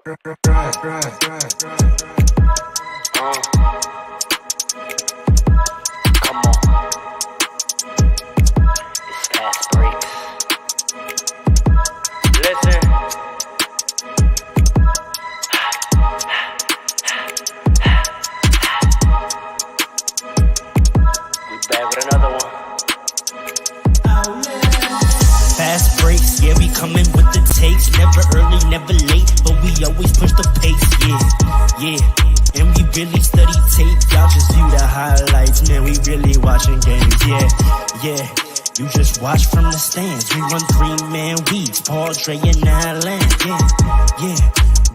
Come on. It's fast breaks. Listen. We back with another one. Fast breaks, yeah, we coming with the takes. Never early, never late, but we always push the pace, yeah. And we really study tape, y'all just view the highlights. Man, we really watching games, yeah. You just watch from the stands. We run 3-man weeks, Paul, Dre, and Allen, yeah.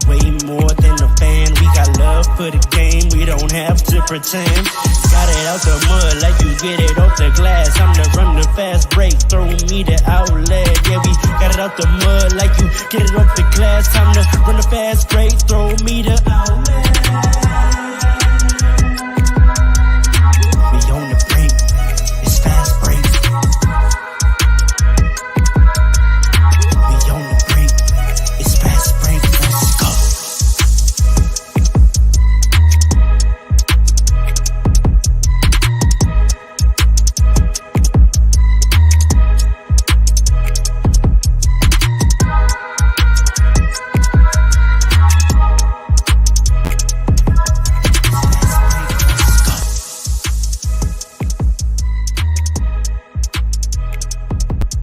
Way more than a fan. We got love for the game, we don't have to pretend. Got it out the mud like you get it off the glass. I'm the run the fast break, throw me the outlet. Yeah, we got it out the mud like you get it off the glass. Time to run the fast break, throw me the outlet. We on the break, it's fast break. We on the break, it's fast break. Let's go.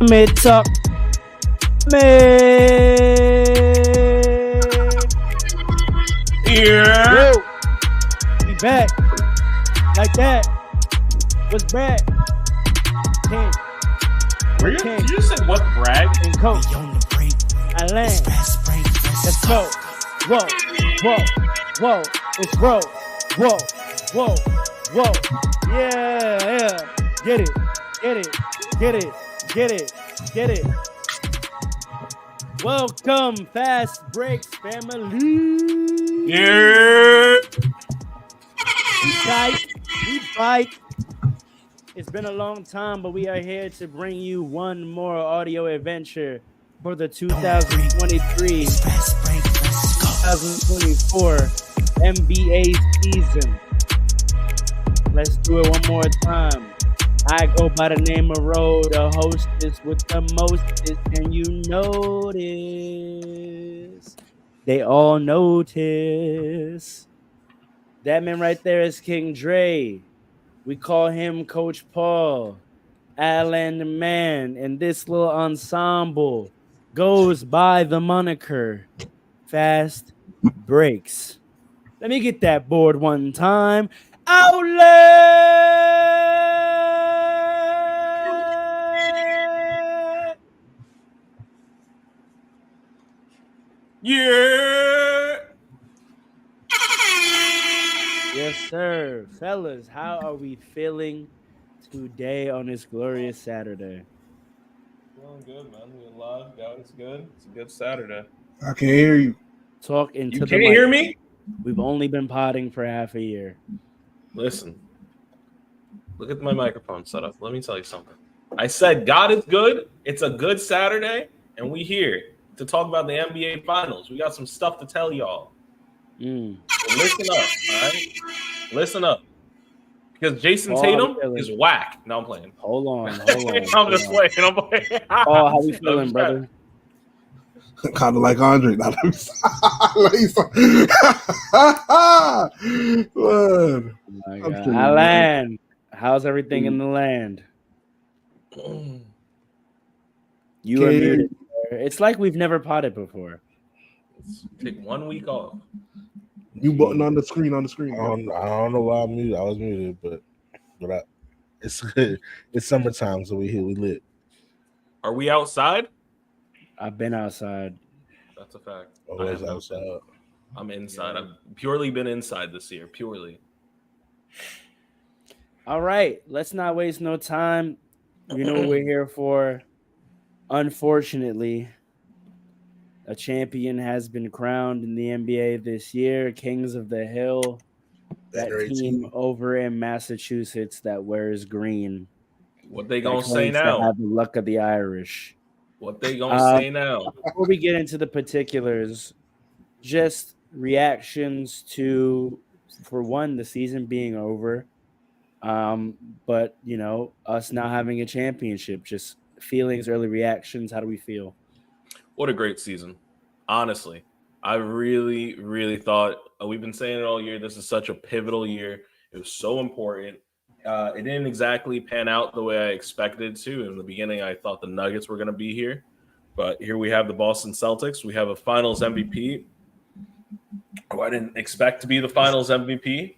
Mid talk, Yeah. Yo, we back. Like that. What's back? King Were you, King. you just said what brag? and Coach. we on the break, I it's land. fast break. Let's go. Whoa. It's roll. Whoa. Yeah. Get it. Welcome, Fast Breaks family. Yeah. We fight. It's been a long time, but we are here to bring you one more audio adventure for the 2023 It's fast break. Let's go. 2024 NBA season. Let's do it one more time. I go by the name of Ro, the hostess with the mostest, and you notice. They all notice. That man right there is King Dre. We call him Coach Paul, Alan the Man, and this little ensemble goes by the moniker Fast Breaks. Let me get that board one time. Outlet! Yeah. Yes, sir. Fellas, how are we feeling today on this glorious Saturday? Feeling good, man. We alive. God, it's good. It's a good Saturday. I can hear you. Talk into You the can't mic. hear me? We've only been potting for half a year. Listen. Look at my microphone setup. Let me tell you something. I said God is good. It's a good Saturday, and we here to talk about the NBA Finals. We got some stuff to tell y'all. So listen up, all right? Listen up. Because Jason Oh, Tatum I'm feeling is it. whack. No, I'm playing. Hold on. I'm just playing. I'm playing. Oh, how we feeling, brother? Kind of like Andre. Not Lord. My I'm God. feeling Alan, how's everything in the land? You are Okay. muted. Sir. It's like we've never potted before. Let's take 1 week off. You button on the screen. I don't know why I'm muted. I was muted, but it's good. It's summertime, so we lit. Are we outside? I've been outside. That's a fact. Always outside. I'm inside. I've purely been inside this year. Purely. All right. Let's not waste no time. You know what we're here for. Unfortunately, a champion has been crowned in the NBA this year. Kings of the Hill. That Better team 18. over in Massachusetts that wears green. What they that gonna say claims to now? have the luck of the Irish. What they gonna say now? Before we get into the particulars, just reactions to, for one, the season being over, but us not having a championship. Just feelings, early reactions. How do we feel? What a great season. Honestly, I really, really thought we've been saying it all year. This is such a pivotal year. It was so important. It didn't exactly pan out the way I expected to. In the beginning, I thought the Nuggets were going to be here, but here we have the Boston Celtics. We have a Finals MVP who I didn't expect to be the Finals MVP.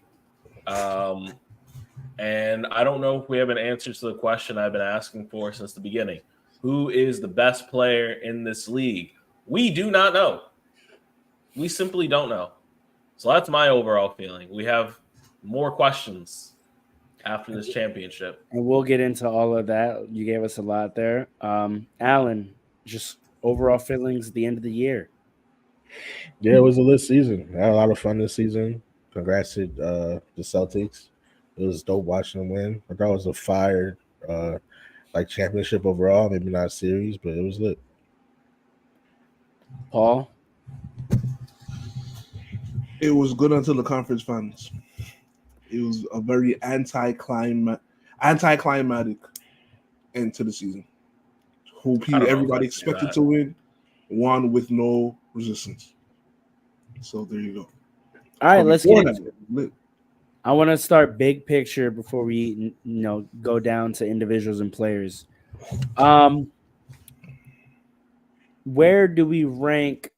And I don't know if we have an answer to the question I've been asking for since the beginning. Who is the best player in this league? We do not know. We simply don't know. So that's my overall feeling. We have more questions after this championship. And we'll get into all of that. You gave us a lot there. Alan, just overall feelings at the end of the year. Yeah, it was a lit season. I had a lot of fun this season. Congrats to the Celtics. It was dope watching them win. I thought it was a fire championship overall. Maybe not a series, but it was lit. Paul? It was good until the conference finals. It was a very anticlimactic end to the season. Everybody expected to win, won with no resistance. So there you go. All right, let's get into it. I want to start big picture before we go down to individuals and players. Where do we rank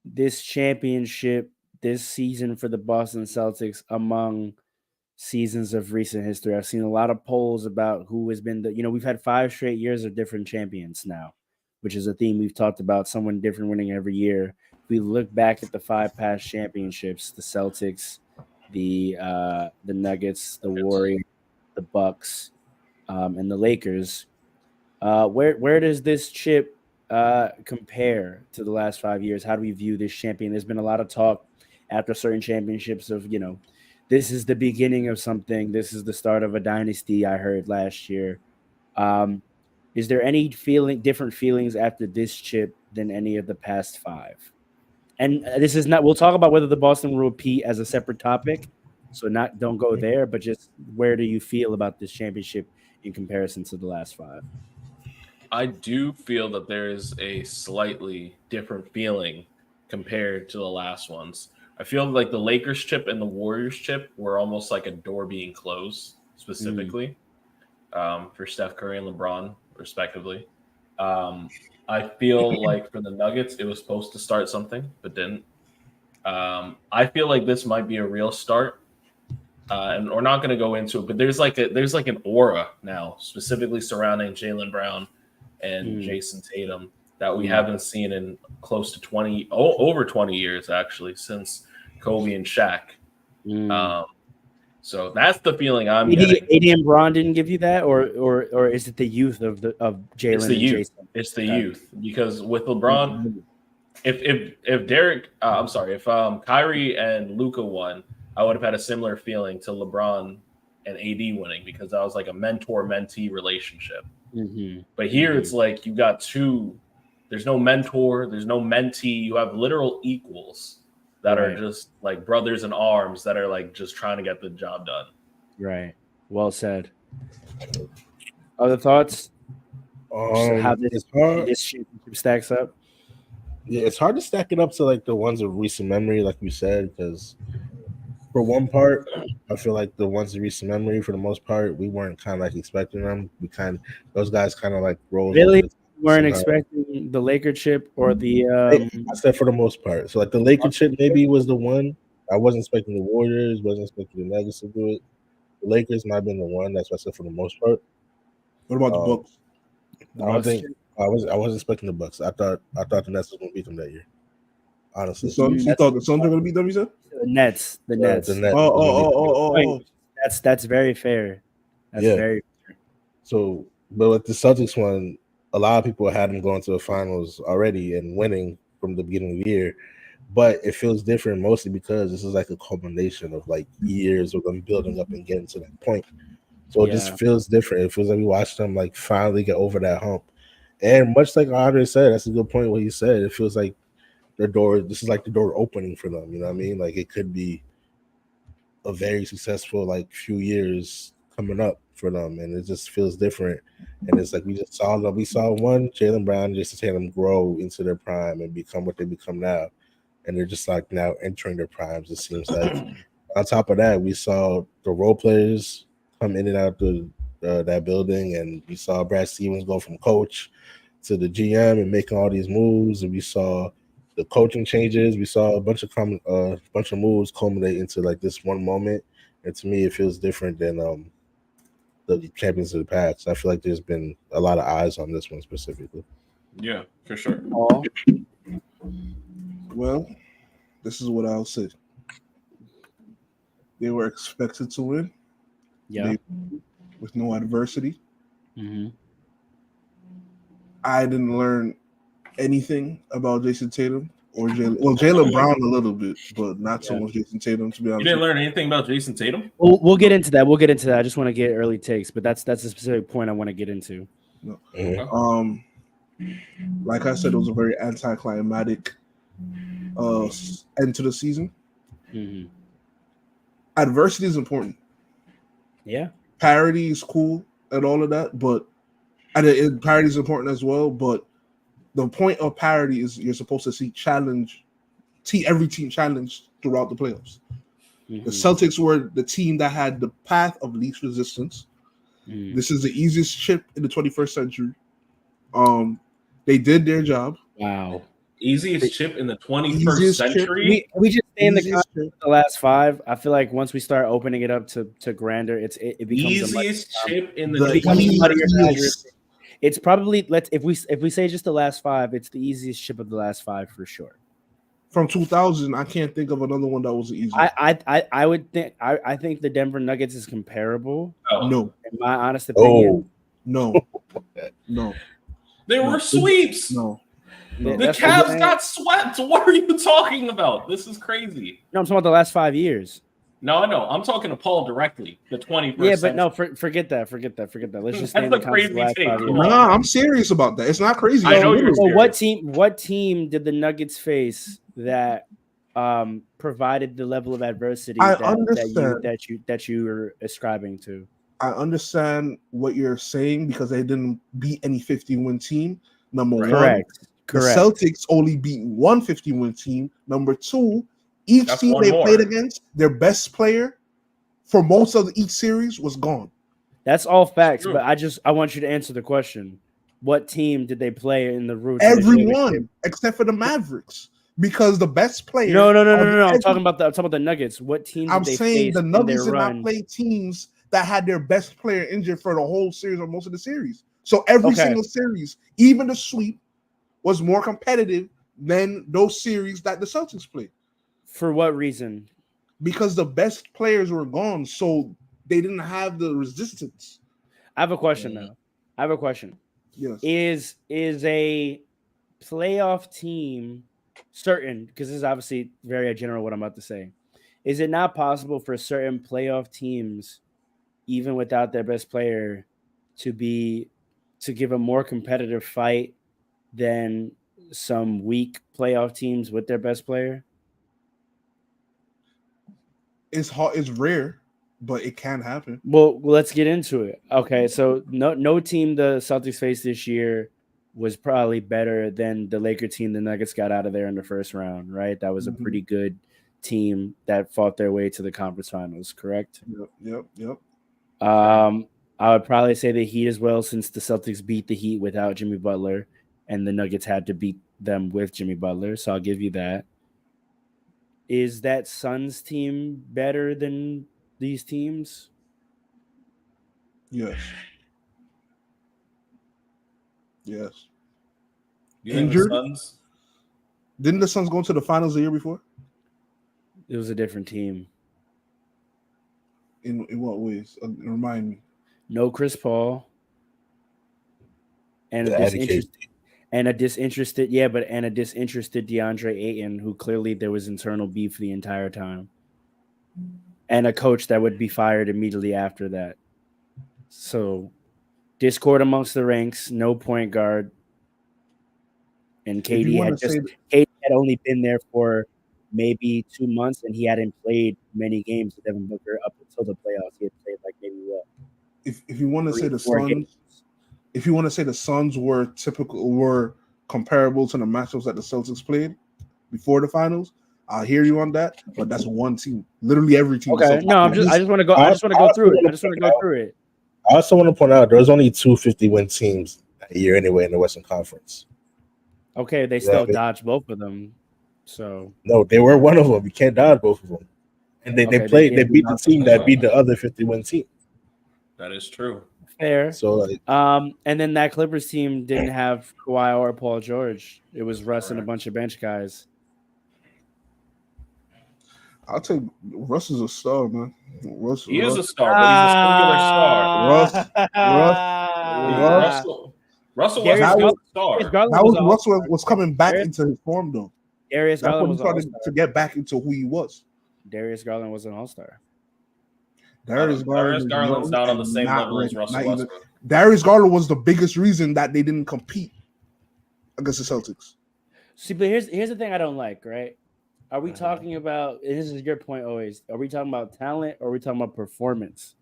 this championship this season for the Boston Celtics among seasons of recent history? I've seen a lot of polls about who has been we've had 5 straight years of different champions now, which is a theme we've talked about, someone different winning every year. If we look back at the 5 past championships, the Celtics, the Nuggets, the Warriors, the Bucks, and the Lakers, where does this chip compare to the last 5 years? How do we view this champion? There's been a lot of talk after certain championships of, this is the beginning of something. This is the start of a dynasty, I heard last year. Is there any different feelings after this chip than any of the past 5? And this is not, we'll talk about whether the Boston will repeat as a separate topic. So don't go there, but just where do you feel about this championship in comparison to the last 5? I do feel that there is a slightly different feeling compared to the last ones. I feel like the Lakers chip and the Warriors chip were almost like a door being closed, specifically for Steph Curry and LeBron, respectively. I feel like for the Nuggets, it was supposed to start something, but didn't. I feel like this might be a real start, and we're not going to go into it. But there's like an aura now, specifically surrounding Jaylen Brown and Jason Tatum, that we haven't seen in close to over 20 years, actually, since Kobe and Shaq. So that's the feeling I'm getting. AD and Bron didn't give you that, or is it the youth of Jalen? It's the and youth. Jason? It's the youth, because with LeBron, if Kyrie and Luka won, I would have had a similar feeling to LeBron and AD winning, because that was like a mentor-mentee relationship. But here it's like you got two. There's no mentor. There's no mentee. You have literal equals that are just like brothers in arms that are like just trying to get the job done. Right. Well said. Other thoughts? How this championship stacks up? Yeah, it's hard to stack it up to like the ones of recent memory, like you said, because for one part, I feel like the ones of recent memory, for the most part, we weren't kind of like expecting them. Those guys kind of like rolled. Really? Weren't expecting the Laker chip or the I said for the most part. So like the Laker chip maybe was the one. I wasn't expecting the Warriors, wasn't expecting the Nuggets to do it. The Lakers might have been the one. That's what I said for the most part. What about the Bucks? I wasn't expecting the Bucks. I thought the Nets was going to beat them that year. Honestly, you thought the Suns were going to beat them? You said the Nets. The Nets. Oh. That's very fair. That's very fair. So, but with the Celtics one, a lot of people had them going to the finals already and winning from the beginning of the year. But it feels different mostly because this is like a culmination of like years of them building up and getting to that point. So it just feels different. It feels like we watched them like finally get over that hump. And much like Andre said, that's a good point what he said. It feels like the door. This is like the door opening for them. You know what I mean? Like it could be a very successful like few years coming up for them, and it just feels different. And it's like we saw one Jaylen Brown just to them grow into their prime and become what they become now, and they're just like now entering their primes. It seems like. On top of that, we saw the role players come in and out that building, and we saw Brad Stevens go from coach to the GM and making all these moves, and we saw the coaching changes. We saw a bunch of moves culminate into like this one moment, and to me, it feels different than the champions of the past. I feel like there's been a lot of eyes on this one specifically. Yeah, for sure. Well, this is what I'll say. They were expected to win. Yeah. With no adversity. Mm-hmm. I didn't learn anything about Jason Tatum or Jaylen. Well, Jaylen Brown a little bit, but not so much Jason Tatum, to be honest. You didn't learn anything about Jason Tatum? We'll get into that. I just want to get early takes, but that's a specific point I want to get into. No. Like I said, it was a very anticlimactic end to the season. Mm-hmm. Adversity is important. Yeah. Parity is cool and all of that, but parity is important as well. But the point of parity is you're supposed to see every team challenged throughout the playoffs. Mm-hmm. The Celtics were the team that had the path of least resistance. Mm. This is the easiest chip in the 21st century. They did their job. Wow. Easiest chip in the 21st century. We just stay in the last five. I feel like once we start opening it up to grander, it becomes easiest chip in the It's probably if we say just the last five, it's the easiest chip of the last five for sure. From 2000, I can't think of another one that was easy. I would think I think the Denver Nuggets is comparable. Oh. No, in my honest opinion, no. There were sweeps. No. The Cavs got swept. What are you talking about? This is crazy. No, I'm talking about the last 5 years. No, I'm talking to Paul directly. The 21st. Yeah, but no, forget that. Let's just stay in the crazy take. Nah, I'm serious about that. It's not crazy. I know you're serious. What team did the Nuggets face that provided the level of adversity that you were ascribing to? I understand what you're saying because they didn't beat any 50-win team. Number one. Correct. The Celtics only beat one 50-win team. Number two, each team they played against, their best player for most of each series was gone. That's all facts, but I want you to answer the question. What team did they play in the route? Everyone except for the Mavericks. Because the best player. No. I'm talking about the Nuggets. What team did they face? I'm saying the Nuggets did not play teams that had their best player injured for the whole series or most of the series. So every single series, even the sweep, was more competitive than those series that the Celtics played. For what reason? Because the best players were gone, so they didn't have the resistance. I have a question now. Yes. Is a playoff team certain, because this is obviously very general what I'm about to say. Is it not possible for certain playoff teams, even without their best player, to give a more competitive fight than some weak playoff teams with their best player? It's hard. It's rare, but it can happen. Well, let's get into it. Okay, so no team the Celtics faced this year was probably better than the Laker team the Nuggets got out of there in the first round, right? That was a pretty good team that fought their way to the conference finals, correct? Yep. I would probably say the Heat as well, since the Celtics beat the Heat without Jimmy Butler, and the Nuggets had to beat them with Jimmy Butler. So I'll give you that. Is that Suns team better than these teams? Yes. Injured? Didn't the Suns go to the finals the year before? It was a different team. In what ways? Remind me. No Chris Paul. And a disinterested DeAndre Ayton, who clearly there was internal beef the entire time. And a coach that would be fired immediately after that. So discord amongst the ranks, no point guard. And KD had had only been there for maybe 2 months, and he hadn't played many games with Devin Booker up until the playoffs. He had played like maybe If you want to say the 4 Suns, games. if you want to say the Suns were comparable to the matchups that the Celtics played before the finals, I'll hear you on that. But that's one team. Literally every team. the Okay, Celtics no, played. I just want to go. I just want to go through it. I just want to go through it. I also want to point out there was only 2 50-win teams that year anyway in the Western Conference. Okay, they still Yeah. dodged both of them. So No, they were one of them. You can't dodge both of them. And they Okay, they beat the team that beat the other 50-win team. That is true. fair. So like, And then that Clippers team didn't have Kawhi or Paul George. It was Russ and a bunch of bench guys. I'll take Russ is a star, man. Russ, He is Russ, a star, but he's a singular star. Russell Darius Westbrook is a Darius star. Garland that was an Russell all-star. was coming back Darius- into his form though. Darius That's Garland when he was an started all-star. to get back into who he was. Darius Garland was an all-star. Darius Darius Garland's young not on the and same not level as ready, Russell not even- Westbrook. Darius Garland was the biggest reason that they didn't compete against the Celtics. See, but here's the thing I don't like, right? Are we talking about, and this is your point always, are we talking about talent or are we talking about performance?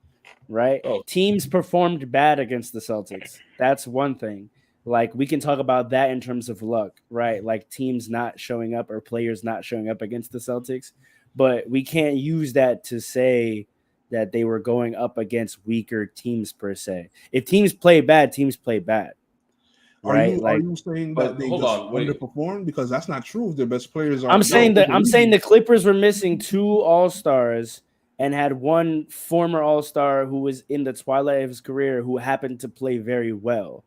Right? Oh. Teams performed bad against the Celtics. That's one thing. Like, we can talk about that in terms of luck, right? Like teams not showing up or players not showing up against the Celtics. But we can't use that to say that they were going up against weaker teams per se. If teams play bad, teams play bad. Right? Are you saying but that they hold just on, wait. underperformed? Because that's not true. If their best players are I'm saying the Clippers were missing 2 all-stars and had one former all-star who was in the twilight of his career who happened to play very well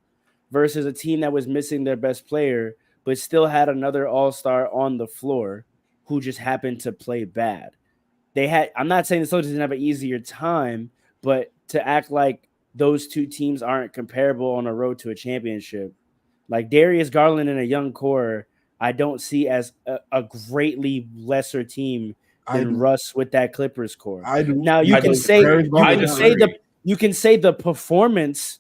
versus a team that was missing their best player but still had another all-star on the floor who just happened to play bad. I'm not saying the Celtics didn't have an easier time, but to act like those 2 teams aren't comparable on a road to a championship, like Darius Garland and a young core, I don't see as a greatly lesser team than Russ with that Clippers core. I do. Now you I can disagree. say you can say the performance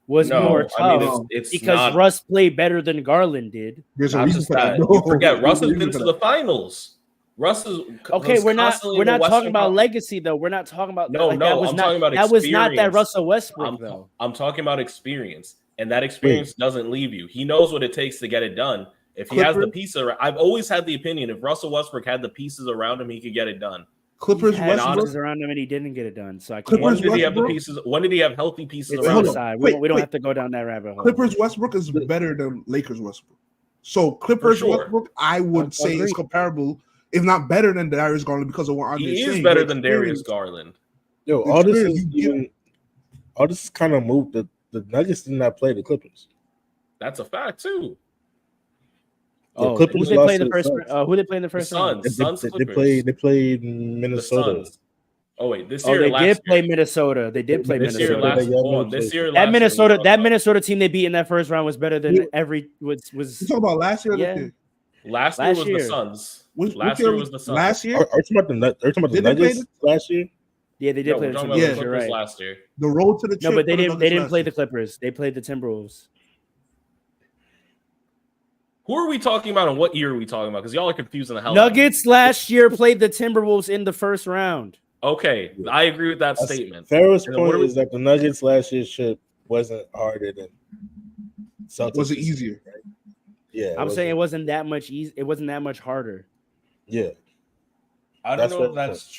was more tough I mean, it's because not, Russ played better than Garland did. There's a not reason just for that. that. No, You forget Russ has there's a been reason to for the finals. Russ is Okay, was we're not constantly in the talking Western about Conference. legacy though. We're not talking about No, like, no, that was I'm not, talking about that was not that experience. Russell Westbrook though. I'm talking about experience, and that experience doesn't leave you. He knows what it takes to get it done. If he has the pieces, I've always had the opinion if Russell Westbrook had the pieces around him, he could get it done. Clippers Had Westbrook. pieces around him and he didn't get it done. So I can't. Clippers When did he have the Westbrook? pieces? When did he have healthy pieces It's around hold him? on. outside. Wait, We don't wait. have to go down that rabbit hole. Clippers Westbrook is better than Lakers Westbrook. So Clippers sure. Westbrook, I would say is Agreed. comparable, if not better than Darius Garland because of what Andre's He saying. is better The than Darius experience- Garland. yo, The all this experience is you even, all this kind of moved. The Nuggets did not play the Clippers. That's a fact too. The Oh, Clippers who they lost play in to the the first? Suns. Who they play in the The first round? Suns. They Clippers. played The Minnesota. Suns. Oh wait, this Oh, year. they last did year. play Minnesota. They did play This year, Minnesota. last Minnesota. hold on. This year, That last Minnesota, year, that Minnesota team they beat in that first round was better than every was. You talking about last year? Or Yeah. this year? last year Last was year. the Suns. Which Last year year was the Suns. Last year, Are you talking about the Did they play Nuggets last year? Yeah, they did No, play we're the talking about Yeah. the Timberwolves. You're Clippers right. last year. the road to the No, chip but they for the didn't. They Nuggets didn't last play year. the Clippers. They played the Timberwolves. Who are we talking about and what year are we talking about? Because y'all are confusing the hell out of me. Nuggets last year played the Timberwolves in the first round. Okay, I agree with that That's- statement. Pharaoh's And then what point are we- is that the Nuggets last year's trip wasn't harder than Celtics. Was it easier? Yeah, I'm saying it wasn't that much easy. It wasn't that much harder. Yeah, I don't That's know what- if that's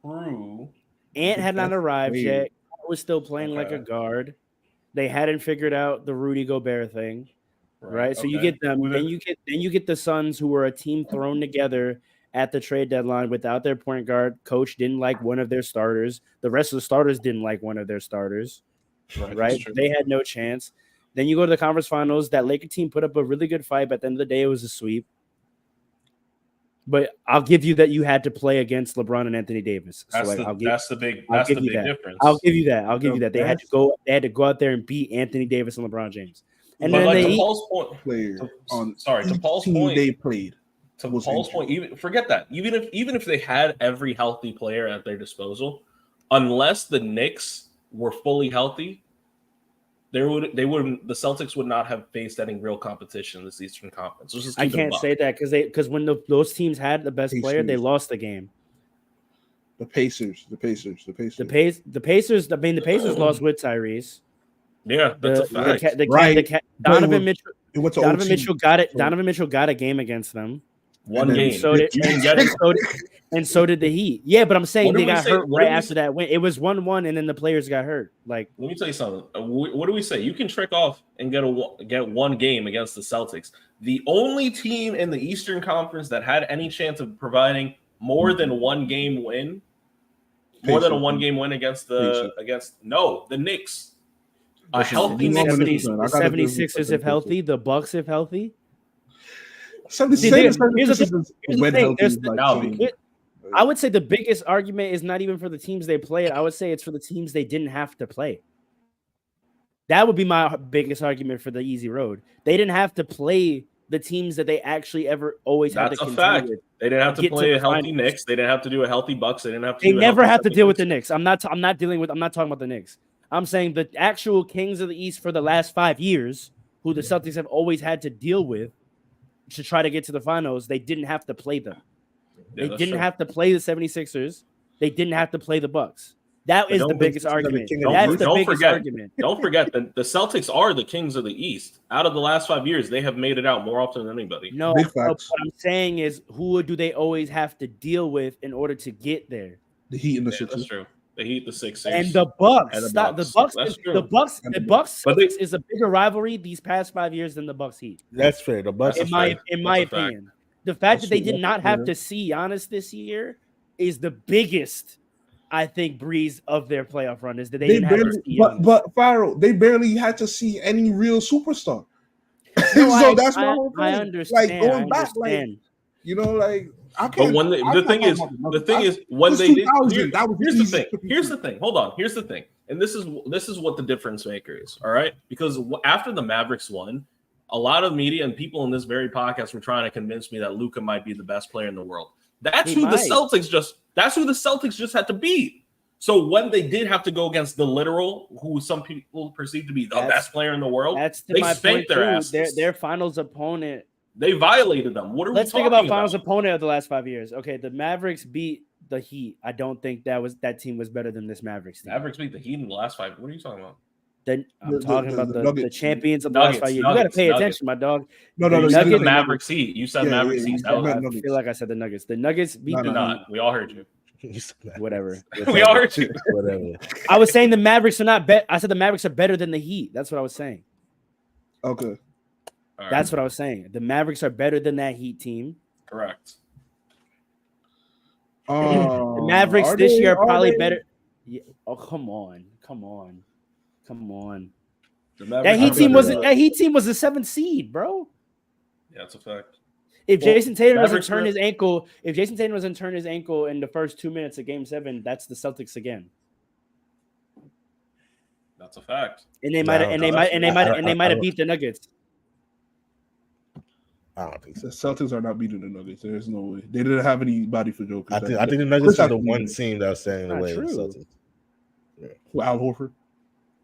true. Ant had not arrived weird. yet. Was still playing like a Okay. guard. They hadn't figured out the Rudy Gobert thing, right? So you okay. get them, then you get the Suns, who were a team thrown together at the trade deadline without their point guard. Coach didn't like one of their starters. The rest of the starters didn't like one of their starters, Right, right? that's true. They had no chance. Then you go to the conference finals. That Laker team put up a really good fight, but at the end of the day, it was a sweep. But I'll give you that you had to play against LeBron and Anthony Davis. So That's the big I'll give you that. difference. I'll give you that. I'll give you The that. They had to go out there and beat Anthony Davis and LeBron James. And but then like they to Paul's point, Player on sorry, to each Paul's team point, they played. to was Paul's injured. point, even forget that. Even if they had every healthy player at their disposal, unless the Knicks were fully healthy, they wouldn't the Celtics would not have faced any real competition in this Eastern Conference. Let's just I keep it a can't buck. say that because when those teams had the best player, they Pacers. lost the game. The Pacers. The Pacers. I mean, the Pacers lost with Tyrese. Yeah, that's a fact. Donovan Mitchell. It went to Donovan OT. Mitchell got it. Donovan Mitchell got a game against them. One And then game. So did, You didn't get it. and so did the Heat. Yeah, but I'm saying What did they we got say- hurt what right did we after say- that win. It was 1-1, and then the players got hurt. Like, Let me tell you something. What do we say? You can trick off and get one game against the Celtics. The only team in the Eastern Conference that had any chance of providing more than one game win, more than a Pacers. one game win against the Knicks. A Listen, healthy you know Knicks what team. it is, man. I the gotta agree with 76ers you. if healthy, the Bucks if healthy. Here's Here's the when thing, healthy there's is the- like Now, changing. It- I would say the biggest argument is not even for the teams they played. I would say it's for the teams they didn't have to play. That would be my biggest argument for the easy road. They didn't have to play the teams that they actually always had That's to a contend fact. with. They didn't have to Get to play the a healthy finals. Knicks. They didn't have to do a healthy Bucks. They didn't have to. They do a never healthy have to deal with the 76ers. Knicks. I'm not talking about the Knicks. I'm saying the actual kings of the East for the last 5 years, who the Celtics have always had to deal with to try to get to the finals, they didn't have to play them. Yeah, They that's didn't true. have to play the 76ers. They didn't have to play the Bucks. That But is the don't biggest think argument. the king of That's the the Don't biggest forget. argument. Don't forget that the Celtics are the kings of the East. Out of the last 5 years, they have made it out more often than anybody. No, Big no, facts. what I'm saying is, who do they always have to deal with in order to get there? The Heat and the Yeah, that's Sixers. true. The Heat, the Sixers, And the Bucks. And the Stop. Bucks. The Bucks. That's true. The Bucks. And The the Bucks But they- is a bigger rivalry these past 5 years than the Bucks Heat. That's fair. The Bucks. That's In a my fact. in my That's a fact. opinion, the fact that they That's did not have fair. to see Giannis this year is the biggest, I think, breeze of their playoff run is that they They didn't have to barely, see but Giannis. but Pharaoh, they barely had to see any real superstar. No, So that's my whole I thing. understand. Like going I back, like understand. you know, like I But can't. when I'm the not thing is, talking about the thing is, It when was they did, 2000. That was here's the easy. thing. Here's the thing. Hold on. Here's the thing. And this is what the difference maker is. All right, because after the Mavericks won, a lot of media and people in this very podcast were trying to convince me that Luka might be the best player in the world. That's He who might. the Celtics just had to beat. So when they did have to go against the literal, who some people perceive to be the That's- best player in the world, That's they my point spanked their too. asses. Their finals opponent. They violated them. What are Let's we think talking about finals opponent of the last 5 years. Okay, the Mavericks beat the Heat. I don't think that team was better than this Mavericks team. Mavericks beat the Heat in the last 5. What are you talking about? I'm The- talking the- about the the Nuggets. champions of the last 5 years. You got to pay Nuggets. attention, my dog. No, You Nuggets- said the Nuggets. Mavericks Heat. You said Yeah, Mavericks yeah, Heat. yeah. That was- I Nuggets. feel like I said the Nuggets. The Nuggets beat No, the You're no. Heat. not. We all heard you. Whatever. We all heard you. Whatever. I was saying the Mavericks are not bet. I said the Mavericks are better than the Heat. That's what I was saying. Okay. All right. That's what I was saying. The Mavericks are better than that Heat team. correct. The Mavericks this year are probably better. Yeah. Oh, come on. The That Mavericks Heat are team better wasn't. than- That Heat team was a 7th seed, bro. Yeah, that's a fact. If Well, Jason Tatum doesn't Mavericks turn were- his ankle, in the first 2 minutes of Game 7, that's the Celtics again. That's a fact. And they No, might I have don't and they know. might and they might I and they might have don't- beat the Nuggets. I don't think so. The Celtics are not beating the Nuggets. There's no way. They didn't have anybody for Joker. I think the Nuggets Chris are the Paul one beat team that was standing in the Not way of the true. Celtics. Al Horford.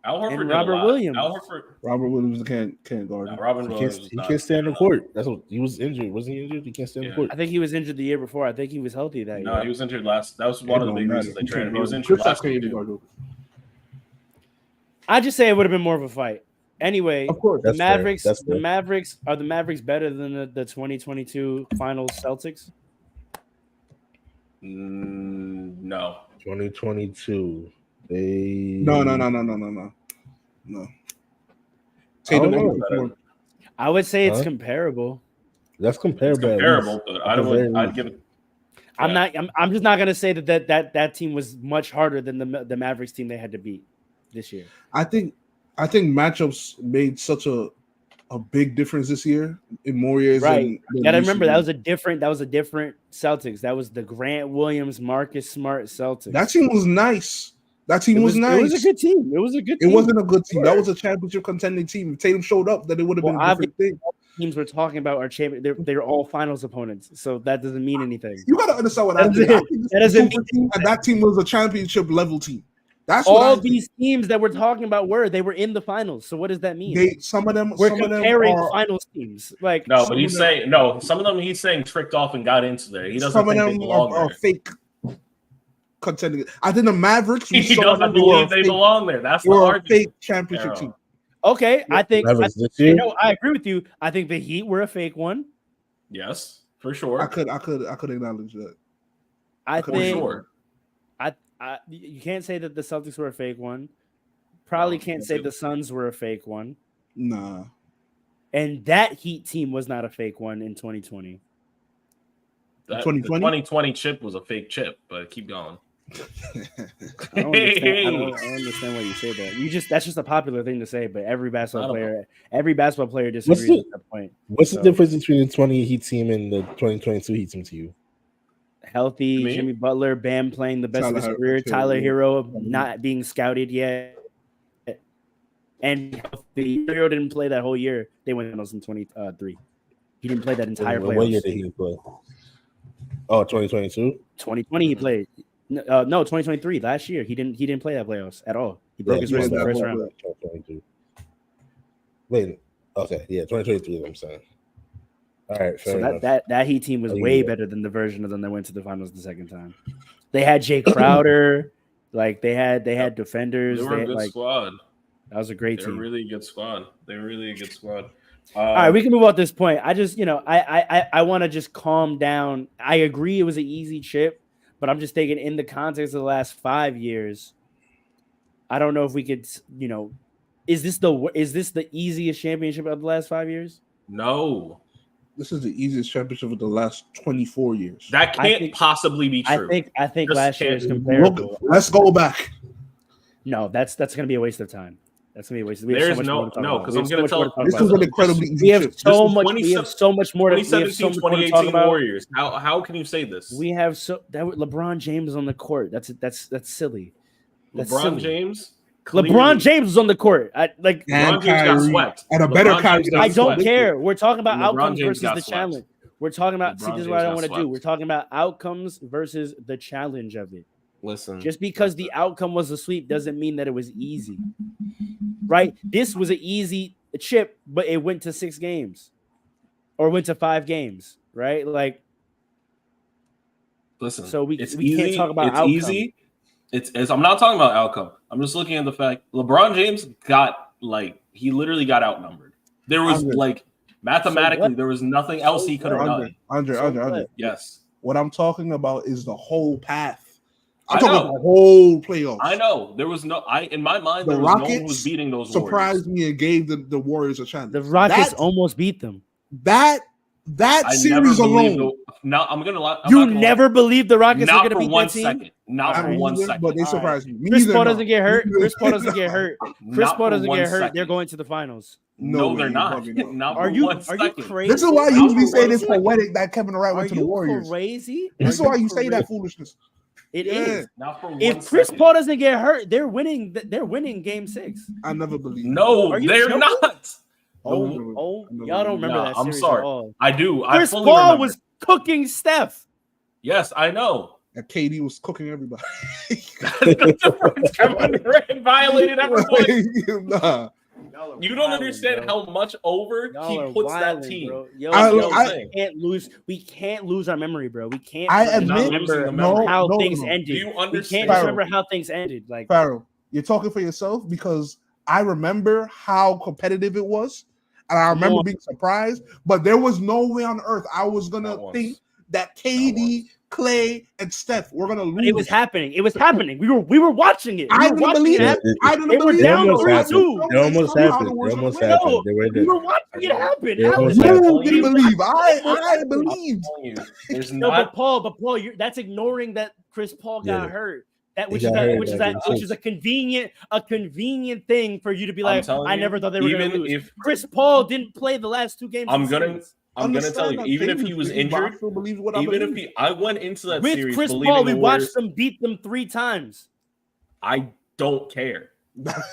Al Horford And did a Robert lot. Williams. Al Horford. Robert Williams can't guard. No, him. Robin He Williams. can't, was he not- can't stand in the court. That's what he was injured. Wasn't he injured? He can't stand in Yeah. the court. I think he was injured the year before. I think he was healthy that No, year. he was injured last. That was one of the big reasons they traded him. He was injured last year. year. I just say it would have been more of a fight. Anyway, Of course. the That's fair. Mavericks. That's The fair. Mavericks are the Mavericks better than the 2022 Finals Celtics? No. 2022. They No. Tatum know. and Horford. I would say it's Huh? comparable. That's It's comparable. at comparable, least. but At the very I'd least. give it. I'm Yeah. not. I'm just not gonna say that team was much harder than the Mavericks team they had to beat this year. I think matchups made such a big difference this year in more years. Right. Than You gotta recent remember that years. was a different Celtics. That was the Grant Williams, Marcus Smart Celtics. That team was nice. That team was nice. It was a good team. It was a good It team. wasn't a good team. That was a championship contending team. If Tatum showed up, then it would have been Well, a different thing. Teams we're talking about are champion. They're all finals opponents, so that doesn't mean anything. You gotta understand what That I think. doesn't- I think this that doesn't super team, and that team was a championship level team. That's what All these teams that we're talking about were in the finals. So what does that mean? some of them comparing are, finals teams. Like No, but he's saying no. Some of them he's saying tricked off and got into there. He doesn't think they belong are there. fake contending. I think the Mavericks. He doesn't believe they belong there. That's the argument. Fake championship team. Okay, I think this year? I agree with you. I think the Heat were a fake one. Yes, for sure. I could acknowledge that. I think for sure. You can't say that the Celtics were a fake one. Probably can't say the Suns were a fake one. Nah. And that Heat team was not a fake one in 2020. The 2020 chip was a fake chip, but keep going. I don't understand why you say that. That's just a popular thing to say, but every basketball player disagrees with that point. What's the difference between the 20 Heat team and the 2022 Heat team to you? Healthy, Jimmy Butler, Bam playing the best of his career, Tyler Hero not being scouted yet, and the Hero didn't play that whole year. They went finals in 23. He didn't play that entire playoffs. What year did he play? Oh, 2022? 2020 he played. No, 2023. Last year he didn't play that playoffs at all. He broke his wrist in the first round. 2022. Wait, okay, yeah, 2023 is what I'm saying. All right, fair enough. that Heat team was way better than the version of them that went to the finals the second time. They had Jay Crowder, like they had defenders. They were a good like, squad. That was a great team. They're really good squad. They're really a good squad. All right, we can move off this point. I just, I want to just calm down. I agree it was an easy chip, but I'm just thinking in the context of the last 5 years, I don't know if we could, is this the easiest championship of the last 5 years? No. This is the easiest championship of the last 24 years. That can't possibly be true. I think last year is comparable. Let's go back. No, that's going to be a waste of time. That's gonna be a waste. There's no, because I'm gonna tell. This is an incredibly easy. We have so much more to 2018 Warriors. How can you say this? We have LeBron James on the court. That's silly. LeBron James. LeBron James was on the court. LeBron James got swept. And a better Kyrie. I don't care. We're talking about outcomes versus the challenge. We're talking about. See, this is what I don't want to do. We're talking about outcomes versus the challenge of it. Listen, just because the outcome was a sweep doesn't mean that it was easy, right? This was an easy chip, but it went to 6 games or went to 5 games, right? Like, listen, so we easy. Can't talk about outcome. Easy. It's I'm not talking about outcome. I'm just looking at the fact LeBron James he literally got outnumbered. There was mathematically there was nothing else he could have done. Andre. Yes. What I'm talking about is the whole path. I'm talking about the whole playoffs. I know. There was in my mind, there was no one who was beating those Warriors. Surprised me and gave the Warriors a chance. The Rockets almost beat them. That series alone. I'm gonna lie. You never believed the Rockets were gonna beat that team? Not for 1 second. But they surprised me. Chris Paul doesn't get hurt. Chris Paul doesn't get hurt. They're going to the finals. No, they're not. Are you crazy? This is why you usually say this poetic that Kevin Durant went to the Warriors. Crazy? This is why you say that foolishness. It is. If Chris Paul doesn't get hurt, they're winning. They're winning Game 6. I never believed. No, they're not. Y'all don't remember that series I'm sorry. at all. I do. Chris Paul was cooking Steph. Yes, I know. And KD was cooking everybody. That's the difference. Kevin Durant violated everyone. Nah. You don't understand how much over he puts that team. Bro. We can't lose. We can't lose our memory, bro. We can't. Remember how things ended. Do you understand? We can't just remember how things ended. Like Farrell, you're talking for yourself because I remember how competitive it was, and I remember being surprised. But there was no way on earth I was gonna think that KD, Clay, and Steph were gonna lose. It was happening. We were watching it. I didn't believe it. They were down 3-2. It almost happened. We were watching it happen. You didn't believe. I believed. But Paul, that's ignoring that Chris Paul got hurt. Which is a convenient thing for you to be like, I never thought they were going to lose. If Chris Paul didn't play the last 2 games, I'm gonna tell you, even if he was injured, I went into that series Chris believing Paul, we Warriors, watched them beat them 3 times. I don't care.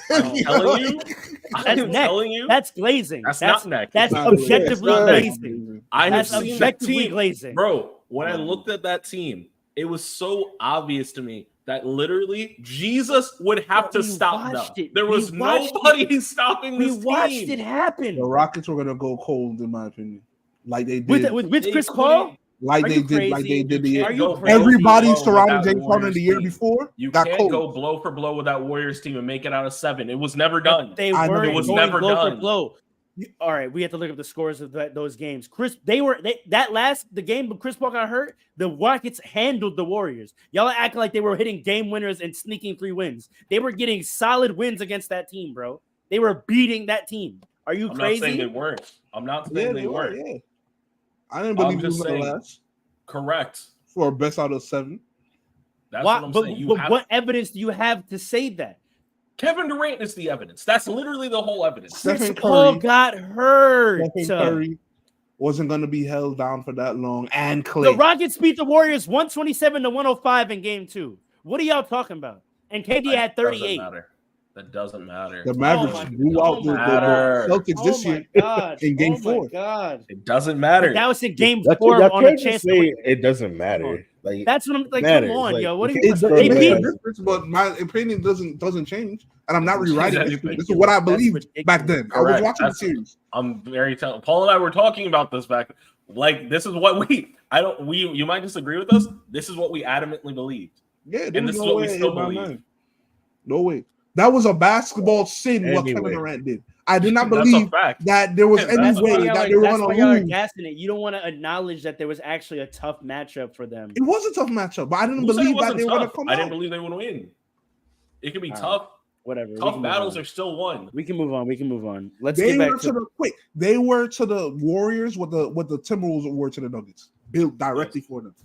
I'm telling you, that's glazing. That's not neck. That's objectively glazing. I have seen that team, glazing, bro. When I looked at that team, it was so obvious to me that literally Jesus would have to We stop them. watched it. There We was watched nobody stopping We this watched team. it happen The Rockets were gonna go cold, in my opinion, like they did, with They Chris couldn't- Paul. like Are they you did, like crazy? they did the You year. can't you go crazy? blow for Everybody blow with surrounding that James Harden Warriors the year team. before You got can't cold. go blow for blow with that Warriors team and make it out of 7. It was never done. They I know. weren't It was going never blow done. for blow. All right, we have to look up the scores of those games. The game when Chris Paul got hurt, the Rockets handled the Warriors. Y'all are acting like they were hitting game winners and sneaking 3 wins. They were getting solid wins against that team, bro. They were beating that team. Are you I'm crazy? not saying they weren't. I'm not saying Yeah, they were. weren't. Yeah, I didn't believe it just was gonna saying. last Correct. for a best out of 7. That's Why- what I'm but saying. but what evidence do you have to say that? Kevin Durant is the evidence. That's literally the whole evidence. Stephen Chris Paul Curry- got hurt. Stephen Curry wasn't gonna be held down for that long, and Clay. The Rockets beat the Warriors 127-105 in game 2. What are y'all talking about? And KD had 38. That doesn't matter. The Mavericks my- blew oh out my the God. Celtics this Oh my year god! in game oh 4. my god! It doesn't matter. But that was in game Y'all 4 can't on a just chance to say win. it doesn't matter. Like That's what I'm like. matters. Come on, Like, yo. What do you you? can't It throw They it makes beat. a back. difference, but my opinion doesn't change, and I'm not Doesn't change rewriting anything. this. This is what I That's believed ridiculous. back then. I was Correct. watching the That's- series. I'm very Paul and I were talking about this back. Like, this is what you might disagree with us. This is what we adamantly believed. Yeah, there And was this is no what we way still in my believe. mind. No way. That was a basketball sin what Anyway. Kevin Durant did. I did not That's a believe fact. that there was Yeah, any that's way why that they were That's going why to y'all are lose. gassing it. You don't want to acknowledge that there was actually a tough matchup for them. It was a tough matchup, but I didn't Who said it believe that wasn't they were going to tough? come I out. didn't believe they would win. It could be All right. tough. Whatever. we Tough can move battles on. are still won. We can move on. We can move on. Let's They get back were to They were to the Warriors what the Timberwolves were to the Nuggets, built directly for them.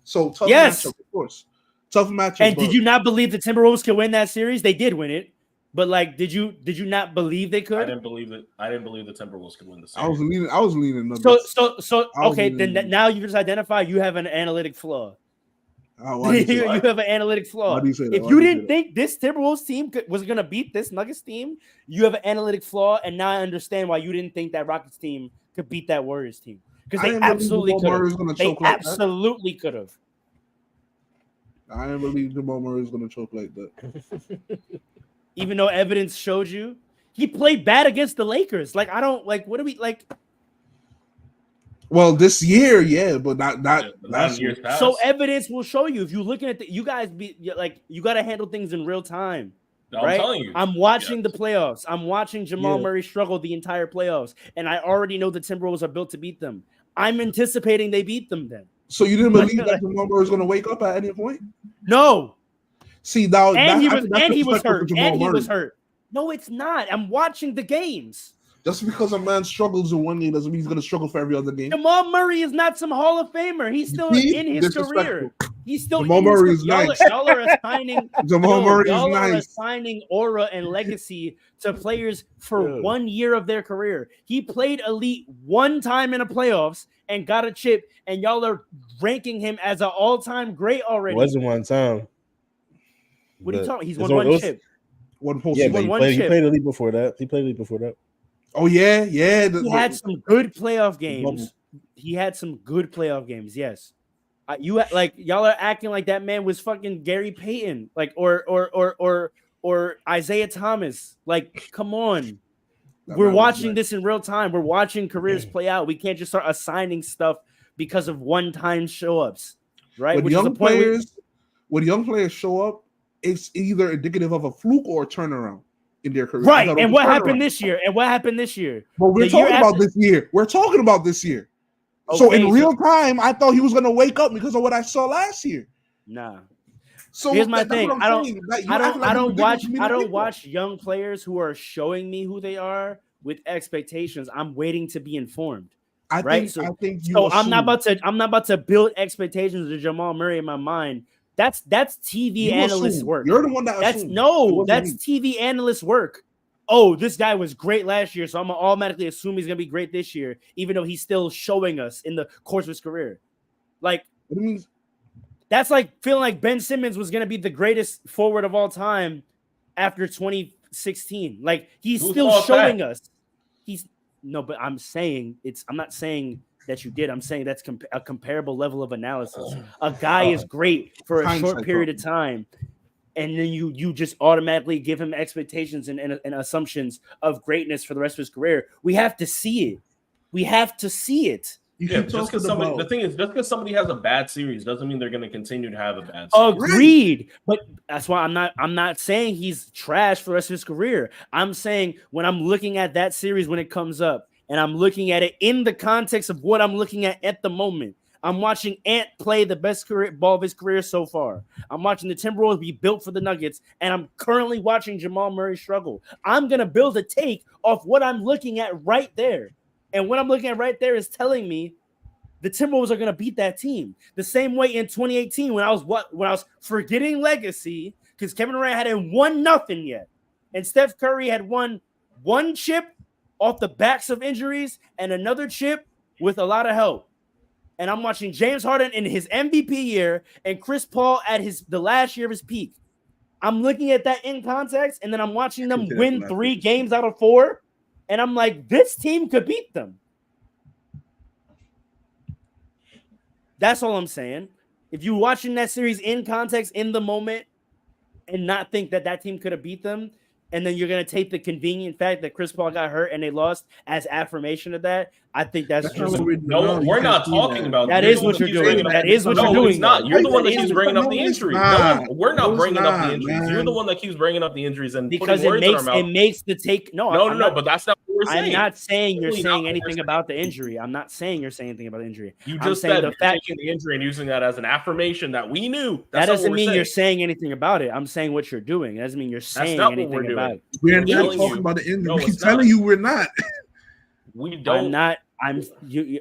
So tough Yes. matchup, of course. Tough matchup. And but did you not believe the Timberwolves could win that series? They did win it, but like, did you not believe they I could? didn't believe the Timberwolves could win the series. I was leaning Nuggets. So I was okay. leaning- Then now you just identify you have an analytic flaw. Why do you say you that? have an analytic flaw. Why do you say that? If Why you do you didn't say think this Timberwolves team was going to beat this Nuggets team, you have an analytic flaw, and now I understand why you didn't think that Rockets team could beat that Warriors team because I they didn't believe absolutely Jamal could Murray was have. gonna They choke like that. absolutely could have. I didn't believe Jamal Murray was going to choke like that. Even though evidence showed you he played bad against the Lakers. Like I don't like. What do we like? Well, this year, yeah, but not last year. years past. So evidence will show you if you're looking at you guys be like you got to handle things in real time. No, right? I'm telling you. I'm watching the playoffs. I'm watching Jamal Yeah. Murray struggle the entire playoffs, and I already know the Timberwolves are built to beat them. I'm anticipating they beat them then. So you didn't believe that Jamal Murray was going to wake up at any point? No, See, now and he I was think that's disrespectful for hurt. Jamal And he Murray. was hurt. No, it's not. I'm watching the games. Just because a man struggles in one game doesn't mean he's going to struggle for every other game. Jamal Murray is not some Hall of Famer. He's still See? in his Disrespectful. career. He's still Jamal in his Murray career. is Y'all, nice. y'all are assigning Jamal Murray y'all is are nice. assigning aura and legacy to players for Yeah. 1 year of their career. He played elite one time in the playoffs and got a chip, and y'all are ranking him as an all-time great It already. wasn't one time. What are you But talking? He's it's won one- one it was- chip. One post. Yeah, won but one he chip. played the league before that. He played the league before that. Oh yeah. He had some good playoff games. He had some good playoff games. Yes, y'all are acting like that man was fucking Gary Payton, like or Isaiah Thomas. Like, come on. We're watching this in real time. We're watching careers play out. We can't just start assigning stuff because of one-time show-ups, right? When Which is the young point when young players show up, it's either indicative of a fluke or a turnaround in their career. right? I thought it And was what a happened turnaround. this year? And what happened this year? But we're the year talking about after- this year. We're talking about this year. So Okay, in real time, I thought he was going to wake up because of what I saw last year. Nah. So Here's my that's thing. what I'm I don't- saying. Like, you I act don't like I it's don't ridiculous watch for me to I don't wake up. watch young players who are showing me who they are with expectations. I'm waiting to be informed. I right? think you So I'm not assume. about to build expectations of Jamal Murray in my mind. That's TV You analyst assume. work. You're the one that That's assumed. It no, wasn't that's me. TV analyst work. Oh, this guy was great last year, so I'm gonna automatically assume he's gonna be great this year, even though he's still showing us in the course of his career. Like, It means that's like feeling like Ben Simmons was gonna be the greatest forward of all time after 2016. Like, he's Who still thought showing that? us. He's no, but I'm saying I'm not saying that you did. I'm saying that's a comparable level of analysis. A guy is great for a short period of time, and then you just automatically give him expectations and assumptions of greatness for the rest of his career. We have to see it. We have to see it. Yeah, just because somebody, the thing is, just because somebody has a bad series doesn't mean they're going to continue to have a bad series. Agreed, but that's why I'm not saying he's trash for the rest of his career. I'm saying when I'm looking at that series when it comes up, and I'm looking at it in the context of what I'm looking at the moment. I'm watching Ant play the best ball of his career so far. I'm watching the Timberwolves be built for the Nuggets, and I'm currently watching Jamal Murray struggle. I'm going to build a take off what I'm looking at right there. And what I'm looking at right there is telling me the Timberwolves are going to beat that team. The same way in 2018 when I was forgetting legacy because Kevin Durant hadn't won nothing yet. And Steph Curry had won one chip off the backs of injuries and another chip with a lot of help. And I'm watching James Harden in his MVP year and Chris Paul at the last year of his peak. I'm looking at that in context, and then I'm watching them win 3 games out of 4. And I'm like, this team could beat them. That's all I'm saying. If you're watching that series in context, in the moment, and not think that team could have beat them, and then you're going to take the convenient fact that Chris Paul got hurt and they lost as affirmation of that, I think that's just... No, we're not talking about that. Is what you're doing. That is what you're doing. It's not. You're the one that keeps bringing up the injuries. No, we're not bringing up the injuries. You're the one that keeps bringing up the injuries and because it makes the take... No, but that's not what we're saying. I'm not saying you're saying anything about the injury. I'm not saying you're saying anything about the injury. You just said the fact taking the injury and using that as an affirmation that we knew. That doesn't mean you're saying anything about it. I'm saying what you're doing. It doesn't mean you're saying anything about it. We're not talking about the injury. We keep telling you we're not. We don't. You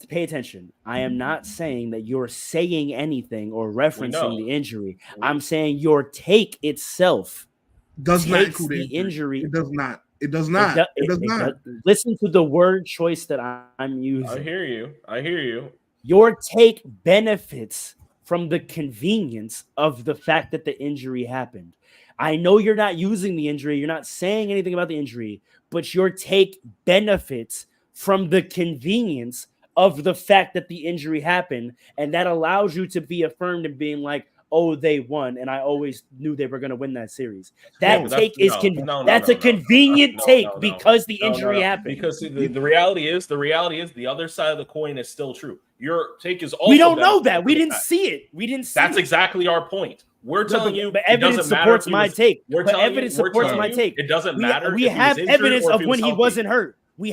pay attention. I am not saying that you're saying anything or referencing the injury. I'm saying your take itself does not include the injury. It does not. It does not. It does not. Listen to the word choice that I'm using. I hear you. Your take benefits from the convenience of the fact that the injury happened. I know you're not using the injury. You're not saying anything about the injury, but your take benefits from the convenience of the fact that the injury happened. And that allows you to be affirmed in being like, oh, they won. And I always knew they were going to win that series. That's a convenient take because the injury happened. Because the reality is the other side of the coin is still true. Your take is also. We don't know that. We didn't see it. That's exactly our point. We're telling you, but evidence supports my take. Evidence supports my take. It doesn't matter. We have evidence of when he wasn't hurt. We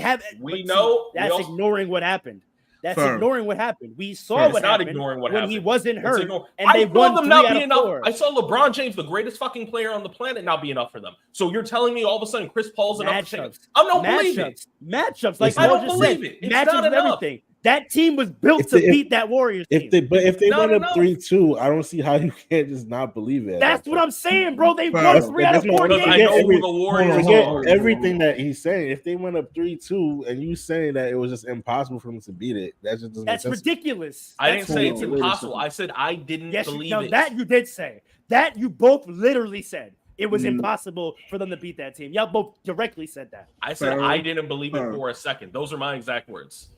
know that's ignoring what happened. That's ignoring what happened. We saw what happened when he wasn't hurt. And they won 3 out of 4. I saw LeBron James, the greatest fucking player on the planet, not be enough for them. So you're telling me all of a sudden Chris Paul's enough for them? I don't believe it. Matchups, like I don't believe it. Matchups and everything. That team was built to beat that Warriors team. If they went up 3-2, I don't see how you can't just not believe it. That's what I'm saying, bro. They won 3 out of 4 games. I know who the Warriors are. Everything that he's saying. If they went up 3-2 and you saying that it was just impossible for them to beat it, that just doesn't make sense. That's ridiculous. I didn't say it's impossible. I said I didn't believe it. That you did say. That you both literally said. It was impossible for them to beat that team. Y'all both directly said that. I said I didn't believe it for a second. Those are my exact words.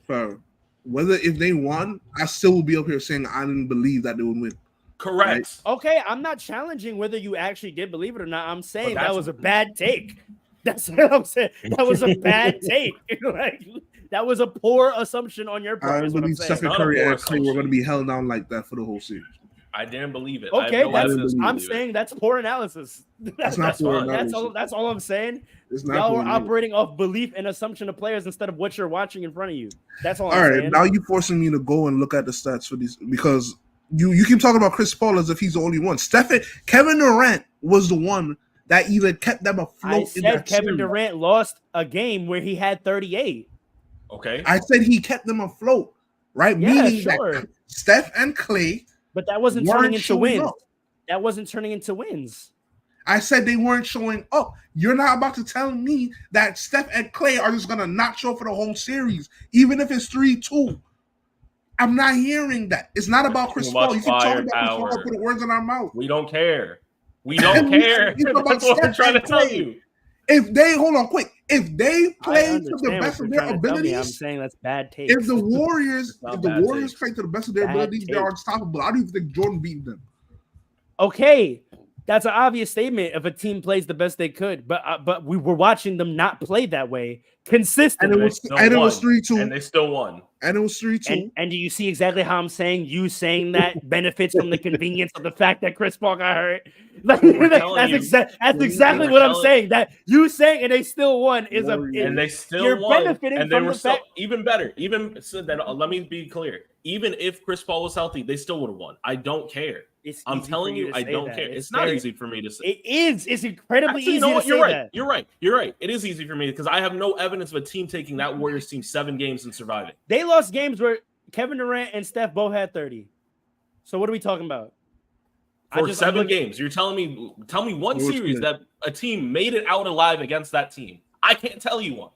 Whether if they won, I still will be up here saying I didn't believe that they would win. Correct. Right? Okay, I'm not challenging whether you actually did believe it or not. I'm saying that was a bad take. That's what I'm saying. That was a bad take. Like, that was a poor assumption on your part. I believe Stephen Curry and Clay were going to be held down like that for the whole series. I didn't believe it. Okay, I'm saying that's poor analysis. That's all I'm saying. Y'all are operating off belief and assumption of players instead of what you're watching in front of you. That's all I'm saying. Now you're forcing me to go and look at the stats for these because you keep talking about Chris Paul as if he's the only one. Kevin Durant was the one that even kept them afloat. I said Kevin Durant lost a game where he had 38. Okay. I said he kept them afloat, right? Yeah, meaning that Steph and Clay. But that wasn't turning into wins. That wasn't turning into wins. I said they weren't showing up. You're not about to tell me that Steph and Clay are just going to not show for the whole series, even if it's 3-2. I'm not hearing that. It's not about Chris Paul. You keep talking about Chris Paul, putting words in our mouth. We don't care. We don't care. That's what I'm trying to tell you. If they, hold on, quick. If they I play to the understand best what of you're their trying to tell me. I'm abilities, saying that's bad takes. if the Warriors not bad takes. play to the best of their Bad abilities, they're takes. unstoppable. I don't even think Jordan beat them. Okay, that's an obvious statement. If a team plays the best they could, but we were watching them not play that way consistently. And it was 3-2. And they still won. And it was 3-2. And do you see exactly how I'm saying? You saying that benefits from the convenience of the fact that Chris Paul got hurt. Like, that's exactly what I'm saying. That you saying and they still won is and they still you're won. benefiting And they from were the still fact. even better. Even so that let me be clear. Even if Chris Paul was healthy, they still would have won. I don't care. I'm telling you, I don't care. It's not easy for me to say. It is. It's incredibly Actually, easy to say You're right. that. You're right. You're right. It is easy for me because I have no evidence of a team taking that Warriors team 7 games and surviving. They lost games where Kevin Durant and Steph both had 30. So what are we talking about? For 7 games, you're telling me, tell me one series that a team made it out alive against that team. I can't tell you one.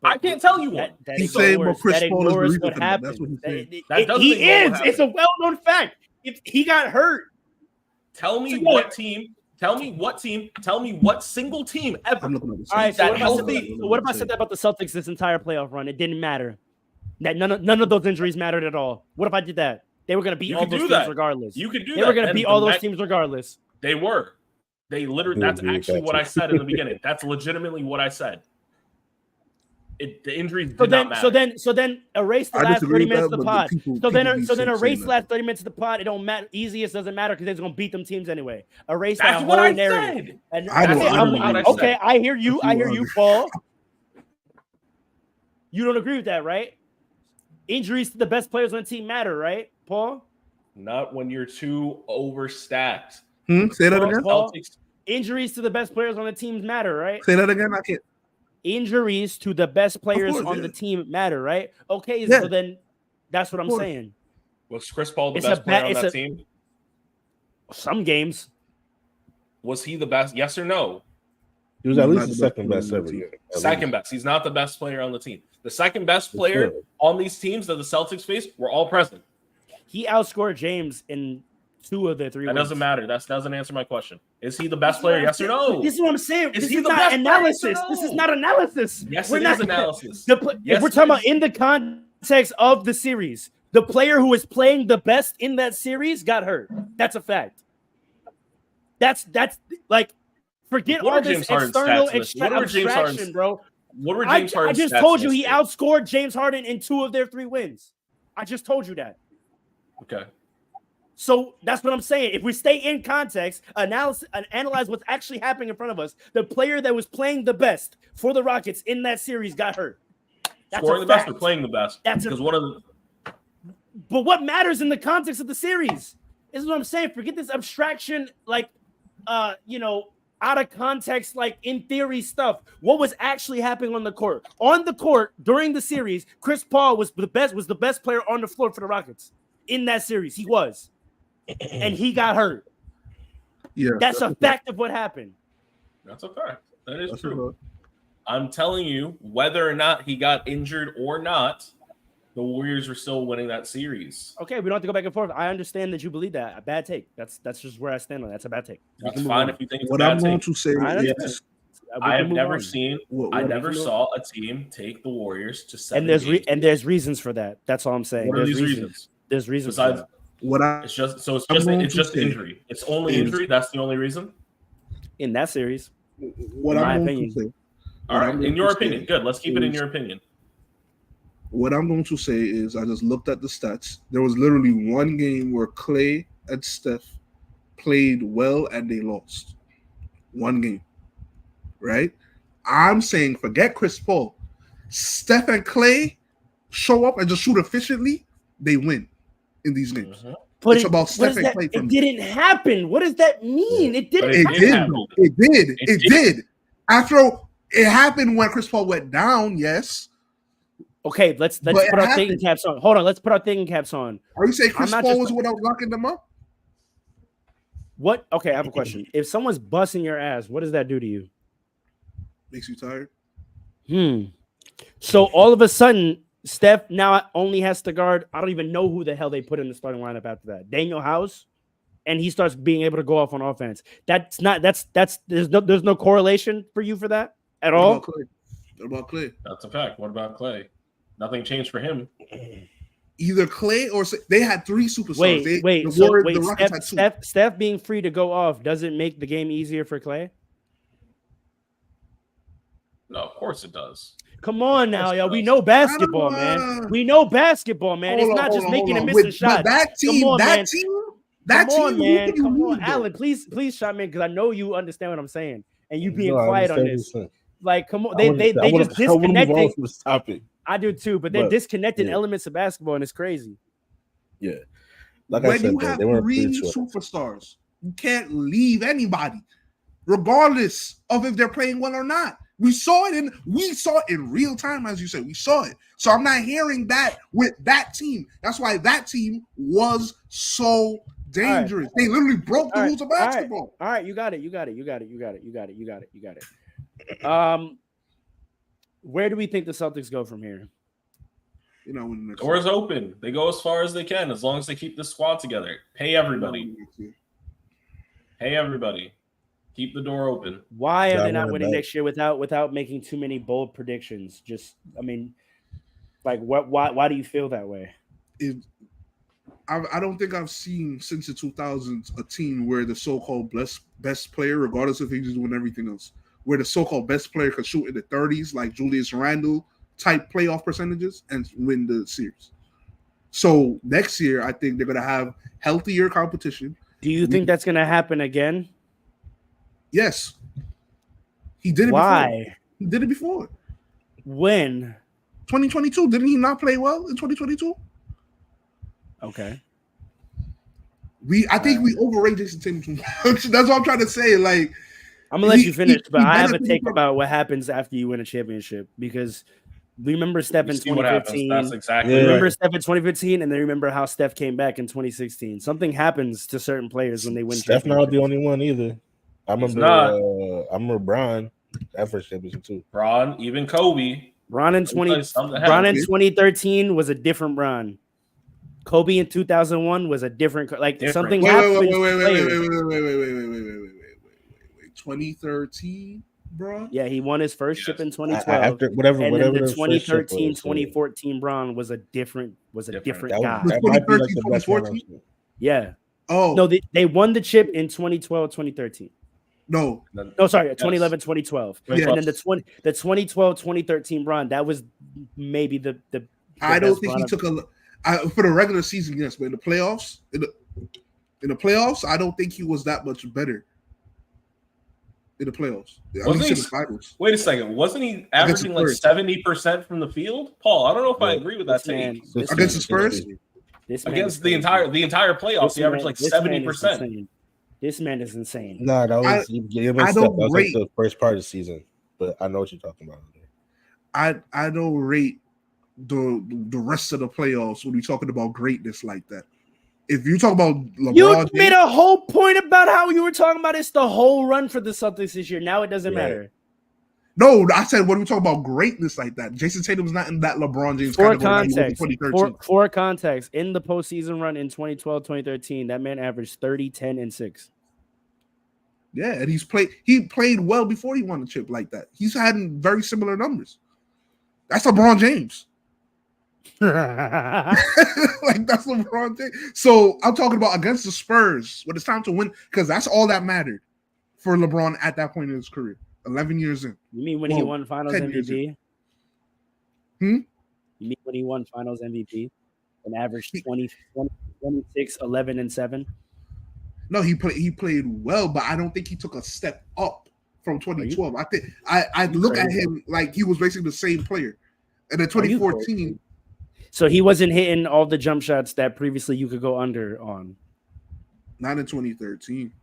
I can't tell you one. He's saying, well, Chris Paul is the reason for that. That's what he's saying. He is. It's a well-known fact. If he got hurt, tell me what team. Tell me what team. Tell me what single team ever. All right. So what if I said that about the Celtics this entire playoff run? It didn't matter. That none of those injuries mattered at all. What if I did that? They were going to beat all those teams regardless. You could do that. They were going to beat all those teams regardless. They were. They literally. That's actually what I said in the beginning. That's legitimately what I said. The injuries did not matter. So then erase the last 30 minutes of the pod. So then erase the last 30 minutes of the pod. It don't matter. Easiest doesn't matter because they're gonna beat them teams anyway. Erase that whole narrative. And okay, I hear you. I hear you, Paul. You don't agree with that, right? Injuries to the best players on the team matter, right, Paul? Not when you're too overstacked. Say that again. Paul, injuries to the best players on the teams matter, right? Say that again. I can't. Injuries to the best players on the team matter, right? Okay, so then that's what I'm saying. Was Chris Paul the best player on that team? Some games. Was he the best? Yes or no? He was at least the second best ever. Second best. He's not the best player on the team. The second best player on these teams that the Celtics faced were all present. He outscored James in 2 of the 3 That wins. doesn't matter. That doesn't answer my question. Is he the best player? Yes or no? This is what I'm saying. Is this he is the not best analysis. player? This is not analysis. Yes, it is analysis. If we're talking about in the context of the series, the player who is playing the best in that series got hurt. That's a fact. That's like forget all this external abstraction, bro. What were James Harden's I just told you he outscored James Harden in 2 of their 3 wins. I just told you that. Okay. So that's what I'm saying. If we stay in context, analyze what's actually happening in front of us. The player that was playing the best for the Rockets in that series got hurt. That's scoring the best or playing the best? Because one of the. But what matters in the context of the series? This is what I'm saying. Forget this abstraction, like, out of context, like in theory stuff. What was actually happening on the court? On the court during the series, Chris Paul was the best player on the floor for the Rockets in that series. He was. And he got hurt. Yeah, that's a fact of what happened. That's a fact. That is true. I'm telling you, whether or not he got injured or not, the Warriors were still winning that series. Okay, we don't have to go back and forth. I understand that you believe that. A bad take. That's just where I stand on that. That's a bad take. That's fine if you think it's what a bad I'm going take. to say is I have never seen. I never saw a team take the Warriors to 7 and there's reasons for that. That's all I'm saying. What are these reasons? There's reasons. Besides, it's just injury. It's only injury. That's the only reason in that series. What I'm going to say. All right, in your opinion, good. Let's keep it in your opinion. What I'm going to say is, I just looked at the stats. There was literally one game where Clay and Steph played well and they lost. One game, right? I'm saying, forget Chris Paul. Steph and Clay show up and just shoot efficiently, they win in these games. But it's about Steph and Clay. It didn't happen. What does that mean? It didn't. It did. After it happened when Chris Paul went down, yes. Okay, let's put our thinking caps on. Hold on, let's put our thinking caps on. Are you saying Chris Paul was without locking them up? What? Okay, I have a question. If someone's busting your ass, what does that do to you? Makes you tired. So all of a sudden, Steph now only has to guard. I don't even know who the hell they put in the starting lineup after that. Daniel House and he starts being able to go off on offense. That's there's no correlation for you for that at What all. about Clay? What about Clay? That's a fact. What about Clay? Nothing changed for him. Either Clay or they had 3 superstars. Wait. The Rockets had 2. Steph being free to go off doesn't make the game easier for Clay. No, of course it does. Come on now, yo. We know basketball, man. We know basketball, man. It's not just making and missing shots. But that team, Come on, man. Come on, Alan. Please chime in because I know you understand what I'm saying, and you being quiet on this. Like, come on, they just disconnected. This topic. I do too, but they're disconnecting elements of basketball, and it's crazy. Yeah, like When I said, you have they weren't 3 superstars, you can't leave anybody, regardless of if they're playing well or not. We saw it in real time, as you said. We saw it. So I'm not hearing that with that team. That's why that team was so dangerous. Right. They literally broke the rules of basketball. All right, you got it. Where do we think the Celtics go from here? You know, when the door's open. They go as far as they can, as long as they keep the squad together. Pay everybody. Keep the door open. Why are they not winning next year without making too many bold predictions? Why do you feel that way? I don't think I've seen since the 2000s a team where the so-called best player, regardless if he's doing everything else, where the so-called best player could shoot in the 30s, like Julius Randle type playoff percentages, and win the series. So next year, I think they're going to have healthier competition. Do you think that's going to happen again? Yes. He did it Why? before. He did it before. When? 2022. Didn't he not play well in 2022? Okay. I think we overrate Jason Tatum too much. That's what I'm trying to say. Like, I'm gonna let you finish, but I have a take about what happens after you win a championship because we remember Steph in 2015. That's exactly remember Steph in 2015, and then remember how Steph came back in 2016. Something happens to certain players when they win. Steph not the only one either. I remember Bron that first championship too. Bron, even Kobe. Bron in 2013 was a different Bron. Kobe in 2001 was a different. Something happened. Wait. 2013, bro. Yeah, he won his first chip in 2012. After whatever the 2013-2014 Bron was a different guy. That might be like the best one. Yeah. Oh no, they won the chip in 2012-2013. No, sorry, 2011-2012. Yeah. And then the 2012-2013 Bron, that was maybe the I don't think he took for the regular season, yes, but in the playoffs, I don't think he was that much better. In the playoffs, wait a second. Wasn't he averaging like 70% from the field? Paul, I don't know if I agree with that take. Against the Spurs? Against the entire playoffs, he averaged like 70%. This man is insane. No, that was like the first part of the season, but I know what you're talking about. I don't rate the rest of the playoffs when we're talking about greatness like that. If you talk about LeBron, you made a whole point about how you were talking about it's the whole run for the Celtics this year. Now it doesn't matter. No, I said when we talk about greatness like that, Jason Tatum's not in that LeBron James For context, in the postseason run in 2012-2013, that man averaged 30, 10, and 6. Yeah, and he played well before he won the chip like that. He's had very similar numbers. That's LeBron James. Like that's LeBron James. So I'm talking about against the Spurs when it's time to win, because that's all that mattered for LeBron at that point in his career. 11 years in. You mean when he won Finals MVP? You mean when he won Finals MVP and averaged 26, 11, and 7? No, he played well, but I don't think he took a step up from 2012. I think I look at him like he was basically the same player. And in 2014. So he wasn't hitting all the jump shots that previously you could go under on. Not in 2013.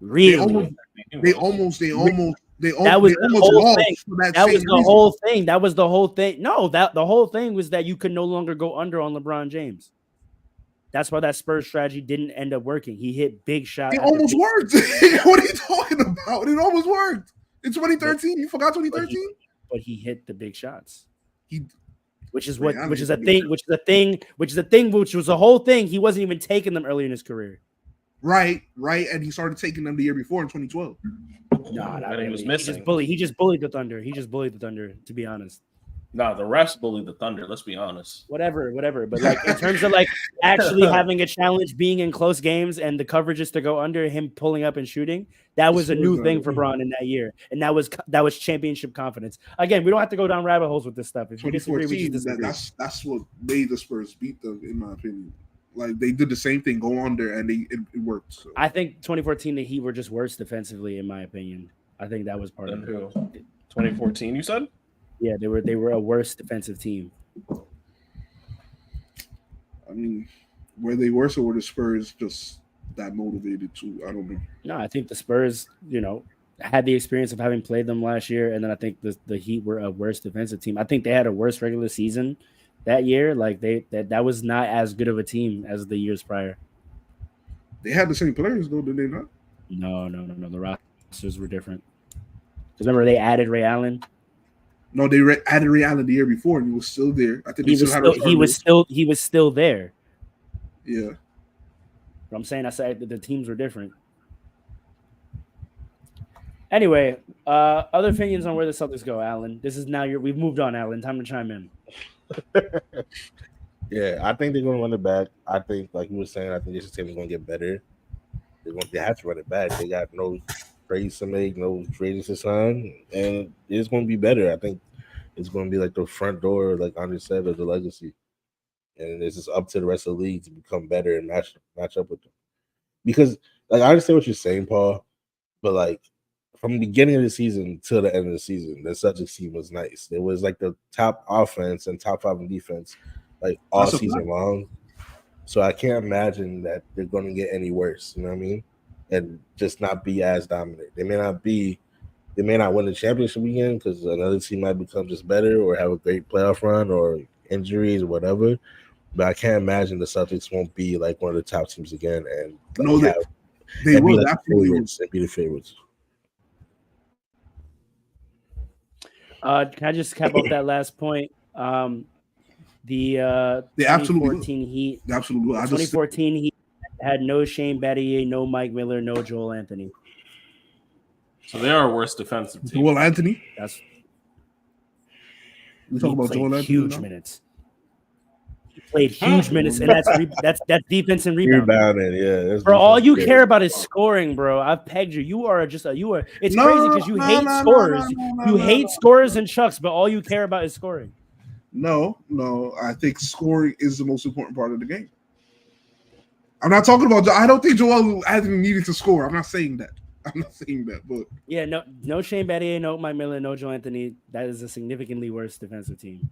Really? They almost that was the whole thing. That was the whole thing. No, the whole thing was that you could no longer go under on LeBron James. That's why that Spurs strategy didn't end up working. He hit big shots. It almost worked. What are you talking about? It almost worked. In 2013, you forgot 2013? But he hit the big shots. Which was the whole thing. He wasn't even taking them early in his career. Right, and he started taking them the year before in 2012. Nah, not And he was really. missing. He just bullied the Thunder. He just bullied the Thunder, to be honest. Nah, the refs bullied the Thunder. Let's be honest. Whatever. But like in terms of like actually having a challenge, being in close games, and the coverages to go under him pulling up and shooting, that was a new thing for Bron in that year, and that was championship confidence. Again, we don't have to go down rabbit holes with this stuff. If you disagree, we just disagree. That's what made the Spurs beat them, in my opinion. Like they did the same thing, go under, and it worked. So. I think 2014 the Heat were just worse defensively, in my opinion. I think that was part of it. 2014, you said? Yeah, they were a worse defensive team. I mean, were they worse or were the Spurs just that motivated too? I don't know. No, I think the Spurs, had the experience of having played them last year, and then I think the Heat were a worse defensive team. I think they had a worse regular season that year. Like that was not as good of a team as the years prior. They had the same players though, did they not? No. The rosters were different. Because remember they added Ray Allen. No, they added Ray Allen the year before, and he was still there. I think he was still there. Yeah. But I'm saying I said the teams were different. Anyway, other opinions on where the Celtics go, Alan. This is now we've moved on, Alan. Time to chime in. Yeah, I think they're going to run it back. I think, like you were saying, I think this team is going to get better. They have to run it back. They got no trades to make, no trades to sign, and it's going to be better. I think it's going to be like the front door, like Andre said, of the legacy. And it's just up to the rest of the league to become better and match up with them. Because, like, I understand what you're saying, Paul, but, like, from the beginning of the season to the end of the season, the Celtics team was nice. It was like the top offense and top 5 in defense, like all season long. So I can't imagine that they're going to get any worse. You know what I mean? And just not be as dominant. They may not win the championship again because another team might become just better or have a great playoff run or injuries or whatever. But I can't imagine the Celtics won't be like one of the top teams again and they will be like absolutely be the favorites. Can I just cap off that last point? The 2014 Heat. Absolutely. 2014 Heat had no Shane Battier, no Mike Miller, no Joel Anthony. So they are a worse defensive team. Joel Anthony? We talking about Joel Anthony? Huge minutes. He played huge minutes, and that's defense and rebounding. Yeah, bro, all you care about is scoring, bro. I've pegged you. You are. It's crazy because you hate scorers. You hate scorers and chucks, but all you care about is scoring. No. I think scoring is the most important part of the game. I'm not talking about. I don't think Joel Anthony needed to score. I'm not saying that. But yeah, no Shane Battier, no Mike Miller, no Joel Anthony. That is a significantly worse defensive team.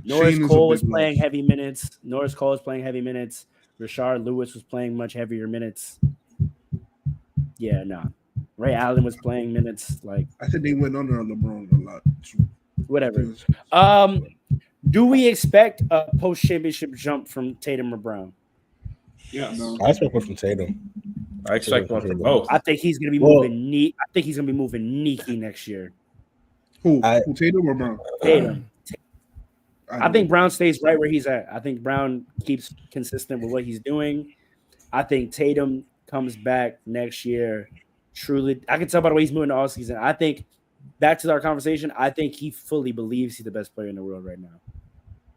Norris Cole was playing heavy minutes. Rashard Lewis was playing much heavier minutes. Yeah, no. Ray Allen was playing minutes. Like I think they went under LeBron a lot. Whatever. Do we expect a post-championship jump from Tatum or Brown? Yes. No. I expect one from Tatum. I expect one from both. I think he's going to be moving neat. I think he's going to be moving neaky next year. Who Tatum or Brown? Tatum. I think Brown stays right where he's at. I think Brown keeps consistent with what he's doing. I think Tatum comes back next year. Truly, I can tell by the way he's moving all season. I think, back to our conversation, I think he fully believes he's the best player in the world right now.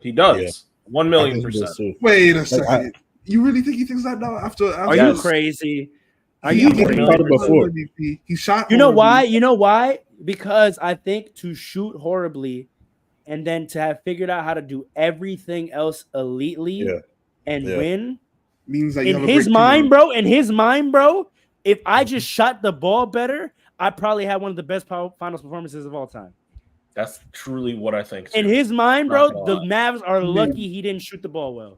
He does. 1,000,000%. Wait a second. You really think he thinks that now? After Are you crazy? Are you crazy? He shot. You know why? You know why? Because I think to shoot horribly and then to have figured out how to do everything else elitely and win means that in his mind, bro. If I just shot the ball better, I probably had one of the best finals performances of all time. That's truly what I think. In his mind, bro, the Mavs are lucky he didn't shoot the ball well.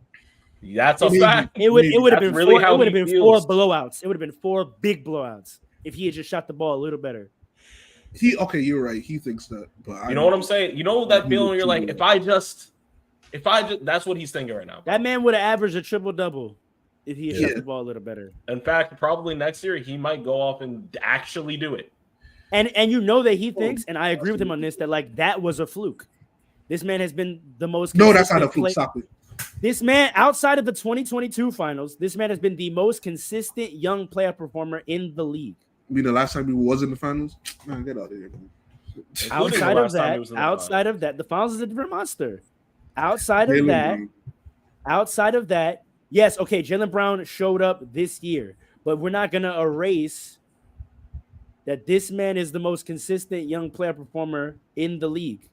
That's a fact. It would have been really four blowouts. It would have been 4 big blowouts if he had just shot the ball a little better. You're right. He thinks that, but you know what I'm saying? You know that feeling where you're like, if I just that's what he's thinking right now. That man would have averaged a triple-double if he had shot the ball a little better. In fact, probably next year he might go off and actually do it. And you know that he thinks, and I agree with him on this, that like that was a fluke. This man has been the most. No, that's not a fluke. Stop it. This man, outside of the 2022 finals, this man has been the most consistent young playoff performer in the league. I mean, the last time he was in the finals, man, get out of here, man. Including the last time he was in the Outside of that, the finals is a different monster. Outside of that, yes, okay, Jaylen Brown showed up this year, but we're not gonna erase that this man is the most consistent young player performer in the league.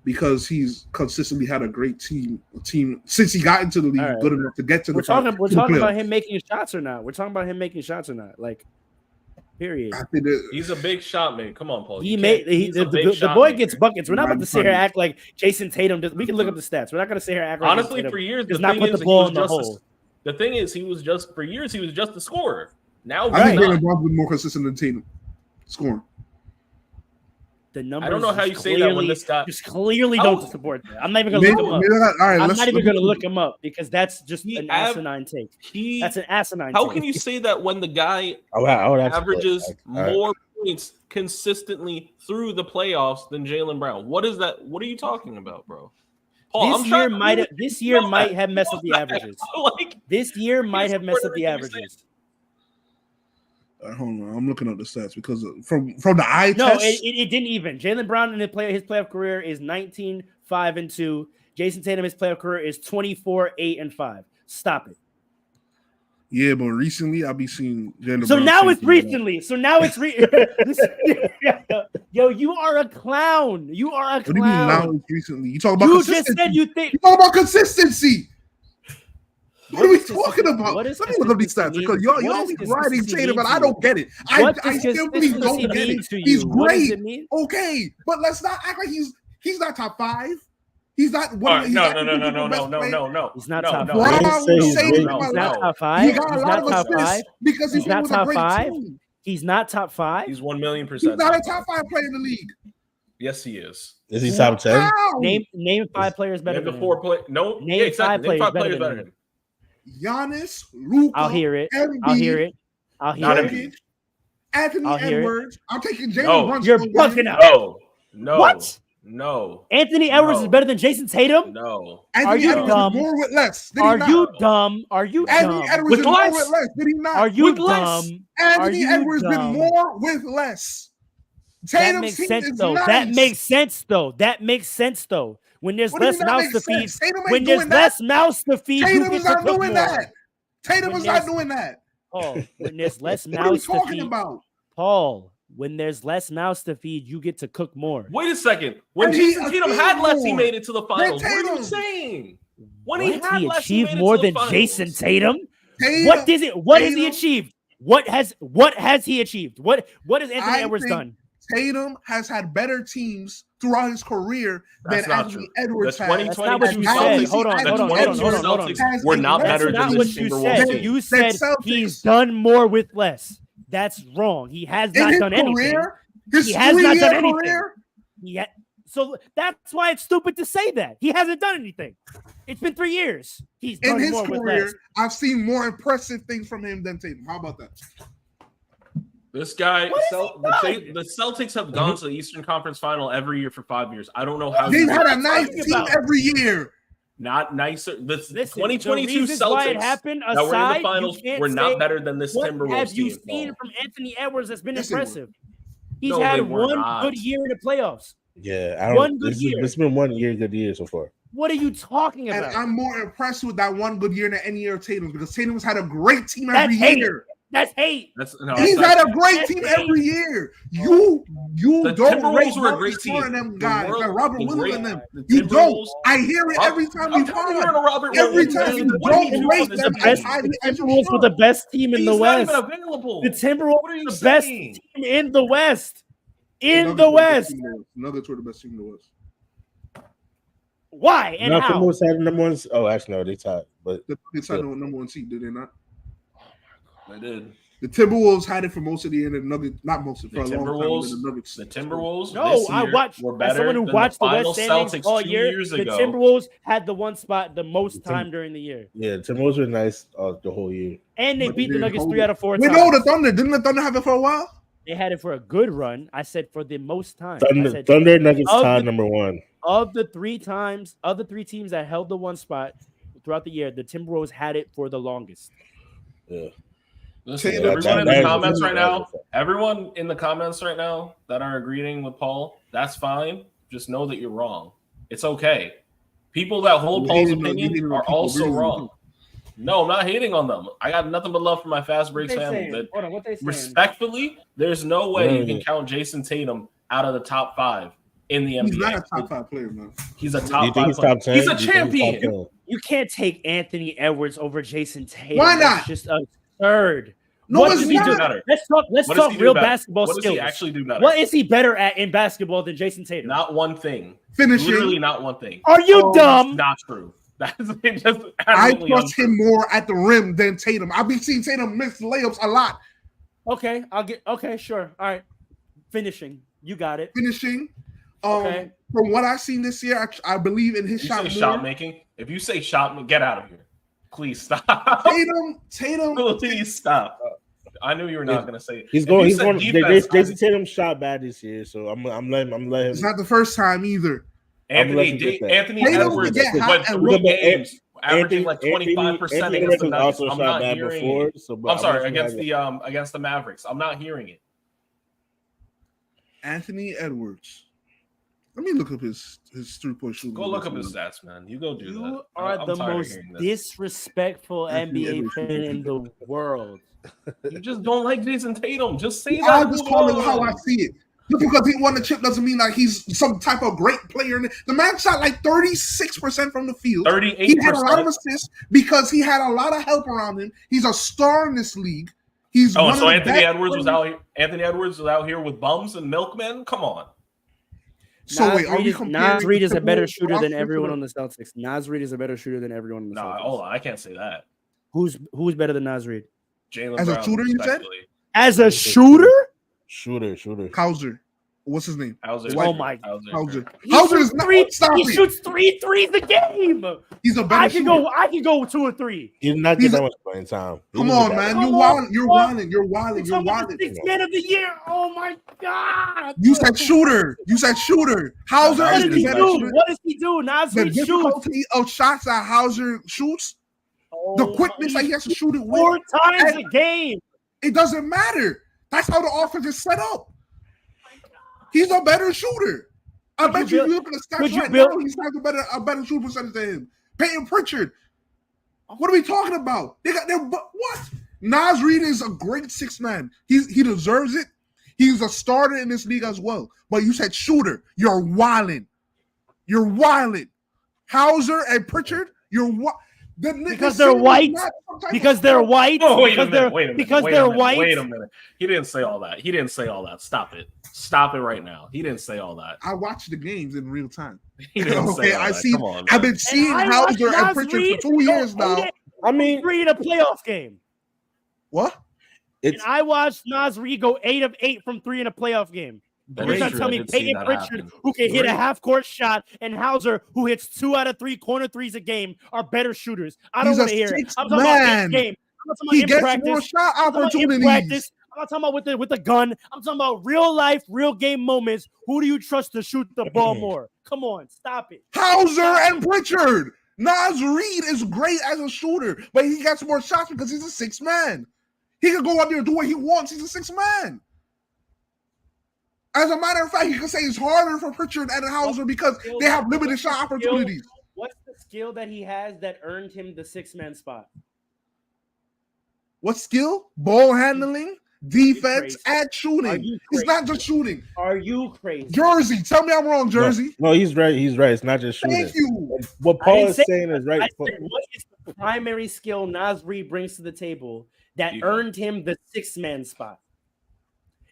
Because he's consistently had a great team since he got into the league, good enough to get to the playoffs. We're talking about him making shots or not. Like, period. I think he's a big shot man. Come on, Paul. The boy gets buckets. We're not about to sit here and act like Jason Tatum. We can look up the stats. We're not going to sit here and act like honestly for years does not put the ball in the hole. The thing is, he was just a scorer. Now I think Jaylen Brown's been more consistent than Tatum scoring. The numbers I don't know how you say that when this guy just clearly don't support that. I'm not even going to look him up. I'm not even going to look him up because that's just an asinine take. That's an asinine take. How can you say that when the guy averages more points consistently through the playoffs than Jaylen Brown? What is that? What are you talking about, bro? Paul, this year might have messed up the averages. This year might have messed up the averages. Hold on, I'm looking up the stats because from the eye test. It didn't even. Jaylen Brown in his playoff career is 19-5-2. Jason Tatum, his playoff career is 24-8-5. Stop it. Yeah, but recently I'll be seeing Jaylen So Brown now it's recently. So now it's Yo, you are a clown. You are a clown. What do you mean now it's recently? You talk about consistency. Just said you think. You talk about consistency. What are we talking about? Let me look up these stats because y'all be riding Tatum, but I don't get it. I simply don't get it. He's great, okay, but let's not act like he's not top 5. He's not. No. He's not top 5. He's not top 5. He got a lot of assists because he's not top 5. He's not top 5. He's 1,000,000%. He's not a top 5 player in the league. Yes, he is. Is he top 10? Name 5 players better than him. No, name 5 players better than him. Giannis, Luka, I'll hear it. Anthony Edwards. I'm taking Jalen Brunson. You're bugging out. No. What? No. Anthony Edwards is better than Jason Tatum? No. Anthony Edwards is more with less. Are you dumb? Anthony Edwards is more with less. Did he not? Are you dumb? Anthony Edwards been more with less. That makes sense though. That makes sense though. When there's less mouths to feed, Tatum is not doing that. Tatum is not doing that. Paul, when there's less mouths to feed, Paul, when there's less mouths to feed, you get to cook more. Wait a second. When Jason Tatum had less, he made it to the finals. What are you saying? When he had less, he achieved more than Jason Tatum. What has he achieved? What has he achieved? What has Anthony Edwards done? Tatum has had better teams throughout his career than Anthony Edwards has. That's not what you said. Hold on. We're not better than this Timberwolves team. You said he's done more with less. That's wrong. He has not done anything. He has not done anything. So that's why it's stupid to say that. He hasn't done anything. It's been 3 years. He's done in his more career, with less. I've seen more impressive things from him than Tatum. How about that? This guy, the Celtics have gone to the Eastern Conference Final every year for 5 years. I don't know how they've had a nice team every year. Not nicer. The 2022 Celtics that were in the finals were not better than this Timberwolves team. What have you seen from Anthony Edwards that's been impressive? He's had one good year in the playoffs. Yeah, one good year. It's been 1 year, good year so far. What are you talking about? And I'm more impressed with that one good year than any year of Tatum's because Tatum's had a great team every year. That's hate. He's had a great team every year. You don't rate were a great team. Them guys, like Robert Williams and them. You don't. I hear it every time you talk. Every time you don't rate them. The Timberwolves were the best team in the West. The Timberwolves were the best team in the West. Nuggets were the best team in the West. Why and how? Timberwolves had number 1. Oh, actually, no, they tied. But they tied the number 1 seed, did they not? They did. The Timberwolves had it for most of the year, and the Nuggets, not most of it, for a long time. The Timberwolves. No, I watched. As someone who watched the West standings all year, the Timberwolves had the one spot the most time during the year. Yeah, the Timberwolves were nice the whole year, and they beat the Nuggets 3 out of 4 times. We know the Thunder. Didn't the Thunder have it for a while? They had it for a good run. I said for the most time. Thunder Nuggets tied number 1. of the three teams that held the one spot throughout the year, the Timberwolves had it for the longest. Yeah. Listen, Tatum- everyone in that the is- comments that right is now, a fact. everyone in the comments right now that are agreeing with Paul, that's fine. Just know that you're wrong. It's okay. People that hold You Paul's hating on- you opinion hating on are people also agreeing with wrong. No, I'm not hating on them. I got nothing but love for my Fast Breaks family. But Hold on, what they saying? respectfully, there's no way you Yeah. can count Jason Tatum out of the top 5 in the He's NBA. not a top 5 player, man. He's a Do you top think 5 he's player. top 10? He's a Do you think he's top champion. 10? You can't take Anthony Edwards over Jason Tatum. Why That's not? just absurd. No, What it's does he not. do? better? Let's talk What does he do real better? basketball What does skills. he actually do better? What is he better at in basketball than Jason Tatum? Not one thing. Finishing. Literally not one thing. Are you It's dumb? not true. That's just I absolutely trust untrue. him more at the rim than Tatum. I've been seeing Tatum miss layups a lot. Okay, sure. All right. Finishing. You got it. Finishing. Okay. From what I've seen this year, I believe in his You shot say more. shot making. If you say shot, get out of here. Please stop. Tatum. Please stop. I knew you were not going to say it. He's If going. you He's said going. defense, Jason Tatum shot bad this year, so I'm letting him. It's not the first time either. Anthony get that. Anthony Tatum Edwards will get hot went and 3 look at games, averaging like 25% Anthony against the Edwards Nuggets. also I'm shot not bad hearing before. it. So, I'm sorry, against the Mavericks. I'm not hearing it. Anthony Edwards. Let me look up his 3-point shooting. Go look up his stats, man. You go do You that. are I'm the tired of most hearing this. disrespectful Anthony NBA Edwards. fan in the world. You just don't like Jason Tatum. Just say that. I'll just call it Move how on. I see it. Just because he won the chip doesn't mean like he's some type of great player. The man shot like 36% from the field. 38%. He had a lot of assists because he had a lot of help around him. He's a star in this league. He's Oh, one so of the Anthony best Edwards was players. out here. Anthony Edwards was out here with bums and milkmen. Come on. So wait, are we Nas comparing? Reed is a better Timberwolves shooter than roster everyone to on the Celtics. Nas Reed is a better shooter than everyone on the No, Celtics. hold on. I can't say that. Who's better than Nas Reed? Jalen As a Brown, shooter, you said? respectfully. As a shooter? shooter. Hauser? What's his name? Hauser. Oh my- Hauser. He Hauser is shoots not. Stop He it. shoots 3 threes a game. He's a I better can shooter. go 2 or 3. He did not He's get a- that much playing time. He Come was on, a man. bad- You're Come wilding. on, You're what? wilding. You're wilding. You're wilding. 6 man of the year. Oh my god. You said shooter. Hauser What is does the he better do? shooter. What does he do? Nas The Reed shoots. difficulty of shots that Hauser shoots, the quickness that he has to shoot it 4 with, times a game. it doesn't matter. That's how the offense is set up. He's a better shooter. I bet you look at the stats right now, he's has a better shooting percentage than him. Peyton Pritchard. What are we talking about? They got their what? Nas Reed is a great 6-man. He deserves it. He's a starter in this league as well. But you said shooter. You're wilding. Hauser and Pritchard, Because they're white. Because they're white. Oh, wait a because minute. they're Wait a minute. because wait they're a minute, white. Wait a minute. He didn't say all that. Stop it. Stop it right now. He didn't say all that. I watch the games in real time. He didn't say all I that. see. Come on, I've man. been seeing And I watched Hauser and Nas Pritchard Reed for 2 years now. I mean, Reed a playoff game. What? And I watched Nas Reed go 8 of 8 from 3 in a playoff game. That You're is trying true. to tell I me did see Peyton that Pritchard, happen. who can hit a half-court shot, and Hauser, who hits 2 out of 3 corner threes a game, are better shooters. I don't He's want to a hear it. sixth I'm talking about man. this game. I'm not talking He about in gets practice. more shot I'm talking about in opportunities. practice. I'm not talking about with the gun. I'm talking about real life, real game moments. Who do you trust to shoot the ball more? Come on, stop it. Hauser and Pritchard. Nas Reed is great as a shooter, but he gets more shots because he's a 6-man. He can go out there and do what he wants. He's a 6-man. As a matter of fact, you can say it's harder for Pritchard and Hauser because they have limited shot opportunities. What's the skill that he has that earned him the 6-man spot? What skill? Ball handling, defense, crazy? and Are shooting. you It's crazy? not just shooting. Are you crazy? Jersey, tell me I'm wrong, Jersey. No, he's right. It's not just shooting. Thank you. What I Paul didn't is say saying is right. I said, what is the primary skill Nas Reed brings to the table that Defense. earned him the 6-man spot?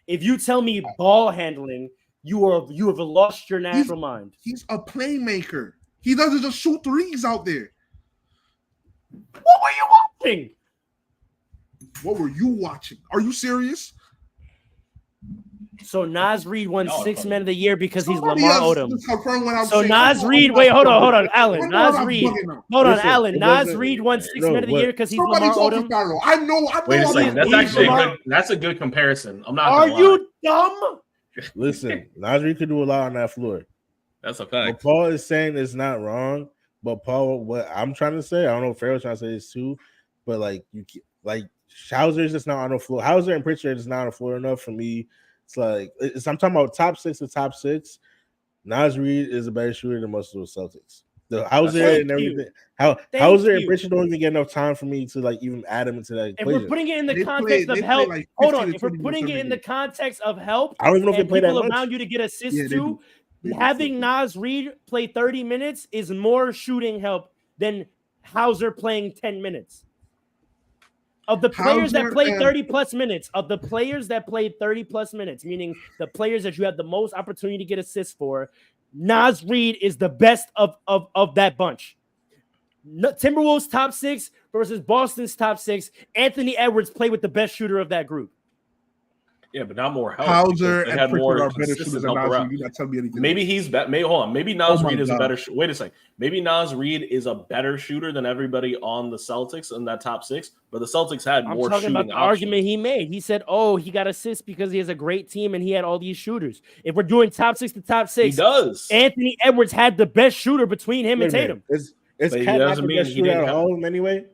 If you tell me ball handling, you have lost your natural mind. He's a playmaker. He doesn't just shoot threes out there. What were you watching? What were you watching? Are you serious? So Nas Reed won No, 6-man of the year because he's Somebody Lamar else Odom. just confirm what I'm So saying. Nas Reed, wait, hold on, Alan. Nas Reed, hold on, Listen, Alan. it Nas wasn't- Reed won 6-man of the what- year because he's Somebody Lamar talk to Odom. Carlo. I know. Wait a second. That's He's actually Lamar- that's a good comparison. I'm not Are gonna lie. you dumb? Listen, Nas Reed could do a lot on that floor. That's a What fact. Paul is saying is not wrong, but Paul, what I'm trying to say, I don't know if Farrell's trying to say this too, but like Hauser's just not on the floor. Hauser and Pritchard is not on the floor enough for me. It's like I'm talking about top 6 to top 6. Naz Reid is a better shooter than most of the Celtics. The Hauser and everything. Hauser and Pritchard don't even get enough time for me to like even add them into that If equation. we're putting it in the They context play of help, like hold 15 on. to If we're 20 putting minutes it in every the context of help, I don't even know if they and play that people much. around you to get assists Yeah, they to, do. having Naz Reid play 30 minutes is more shooting help than Hauser playing 10 minutes. Of the players that Hauser play and- 30 plus minutes, meaning the players that you have the most opportunity to get assists for, Naz Reid is the best of that bunch. Timberwolves top 6 versus Boston's top 6. Anthony Edwards played with the best shooter of that group. Yeah, but not more help. Hauser because they and had Pritchard more are better consistent shooters than help Naz around. Reid. You're not telling me anything. Maybe he's hold on. Maybe Naz Oh my Reid is a God. better. Wait a second. Maybe Naz Reid is a better shooter than everybody on the Celtics in that top 6. But the Celtics had I'm more talking shooting about the options. argument he made. He said, "Oh, he got assists because he has a great team and he had all these shooters." If we're doing top 6 to top 6, He does. Anthony Edwards had the best shooter between him and Wait a minute. Tatum. Is But he Cat not doesn't the mean best he shooter didn't out of have- all of them anyway?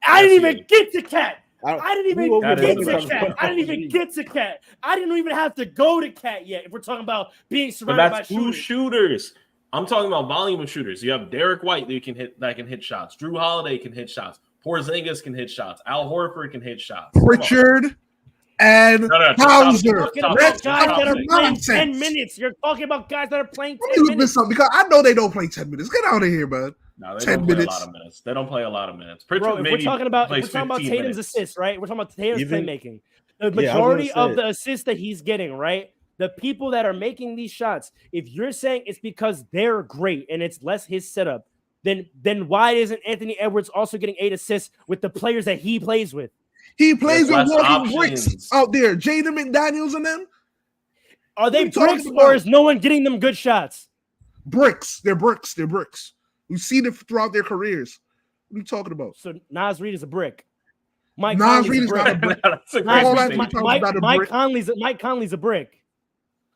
I didn't Yes, even he is. get to Cat. I didn't even That get is to a Cat. I didn't even get to Cat. I didn't even have to go to Cat yet. If we're talking about being But surrounded by that's two shooters. shooters. I'm talking about volume of shooters. You have Derek White that can hit shots. Drew Holiday can hit shots. Porzingis can hit shots. Al Horford can hit shots. Come on. Pritchard and No, Hauser. You're talking about That's guys that are common playing sense. 10 minutes. You're talking about guys that are playing Let 10 me look minutes. this up because I know they don't play 10 minutes. Get out of here, man. No, they 10 don't play minutes. a lot of minutes. They don't play a lot of minutes. Pritchard Bro, if we're maybe talking about plays 15 Tatum's minutes. assists, right? We're talking about Tatum's Even- playmaking. The Yeah, I was gonna majority of say. the assists that he's getting, right? The people that are making these shots, if you're saying it's because they're great and it's less his setup, then why isn't Anthony Edwards also getting 8 assists with the players that he plays with? He plays There's with less walking bricks options. out there. Jaden McDaniels and them. Are they What are you talking bricks about? or is no one getting them good shots? Bricks. They're bricks. They're bricks. We've seen it throughout their careers. What are you talking about? So Naz Reid is a brick. Mike Nas Conley's Reid a is not a brick. brick. That's a Nas great All Reid- that statement. talk about a Mike brick. Conley's a brick.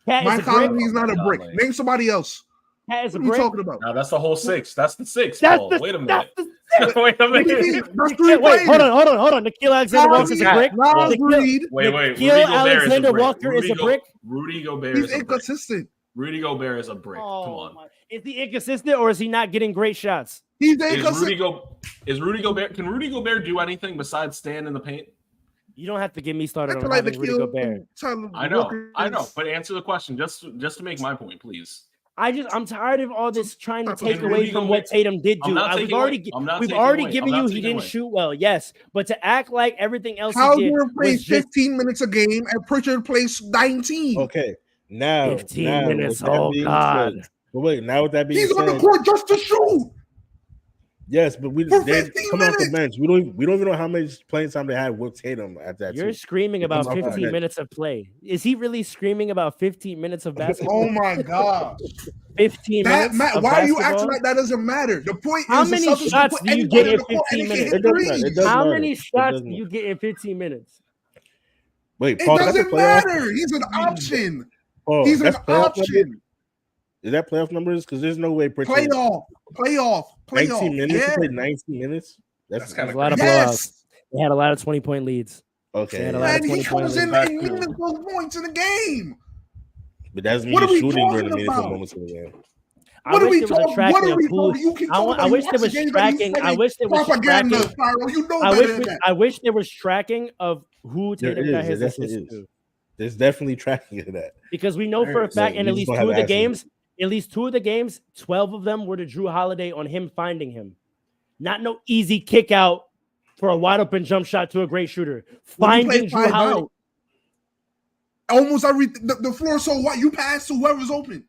Cat Mike is a brick. Conley's not a brick. Conley. Name somebody else. Cat is a What are you brick. talking about? No, that's the whole 6. That's the 6. That's Paul. the Wait a that's minute. the Wait a What do you mean? minute. That's three Wait, players. hold on. Nikhil Alexander Walker is a Cat. brick. Nas Nikhil- Reid. Wait. Nikhil Rudy Gobert is a Alexander brick. Walker is a brick. Rudy Gobert He's is a brick. inconsistent. Rudy Gobert is a brick. Come Oh, on. my- Is he inconsistent or is he not getting great shots? He's Is inconsistent. Rudy Gobert? Can Rudy Gobert do anything besides stand in the paint? You don't have to get me started I on feel like having Rudy Nikhil Gobert. I know. But answer the question just to make my point, please. I'm tired of all this trying to That's take okay. away Rudy from Gobert- what Tatum did I'm do. not We've taking already away. I'm not we've taking already away. given I'm not you he taking didn't away. shoot well, yes, but to act like everything else he did Hauser was plays just 15 minutes a game and Pritchard plays 19. Okay, now 15 now, minutes. with that Oh being God. said- but wait, now with that being He's on the said, court just to shoot. yes, but we For they 15 come off the minutes. bench. We don't even know how much playing time they had with Tatum at that. You're too. screaming It about comes off the 15 bench. minutes of play. Is he really screaming about 15 minutes of basketball? Oh my God. 15 That minutes. why of are you basketball? acting like that doesn't matter? The point How is many the Celtics shots can put do you anybody get in in the court and 15 they can minutes? hit It does threes. matter. It does How matter. many It shots does do you matter. get in 15 minutes? Wait, It Paul, that's a doesn't playoff. matter. He's an option. Paul, He's an that's playoff numbers? option. Is that playoff numbers? Because there's no way Pritchard Playoff. 19 minutes. Yeah. He played 19 minutes. That's There's kind a lot of blowouts. Yes. They had a lot of 20-point leads. They okay. had a lot of And he 20-point comes leads. in Back in to- meaningful points in the game. But that doesn't mean What are he's we shooting during the talking meaningful about? moments of the game. What are we there was a talking? tracking What are of we who- talking? You keep I talking wa- I about wish you there watch was the games and you tracking. say I wish there was propaganda, tracking. Pyro. You know I better than wish that. I wish there was tracking of who There Tatum got is. his There definitely assists is. to. There's definitely tracking of that. Because we know for a Right. fact, So in you at just least don't two have of the access to games, at least 2 of the games, 12 of them were to Drew Holiday on him finding him. Not no easy kick out for a wide open jump shot to a great shooter. When you Finding play Drew Holiday. out, almost every the floor so what you pass to whoever's open.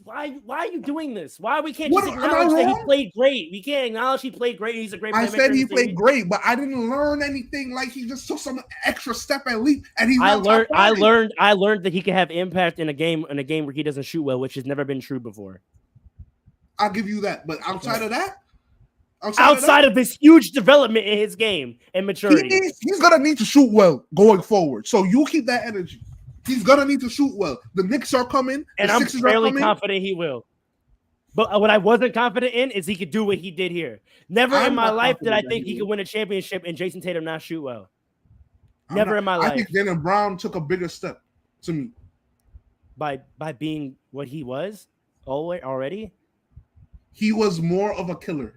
Why are you doing this? Why we can't What, just am I acknowledge that he wrong? played great? We can't acknowledge he played great. He's a great I playmaker said in he this played league. great, but I didn't learn anything. Like he just took some extra step and leap, and he's I not top learned 5. I learned that he can have impact in a game where he doesn't shoot well, which has never been true before. I'll give you that, but outside of that, Outside of this huge development in his game and maturity. he's gonna need to shoot well going forward. So you keep that energy. He's gonna need to shoot well. The Knicks are coming, And the I'm Sixers are fairly coming. confident he will. But what I wasn't confident in is he could do what he did here. Never in I'm my not life did I confident that think he he could will. win a championship and Jason Tatum not shoot well. I'm Never not- in my I life. think Jaylen Brown took a bigger step to me. By being what he was already. He was more of a killer.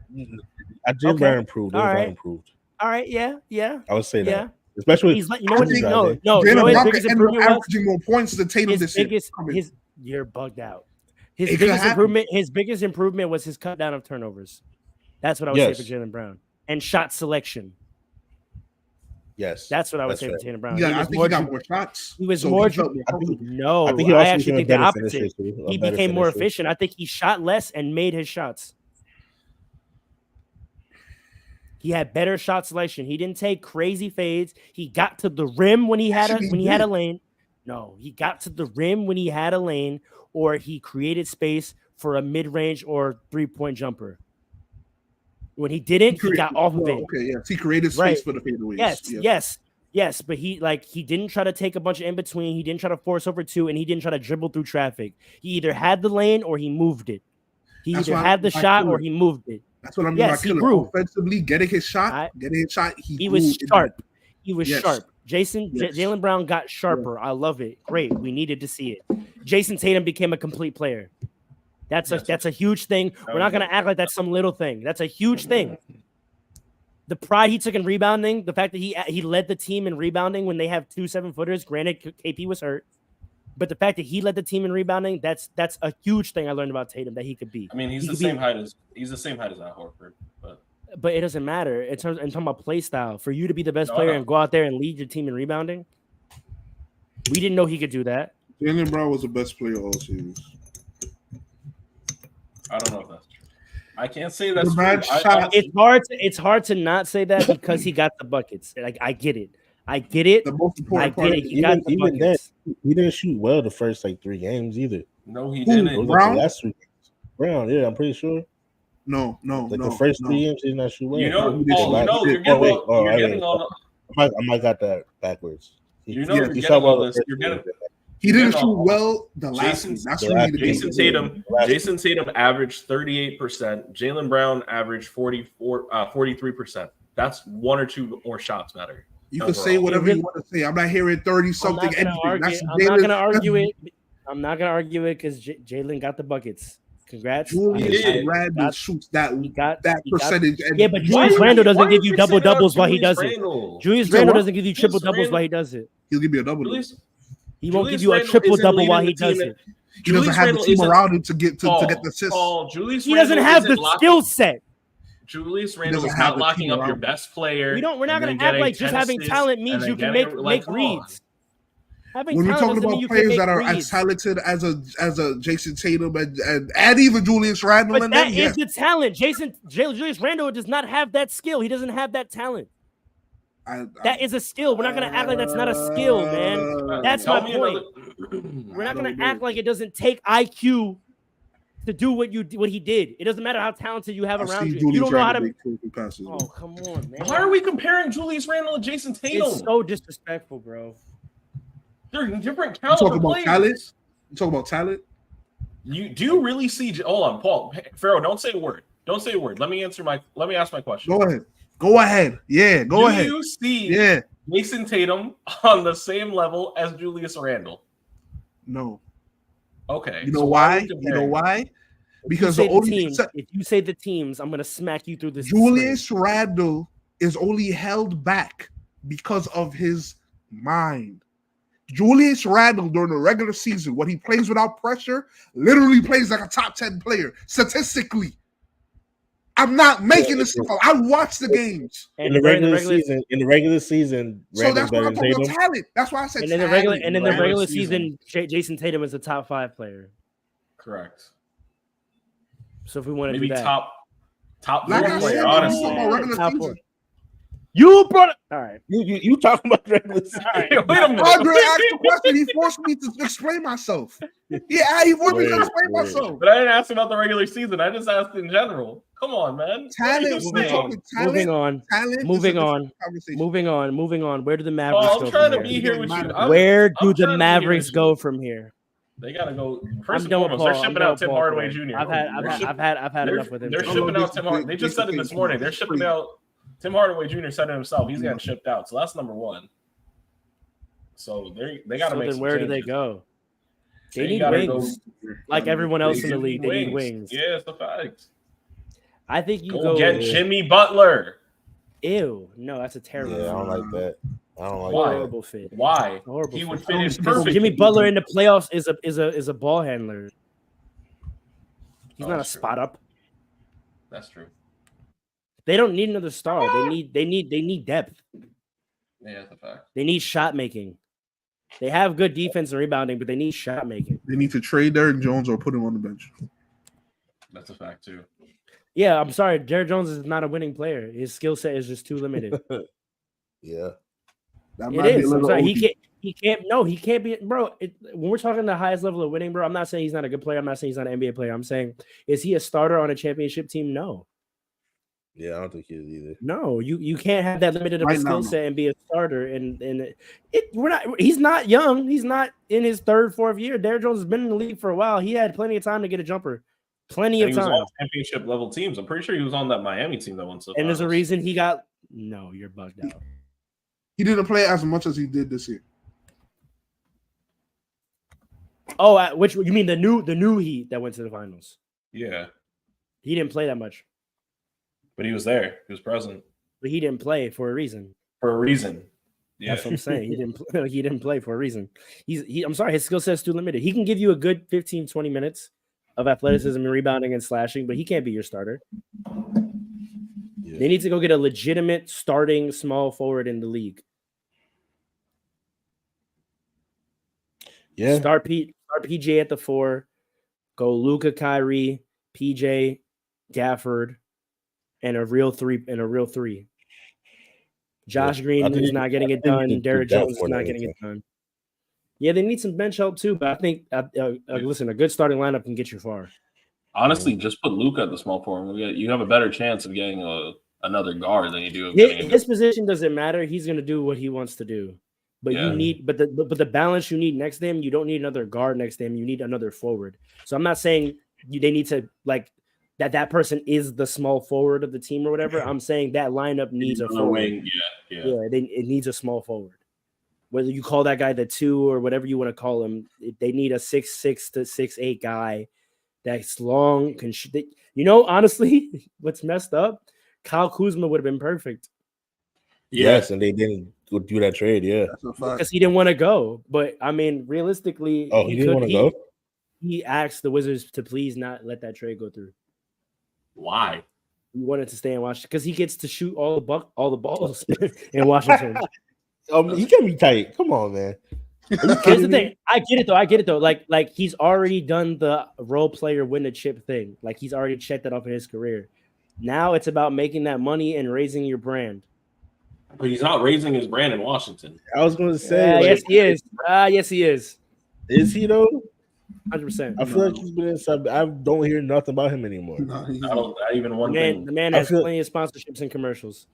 Jaylen Brown improved. All Jaylen Brown right. improved. All right, yeah. I would say Yeah. that. Especially He's like, you know what? I think- No, you Jaylen know his Brown biggest could end up improvement was averaging more points than Tatum this year. you're bugged out. His It could biggest happen. improvement. His biggest improvement was his cut down of turnovers. That's what I would Yes. say for Jaylen Brown and shot selection. Yes. That's what I would That's say fair. for Jaylen Brown. Yeah, He I was think more he got ju- more shots. He was so more. he felt more comfortable. No, I think he I also actually became a think the better finisher, opposite. too. A He better became more finisher. efficient. I think he shot less and made his shots. He had better shot selection. He didn't take crazy fades. He got to the rim when he had Actually, he a did. lane. No, he got to the rim when he had a lane, or he created space for a mid-range or three-point jumper. When he didn't, he got off of it. Okay, yes, he created space Right. for the fadeaways. Yes, but he didn't try to take a bunch of in between. He didn't try to force over two, and he didn't try to dribble through traffic. He either had the lane or he moved it. He That's either why had the I shot feel or it. he moved it. That's what I mean Yes, by he killer. grew. Offensively, getting his shot, he He grew was in sharp. He was Yes. sharp. Yes. Jaylen Brown got sharper. I love it. Great. We needed to see it. Jason Tatum became a complete player. That's a huge thing. We're not gonna act like that's some little thing. That's a huge thing. The pride he took in rebounding, the fact that he led the team in rebounding when they have 2 7-footers. Granted, KP was hurt, but the fact that he led the team in rebounding, that's a huge thing I learned about Tatum that he could be. I mean, he's He the could be- same height as Al Horford, but But it doesn't matter in talking about play style. For you to be the best No, player I know. and go out there and lead your team in rebounding, we didn't know he could do that. Jaylen Brown was the best player all series. I don't know if that's true. I can't say that's The true. man shot- It's hard to not say that because he got the buckets. Like I get it. The most I important get part it. is He got the Even then, buckets. he didn't shoot well the first 3 games either. No, he Who? didn't. It was Brown? the last 3 games. Brown, yeah, I'm pretty sure. no. The first 3 games he did not shoot well. You know, he did Paul, shoot you know, well. you're getting all, you're I getting mean, all I might got that backwards. You know, Yeah, you're he getting shot well all the this. first You're 3 getting games. He didn't Yeah, shoot no. well the last Jason- game. That's the really last- the Jason game. Tatum. Last- Jason Tatum averaged 38%. Jaylen Brown averaged 43%. That's 1 or 2 more shots matter. You can say whatever you want to say. I'm not hearing 30 I'm something not gonna anything. argue. That's I'm not Jaylen- gonna argue it. I'm not gonna argue it because Jalen got the buckets. Congrats. Julius did. Randle got- shoots that he got- percentage. And Yeah, but Why Julius are you- Randle doesn't why are give you you double fixated on doubles while he Julius does it. Randle? Julius You said Randle what? doesn't give you Julius triple doubles Randle- while he does it. he'll give you a double. He won't Julius give you a Randle triple isn't double leading while the he does team it. He doesn't have the Randle team isn't- around him to get the assists. Paul, Julius He doesn't Randle have isn't the locking- skill set. Julius Randle doesn't is have not the locking team up your around him. best player. We're not and gonna then act getting like just 10 having assists talent and means then you can getting make like, come on. reads. Having When we're talent talking doesn't mean about you can players make that are reads. as talented as a Jason Tatum and even Julius Randle, But and that them, is yes. the talent. Julius Randle does not have that skill. He doesn't have that talent. That is a skill. We're not gonna act like that's not a skill, man. That's Tell my me point. another- We're not gonna don't act know. like it doesn't take IQ to do what he did. It doesn't matter how talented you have I've around seen you. Julius You don't know how Randle to. make triple passes. Oh, come on, man. Why are we comparing Julius Randle and Jason Tatum? It's so disrespectful, bro. They're different You talk caliber about players. talent. You talk about talent. Do you really see? Hold on, Paul. Pharaoh, don't say a word. Don't say a word. Let me ask my question. Go ahead. Yeah, go ahead. Do you see Yeah. Jason Tatum on the same level as Julius Randle? No. Okay. You know so why? are we You know comparing? Why? Because Because the only teams, if you say the teams, I'm gonna smack you through this. Julius Randle is only held back because of his mind. Julius Randle during the regular season, when he plays without pressure, literally plays like a top 10 player statistically. I'm not making this stuff up. I watch the games. In the regular season, So Randle's that's why better I'm than talking about Tatum. talent. That's why I said And in the talent. regular season, Jason Tatum is a top 5 player. Correct. So if we want to Maybe do that, top Like 4 I player, said, honestly. I'm talking about regular Top season. four. You brought it. All right. You talking about the regular season? Wait a minute. Andre asked the question. He forced me to explain myself. Yeah, he forced me to explain myself. But I didn't ask about the regular season. I just asked in general. Come on, man. Talent. What We're are you saying? talking talent. Moving on. Talent. Moving is a on. different conversation. Moving on. Where do the Mavericks Oh, go I'm trying to from be here? here with you. Where do I'm the trying to be here Mavericks with go you. from here? They gotta go. I'm First and done with foremost, Paul. they're I'm shipping done out with Tim Paul Hardaway today. Jr. I've had enough with him. They're today. shipping out Tim Hardaway. They just said it this morning. They're shipping out Tim Hardaway Jr. said it himself. He's getting shipped out. So that's number one. So they got to So make then some where do they changes. go? They They need gotta wings, go- like everyone else in the league. They need wings. Yeah, it's the facts. I think you Go go. get Jimmy Butler. Ew, no, that's a terrible. Yeah, I don't like that. I don't like Why? that. Horrible fit. Why? Horrible He would fit. fit in Because perfectly. Jimmy Butler in the playoffs is a ball handler. He's not a that's true. spot up. That's true. They don't need another star. They need depth. Yeah, that's a fact. They need shot making. They have good defense and rebounding, but they need shot making. They need to trade Derrick Jones or put him on the bench. That's a fact too. Yeah, I'm sorry. Derrick Jones is not a winning player. His skill set is just too limited. Yeah. That It might be a is. I'm little sorry. OD. He can't. No, he can't be. Bro, when we're talking the highest level of winning, bro, I'm not saying he's not a good player. I'm not saying he's not an NBA player. I'm saying, is he a starter on a championship team? No. Yeah, I don't think he is either. No, you can't have that limited of a Right now, skill no. set and be a starter. He's not young. He's not in his third, fourth year. Derrick Jones has been in the league for a while. He had plenty of time to get a jumper. Plenty And of he was time. on championship level teams. I'm pretty sure he was on that Miami team that won. And there's a reason he got. No, you're bugged out. He didn't play as much as he did this year. Oh, which you mean the new Heat that went to the finals? Yeah, He didn't play that much, but he was there. He was present but he didn't play for a reason. for a reason. Yeah, That's what I'm saying. He didn't play for a reason. I'm sorry, his skill set's too limited. He can give you a good 15, 20 minutes of athleticism and rebounding and slashing, but he can't be your starter. Yeah. They need to go get a legitimate starting small forward in the league. Yeah. Start PJ at the 4. Go Luka, Kyrie, PJ, Gafford, and a real 3. Josh I Green think is not getting it I think done. they Derrick did that Jones is more than not getting it anything. done. Yeah, they need some bench help too, but I think listen, a good starting lineup can get you far. honestly, just put Luka at the small forward. You have a better chance of getting another guard than you do of getting His position doesn't matter. He's going to do what he wants to do. But Yeah. you need, but the balance you need next to him, you don't need another guard next to him. You need another forward. So I'm not saying they need to like that person is the small forward of the team or whatever. I'm saying that lineup needs a another forward. wing. Yeah. It needs a small forward. Whether you call that guy the 2 or whatever you want to call him, they need a 6'6" to 6'8" guy that's long. Honestly, what's messed up? Kyle Kuzma would have been perfect Yes, and they didn't go do that trade. Yeah. That's a fact. because he didn't want to go. But I mean, realistically, Oh, he didn't want to go? He asked the Wizards to please not let that trade go through. Why? He wanted to stay in Washington because he gets to shoot all the balls in Washington. He can be tight. Come on, man. Here's the thing. I get it though. Like he's already done the role player win the chip thing. Like he's already checked that off in his career. Now it's about making that money and raising your brand. But he's not raising his brand in Washington. I was going to say, Yes, he is. Yes, he is. Is he though? 100%. I feel like he's been inside. I don't hear nothing about him anymore. No, he's Not even one thing. The man has plenty of sponsorships and commercials.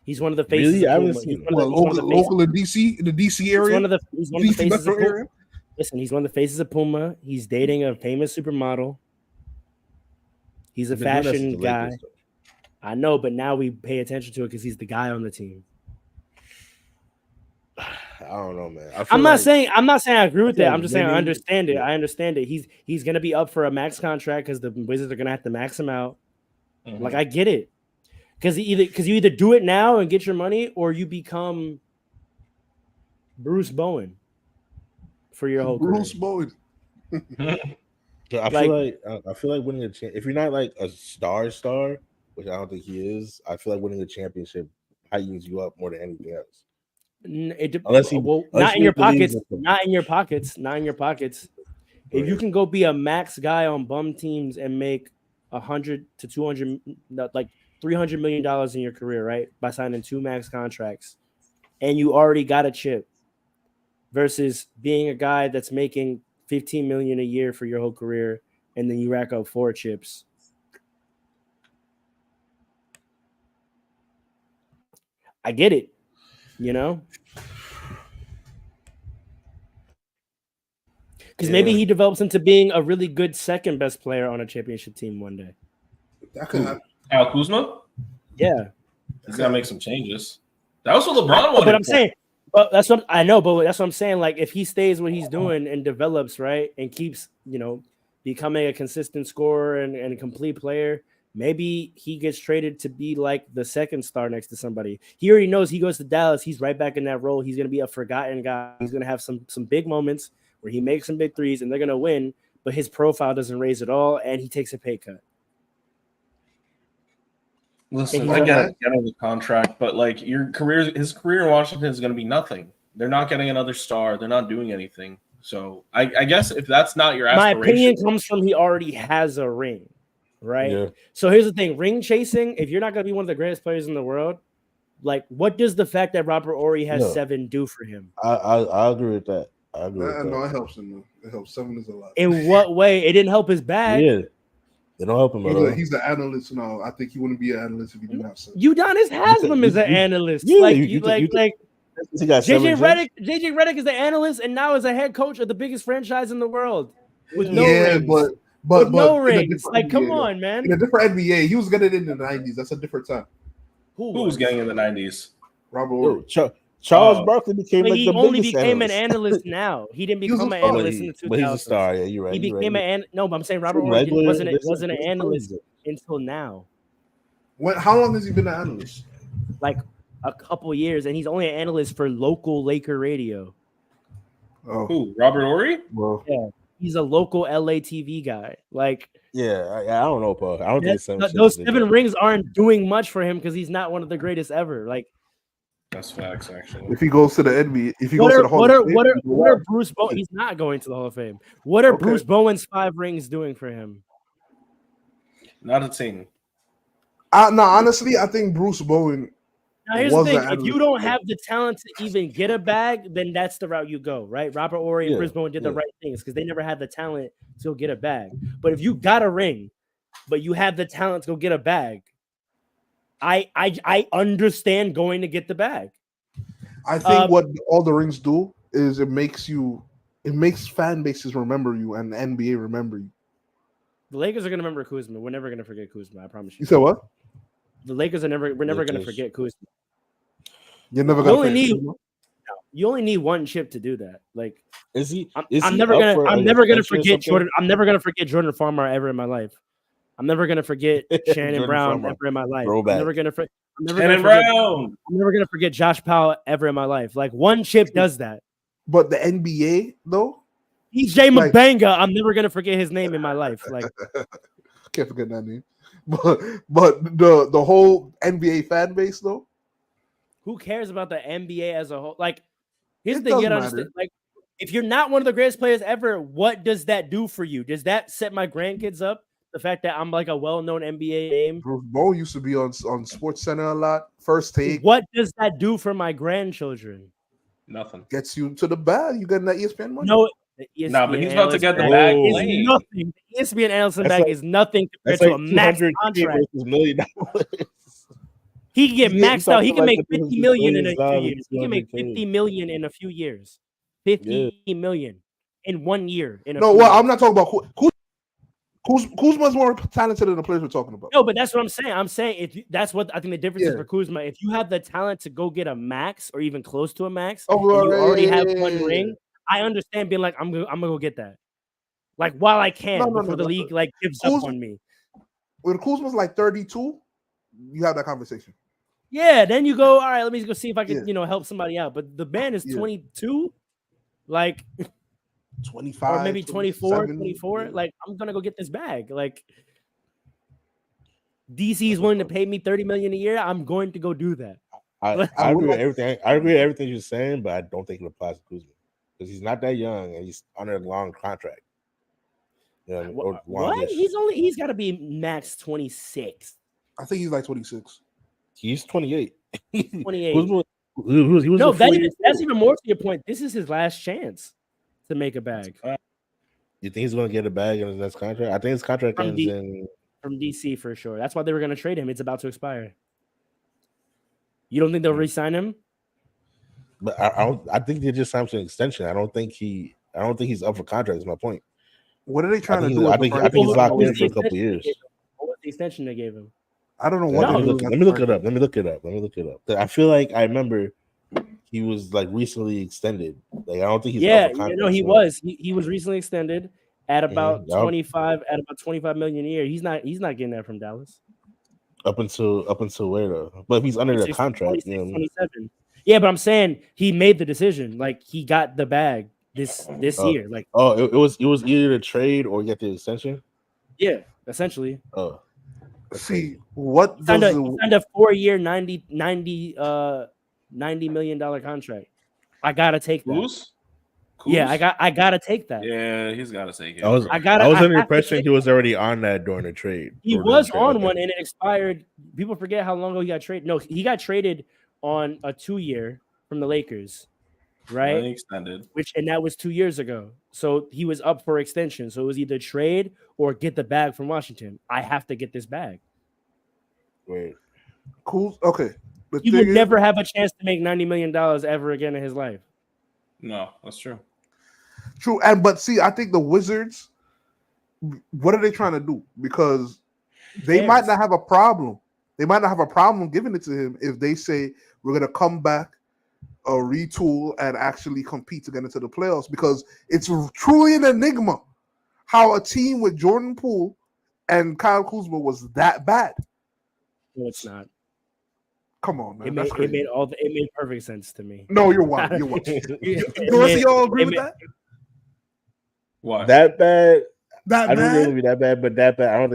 He's one of the faces. Really? Of I haven't Puma. seen He's one of the- he's one of the faces- local in DC, in the DC area. He's one of the DC faces metro of Puma. area. Listen, he's one of the faces of Puma. He's dating a famous supermodel. He's a He's been doing that since fashion the guy. Lakers, though. I know, but now we pay attention to it because he's the guy on the team. I don't know, man. I'm not saying I agree with feel that. like I'm just saying I maybe- understand it. yeah. I understand it. He's gonna be up for a max contract because the Wizards are gonna have to max him out. Mhm. Like I get it, because you either do it now and get your money, or you become Bruce Bowen for your whole Bruce career. Bowen. I feel like winning a if you're not like a star, which I don't think he is, I feel like winning a championship heightens you up more than anything else. Unless he not in your believes pockets, in him. not in your pockets, not in your pockets. If you Right. can go be a max guy on bum teams and make 100 to 200, like $300 million in your career, right? By signing 2 max contracts, and you already got a chip, versus being a guy that's making $15 million a year for your whole career, and then you rack up 4 chips. I get it, Because maybe he develops into being a really good second best player on a championship team one day. That could happen. Al Kuzma? Yeah. He's got to make some changes. That was what LeBron wanted. But I'm saying, but that's what I know. But that's what I'm saying. Like, if he stays what he's doing and develops, right, and keeps, becoming a consistent scorer and a complete player, maybe he gets traded to be like the second star next to somebody. He already knows he goes to Dallas. He's right back in that role. He's going to be a forgotten guy. He's going to have some big moments where he makes some big threes and they're going to win, but his profile doesn't raise at all, and he takes a pay cut. Listen, I get the contract, but like his career in Washington is going to be nothing. They're not getting another star. They're not doing anything. So I guess if that's not your aspiration, my opinion comes from he already has a ring, right? Yeah. So here's the thing: ring chasing. If you're not going to be one of the greatest players in the world, like, what does the fact that Robert Horry has 7 do for him? I agree with that. I agree with that. No, it helps him. It helps. 7 is a lot. In what way? It didn't help his bag. Yeah. They don't help him at all. He's the analyst now. I think he wouldn't be an analyst if he didn't have 7. Udonis Haslam is an analyst. Yeah, like he got JJ Redick is the analyst and now is a head coach of the biggest franchise in the world with no rings. But no rings. Like, come on, man. In a different NBA, he was getting it in the 90s. That's a different time. Who was getting in the 90s? Robert Horry. Charles Barkley became he only became an analyst now. He didn't become an analyst in the 2000s. But he's a star. Yeah, you're right. He became but I'm saying Robert Horry wasn't an analyst until now. How long has he been an analyst? Like a couple years, and he's only an analyst for local Laker radio. Oh. Who? Robert Horry? Well, yeah, he's a local LA TV guy. Like, yeah, I don't know, Paul. I don't think those 7 rings aren't doing much for him because he's not one of the greatest ever. Like, that's facts, actually. If he goes to the NBA, if he goes to the Hall of Fame, what are Bruce Bowen? He's not going to the Hall of Fame. What are Bruce Bowen's 5 rings doing for him? Not a thing. No, honestly, I think Bruce Bowen. Now here's the thing: if you don't have the talent to even get a bag, then that's the route you go, right? Robert Horry and Bruce Bowen did the right things because they never had the talent to go get a bag. But if you got a ring, but you have the talent to go get a bag, I understand going to get the bag. I think what all the rings do is it makes fan bases remember you and the NBA remember you. The Lakers are gonna remember Kuzma. We're never gonna forget Kuzma. I promise you. You said what? The Lakers are never. We're never gonna forget Kuzma. You're never gonna. You only need 1 chip to do that. Like, I'm never gonna forget Jordan. I'm never gonna forget Jordan Farmer ever in my life. I'm never gonna forget Shannon Brown ever in my life. I'm never gonna forget Josh Powell ever in my life. Like, 1 chip does that. But the NBA though, DJ Mabanga, I'm never gonna forget his name in my life. Like, can't forget that name. But the whole NBA fan base though, who cares about the NBA as a whole? Like, here's the thing you gotta understand. Like, if you're not one of the greatest players ever, what does that do for you? Does that set my grandkids up? The fact that I'm like a well-known NBA name. Bruce Bowen used to be on Sports Center a lot. First Take. What does that do for my grandchildren? Nothing. Gets you to the bag. You getting that ESPN money? No. No, but he's about to get the bag. Is nothing. The ESPN analyst bag is nothing compared to a max contract. $100 million. He can get maxed out. He can make $50 million in a few years. He can make $50 million in a few years. $50 million in 1 year. I'm not talking about Kuzma's more talented than the players we're talking about. No, but that's what I'm saying. I'm saying that's what I think the difference is for Kuzma. If you have the talent to go get a max or even close to a max, and you already have 1 ring, I understand being like, I'm gonna go get that. Like, while I can before the league like gives up on me. When Kuzma's like 32, you have that conversation. Yeah, then you go, all right, let me go see if I can, help somebody out. But the man is 22, like 25 or maybe 24, 24. Like, I'm gonna go get this bag. Like, DC is willing to pay me $30 million a year. I'm going to go do that. I agree with everything. I agree with everything you're saying, but I don't think it applies to Kuzma because he's not that young and he's under a long contract. What? He's got to be max 26. I think he's like 26. He's 28. 28. He was No, a 4 year that's deal. even more to your point. This is his last chance to make a bag You think he's gonna get a bag in his next contract? I think his contract From ends the- in. from DC for sure. That's why they were going to trade him. It's about to expire. You don't think they'll re-sign him? But I don't. I think they just signed to an extension. I don't think he's up for contract. Is my point. What are they I trying to think, do? I with the think, I franchise? think he's locked What was in the for a couple extension years. they gave him? What was the extension they gave him? I don't know Yeah, what let they're me doing. look it up. Let me look it up. I feel like I remember he was like recently extended. Like I don't think he's up for contract. He so- was. He was recently extended at about Yup. 25 million a year. He's not getting that from Dallas. up until where though? But if he's under the 26, contract, 26, 27. Yeah, but I'm saying he made the decision. Like he got the bag this year. Like it was either the trade or get the extension. yeah, essentially. Oh, See what He does signed a 4-year, $90 million contract. I gotta take that. Kuz? Yeah, Kuz? I gotta take that. Yeah, he's got to take it. I was bro. I gotta- was I under the have to impression take he was already on that during the trade. He Or during was the trade, on okay. one and it expired. People forget how long ago he got traded. No, he got traded on a 2-year from the Lakers, right? Then he extended. And that was 2 years ago. So he was up for extension. So it was either trade or get the bag from Washington. I have to get this bag. Wait. cool? Okay, the He thing would is- never have a chance to make $90 million ever again in his life. No, that's true. True, but see, I think the Wizards. What are they trying to do? Because they cares? might not have a problem. They might not have a problem giving it to him if they say we're gonna come back, retool, and actually compete to get into the playoffs. Because it's truly an enigma how a team with Jordan Poole and Kyle Kuzma was that bad. No, it's not. Come on, man. It That's crazy. made perfect sense to me. No, you're wild. You're wild. It The rest of made- y'all agree it with made- that? Why? That bad? That I don't think bad? it'll be that bad, but that bad. I don't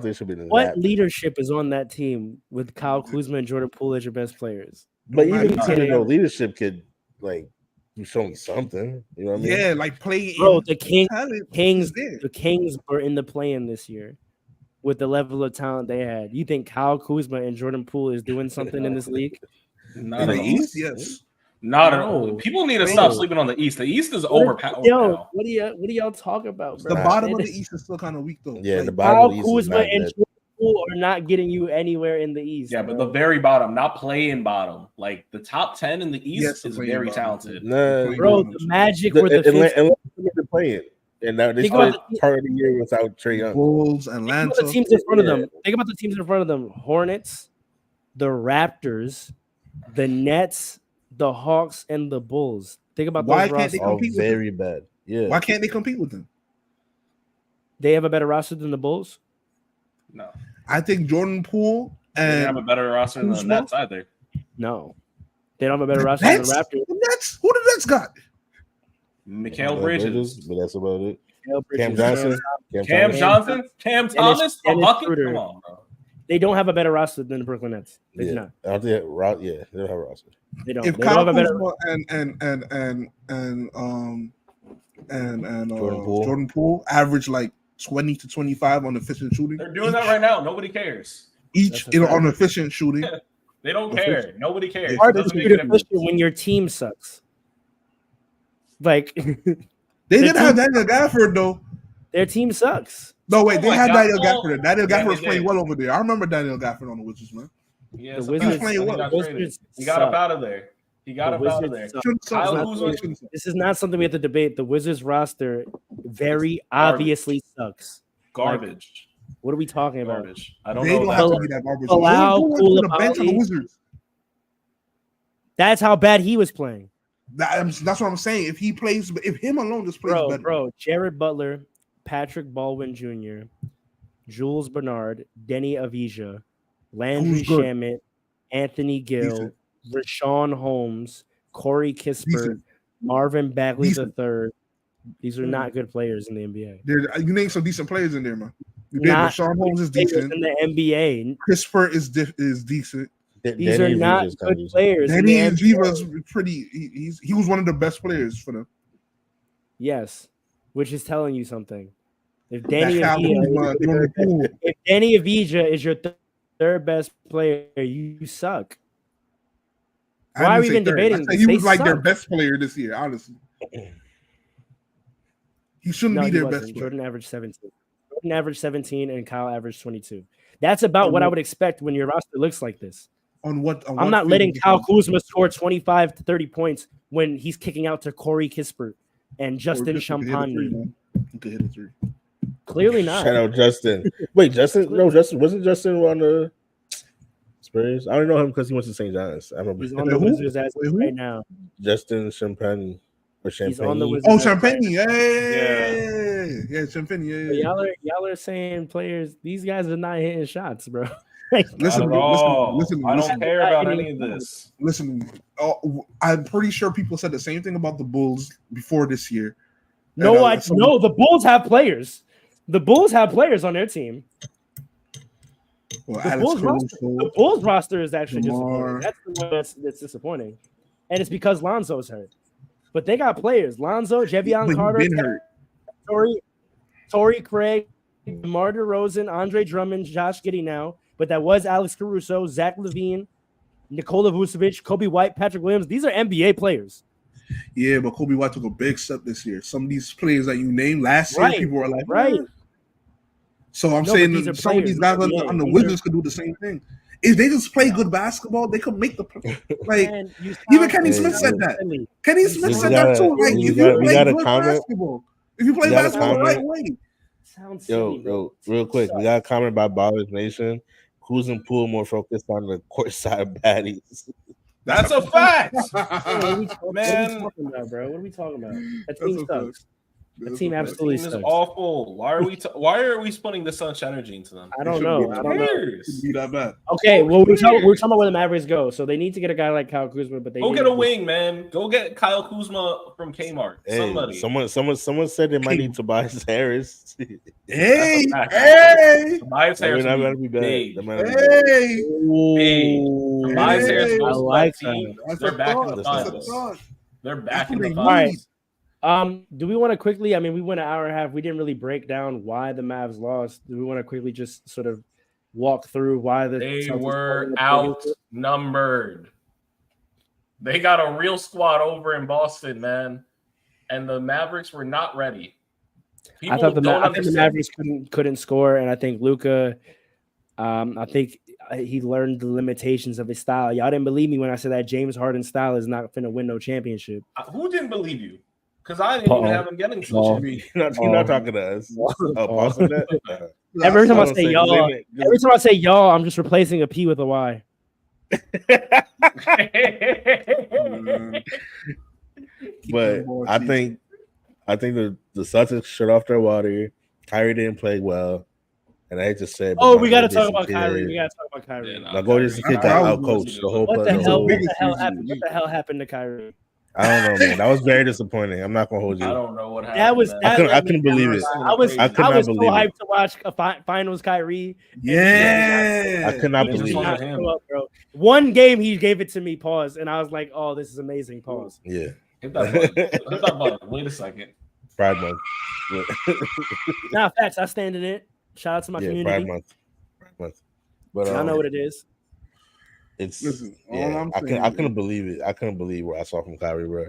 think it should be that What bad. leadership is on that team with Kyle Kuzma and Jordan Poole as your best players? But No, even man, considering yeah. no leadership could like you show me something. You know what I mean? Yeah, like play. Bro, the Kings is there. the Kings were in the play-in this year with the level of talent they had. You think Kyle Kuzma and Jordan Poole is doing something in this league? Not In at the all. East, yes. Not at No. all. People need to No. stop sleeping on the East. The East is overpowered Yo, now. what do y'all talk about, bro? The bottom of It the is- East is still kind of weak, though. Yeah, Like, the bottom Kyle of the East is Kuzma not and good. Jordan Poole are not getting you anywhere in the East. Yeah, but bro. the very bottom, not playing bottom. Like the top 10 in the East Yes, the is playing very bottom. talented. Nah, Bro, the Magic were the unless fifth. they're playing, and now they Think about spent part of the year without Trey Young. Bulls, Think about Atlanta. the teams in front of them. Yeah. Think about the teams in front of them: Hornets, the Raptors, the Nets, the Hawks, and the Bulls. Think about Why those can't they rosters. All compete with very bad. Yeah. Why can't they compete with them? They have a better roster than the Bulls. No, I think Jordan Poole they have a and better roster than the Kuzma? Nets either. No, they don't have a better the roster than Nets. the Raptors. The Nets. Who the Nets got? Mikal Bridges, but that's about it. Cam Cam Bridges, Johnson, Cam Thomas. Johnson, Cam Thomas, a Dennis bucket. Schroeder. Come on, bro. They don't have a better roster than the Brooklyn Nets. They do Yeah, not. I don't think yeah, they don't have a roster. They don't. If They don't Kyle have a better. Kuzma and Jordan Poole average like 20 to 25 on efficient shooting, They're doing that right now. Nobody cares. each That's a fact. on efficient shooting. They don't care. Nobody cares. It's hard It to doesn't shoot make a difference. efficient when your team sucks. Like They The didn't have team- Daniel Gafford though. their team sucks. No, wait, Oh they my had God. Daniel Oh, Gafford. Daniel yeah, Gafford was they playing did. well over there. I remember Daniel Gafford on the Wizards, man. Yeah, The so Wizards- that's why he got the traded. Wizards He got up suck. out of there. He got The up out of Wizards there. suck. Shouldn't suck. Kyle Not- Kuzma- shouldn't suck. This is not something we have to debate. The Wizards roster very obviously sucks. Garbage. What are we talking about? Garbage. I don't They know. don't that. have to Palau- be that garbage. Palau, Jordan Poole went to the bench on the Koulibaly. Wizards. That's how bad he was playing. That's what I'm saying. If he plays, if him alone just plays better, Bro, Jared Butler, Patrick Baldwin Jr., Jules Bernard, Denny Avija, Landry Who's good? Shamet, Anthony Gill, Decent. Rashawn Holmes, Corey Kispert, Decent. Marvin Bagley Decent. III. These are not good players in the NBA. You named some decent players in there, man. You did. Not Rashawn Holmes is Players decent. in the NBA. Christopher is decent. These are not good players. in Danny the NBA. Viva's pretty. He was one of the best players for them. Yes, which is telling you something. If Danny That Kyle Avija, Kuzma, Jordan Poole. if Danny Avija is your third best player, you suck. I Why are didn't we say even third. debating I said this? he They was like their suck. best player this year, honestly. He shouldn't No, be he their wasn't. best player. Jordan averaged 17. Jordan averaged 17 and Kyle averaged 22. That's about what I would expect when your roster looks like this. On what? I'm not letting Kyle Kuzma score 25 to 30 points when he's kicking out to Corey Kispert and Justin Champagne. He could hit a three. Clearly not. Shout out Justin. Wait, Justin? No, Justin wasn't Justin on the Spurs. I only know him because he went to St. John's. I remember He's on the Wizards as of right now. Justin Champagne or Champagne. He's on the Wizards. Oh, Champagne! Yeah, Champagne! Yeah. Y'all are saying players. These guys are not hitting shots, bro. Listen, I don't care about any of this. Listen, I'm pretty sure people said the same thing about the Bulls before this year. No, no. The Bulls have players. The Bulls have players on their team. Well, the Bulls roster is actually disappointing. That's the one that's disappointing, and it's because Lonzo's hurt. But they got players: Lonzo, Jevion Carter, Torrey Craig, DeMar DeRozan, Andre Drummond, Josh Giddey now. But that was Alex Caruso, Zach LaVine, Nikola Vucevic, Kobe White, Patrick Williams. These are NBA players. Yeah, but Kobe White took a big step this year. Some of these players that you named last year, people were like, right. So I'm saying that some of these guys on the Wizards could do the same thing. If they just play good basketball, they could make the like. Even Kenny Smith said that. Kenny Smith said that too. Like, if you play good basketball, if you play basketball the right way. Yo, real quick, we got a comment by Ballers Nation. Who's in pool more focused on the courtside baddies? That's a fact, man. What are we talking about, bro? What are we talking about? That team sucks. The team absolutely sucks. Is awful. Why are we splitting this much energy into them? I don't know. Be that bad. Okay, well we're talking about where the Mavericks go. So they need to get a guy like Kyle Kuzma, but they go get a wing, man. Go get Kyle Kuzma from Kmart. Hey, somebody. Someone said they might need Tobias Harris. Hey, Tobias Harris. That might be bad. Tobias Harris goes to that team. They're back in the finals. They're back in the finals. All right. Do we want to quickly? I mean, we went an hour and a half. We didn't really break down why the Mavs lost. Do we want to quickly just sort of walk through why they were outnumbered? They got a real squad over in Boston, man, and the Mavericks were not ready. I thought the Mavericks couldn't score, and I think Luka. I think he learned the limitations of his style. Y'all didn't believe me when I said that James Harden's style is not finna win no championship. Who didn't believe you? Because I didn't even have him getting to the championship. You're not talking to us. Every time I say y'all, I'm just replacing a P with a Y. But I think the Celtics shut off their water. Kyrie didn't play well. And I just said, we got to talk about Kyrie. Now go just kid got out coached the whole What the hell happened? What the hell happened to Kyrie? I don't know, man. That was very disappointing. I'm not gonna hold you. I don't know what happened. I couldn't believe it. I was so hyped to watch a finals Kyrie. Yeah, I could not believe it. Bro. One game he gave it to me. Pause, and I was like, "Oh, this is amazing." Pause. Yeah. Hit that button. Wait a second. Pride Month. Nah, facts. I stand in it. Shout out to my community. Pride Month. But I know what it is. It's I couldn't believe it. I couldn't believe what I saw from Kyrie, bro.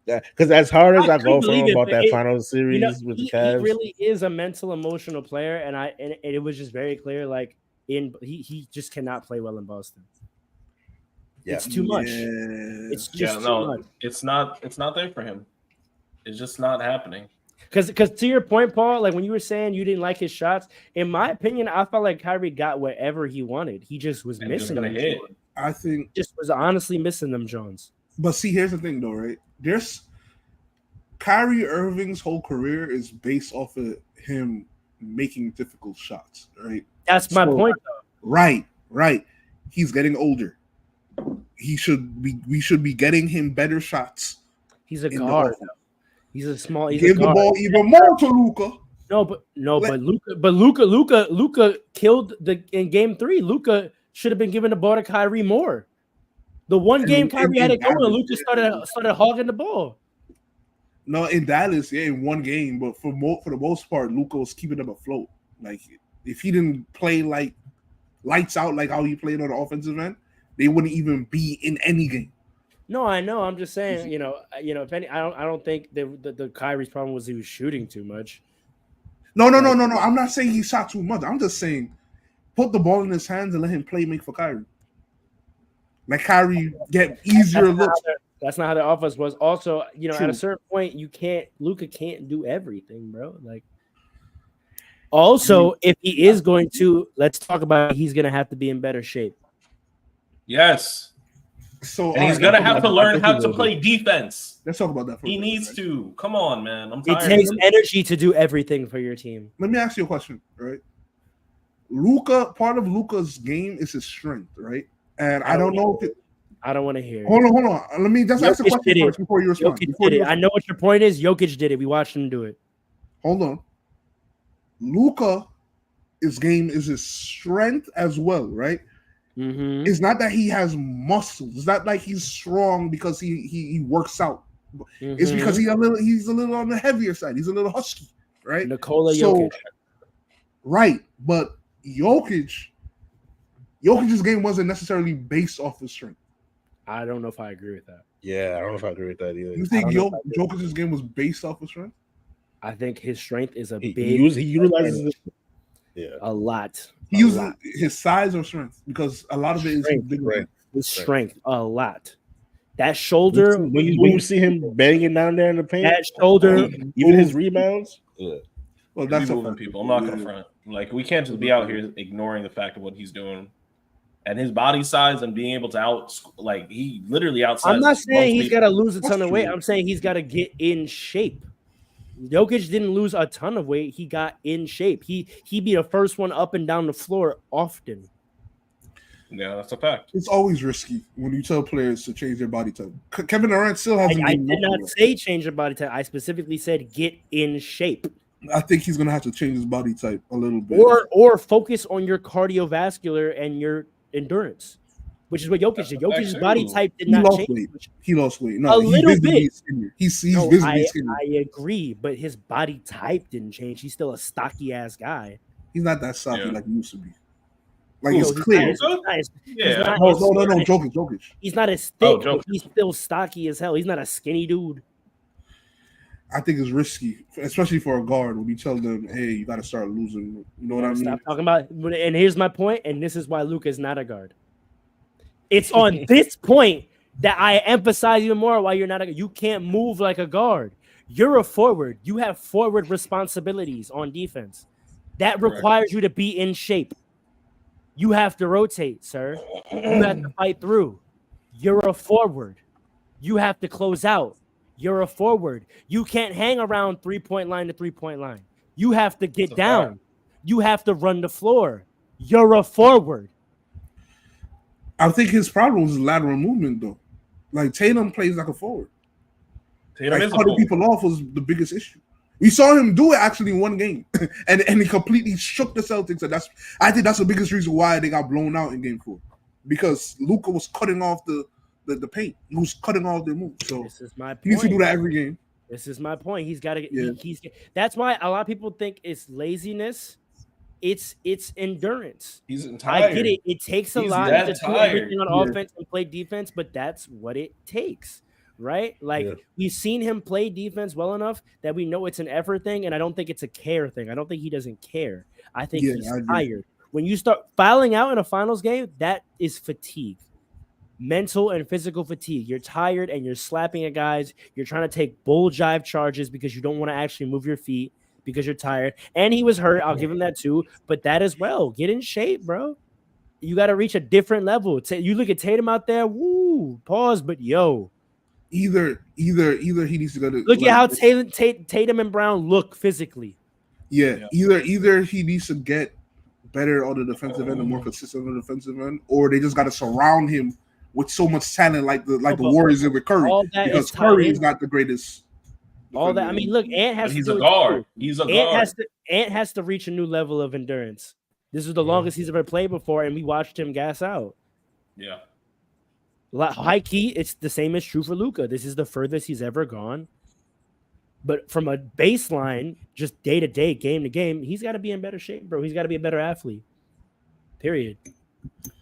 Because as hard as I go for him about that final series with the Cavs, he really is a mental, emotional player, and it was just very clear. Like he just cannot play well in Boston. Yeah. It's too much. It's just too much. It's not there for him. It's just not happening. Because to your point, Paul, like when you were saying you didn't like his shots, in my opinion, I felt like Kyrie got whatever he wanted. He just was missing them. I think just was honestly missing them, Jones. But see, here's the thing, though, right? There's Kyrie Irving's whole career is based off of him making difficult shots, right? That's my point, though. Right. He's getting older. We should be getting him better shots. He's a guard. He's a small. Give the ball even more to Luka. But Luka killed in game 3. Luka should have been giving the ball to Kyrie more. The one game Kyrie had it going, Luka started hogging the ball. No, in Dallas, in one game, but for the most part, Luka was keeping them afloat. Like if he didn't play like lights out like how he played on the offensive end, they wouldn't even be in any game. No, I know. I'm just saying, if any, I don't think the Kyrie's problem was he was shooting too much. No. I'm not saying he shot too much. I'm just saying put the ball in his hands and let him make for Kyrie. Like Kyrie get easier looks. That's not how the offense was. Also, at a certain point, Luka can't do everything, bro. Like, also, if he is going to, let's talk about it, he's going to have to be in better shape. Yes. So and he's gonna have to learn how to play defense. Let's talk about that. He needs to. Come on, man. I'm tired. It takes energy to do everything for your team. Let me ask you a question, right? Luka, part of Luka's game is his strength, right? And I don't know if I don't want to hear. Hold on. Let me just ask a question first before you respond. I know what your point is. Jokic did it. We watched him do it. Hold on. Luka, his game is his strength as well, right? Mm-hmm. It's not that he has muscles. It's not like he's strong because he works out. Mm-hmm. It's because he's a little on the heavier side. He's a little husky, right? Nikola Jokic. Right, but Jokic's game wasn't necessarily based off his strength. I don't know if I agree with that. Yeah, I don't know if I agree with that either. You think Jokic's game was based off his strength? I think his strength is he utilizes it a lot. He uses his size or strength because a lot of it is his strength a lot. That shoulder, when you see him banging down there in the paint, that shoulder, even his rebounds. Yeah. Well, that's moving people. I'm not gonna front. Like we can't just be out here ignoring the fact of what he's doing. And his body size and being able to he literally outside. I'm not saying he's got to lose a ton of weight. I'm saying he's got to get in shape. Jokic didn't lose a ton of weight. He got in shape. He be the first one up and down the floor often. Yeah, that's a fact. It's always risky when you tell players to change their body type. Kevin Durant still hasn't. I did not say change your body type. I specifically said get in shape. I think he's gonna have to change his body type a little bit, or focus on your cardiovascular and your endurance, which is what Jokic did. Jokic's body type did not change. He lost weight. No, a little bit. He's visibly skinny. I agree, but his body type didn't change. He's still a stocky ass guy. He's not that stocky like he used to be. Like it's clear. No, Jokic. He's not as thick, but he's still stocky as hell. He's not a skinny dude. I think it's risky, especially for a guard, when you tell them, "Hey, you got to start losing." You know what I mean? Stop talking about. And here's my point, and this is why Luka is not a guard. It's on this point that I emphasize even more why you're not a guard. You can't move like a guard. You're a forward. You have forward responsibilities on defense. That requires you to be in shape. You have to rotate, sir. You have to fight through. You're a forward. You have to close out. You're a forward. You can't hang around 3-point line to 3-point line. You have to get down. You have to run the floor. You're a forward. I think his problem is lateral movement, though. Like Tatum plays like a forward. Tatum cutting people off was the biggest issue. We saw him do it actually in one game, and he completely shook the Celtics. And I think that's the biggest reason why they got blown out in Game 4, because Luka was cutting off the paint. He was cutting off their moves. So this is my point. He needs to do that every game. This is my point. He's got to. That's why a lot of people think it's laziness. It's endurance. He's tired. I get it. It takes a lot to do everything on offense and play defense, but that's what it takes, right? We've seen him play defense well enough that we know it's an effort thing, and I don't think it's a care thing. I don't think he doesn't care. I think he's tired. When you start fouling out in a finals game, that is fatigue. Mental and physical fatigue. You're tired and you're slapping at guys. You're trying to take bull jive charges because you don't want to actually move your feet because you're tired. And he was hurt. I'll give him that too. But that as well. Get in shape, bro. You got to reach a different level. You look at Tatum out there. Woo. Pause. But yo. Either he needs to go to look at how Tatum and Brown look physically. Yeah. Either he needs to get better on the defensive end and more consistent on the defensive end, or they just got to surround him with so much talent like the Warriors did with Curry, because Curry is not the greatest. All that, I mean, look, Ant has he's a guard. He's a guard. Ant has to reach a new level of endurance. This is the longest he's ever played before, and we watched him gas out. Yeah. High key, it's the same as true for Luka. This is the furthest he's ever gone. But from a baseline, just day to day, game to game, he's got to be in better shape, bro. He's got to be a better athlete. Period.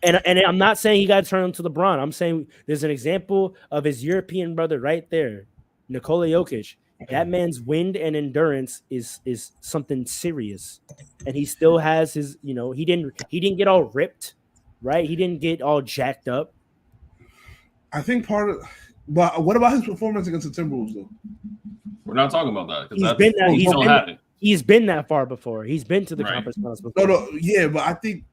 And I'm not saying he got to turn into LeBron. I'm saying there's an example of his European brother right there, Nikola Jokic. That man's wind and endurance is something serious, and he still has his. He didn't get all ripped, right? He didn't get all jacked up. I think but what about his performance against the Timberwolves though? We're not talking about that because he's been that far before. He's been to the conference finals before. No, yeah, but I think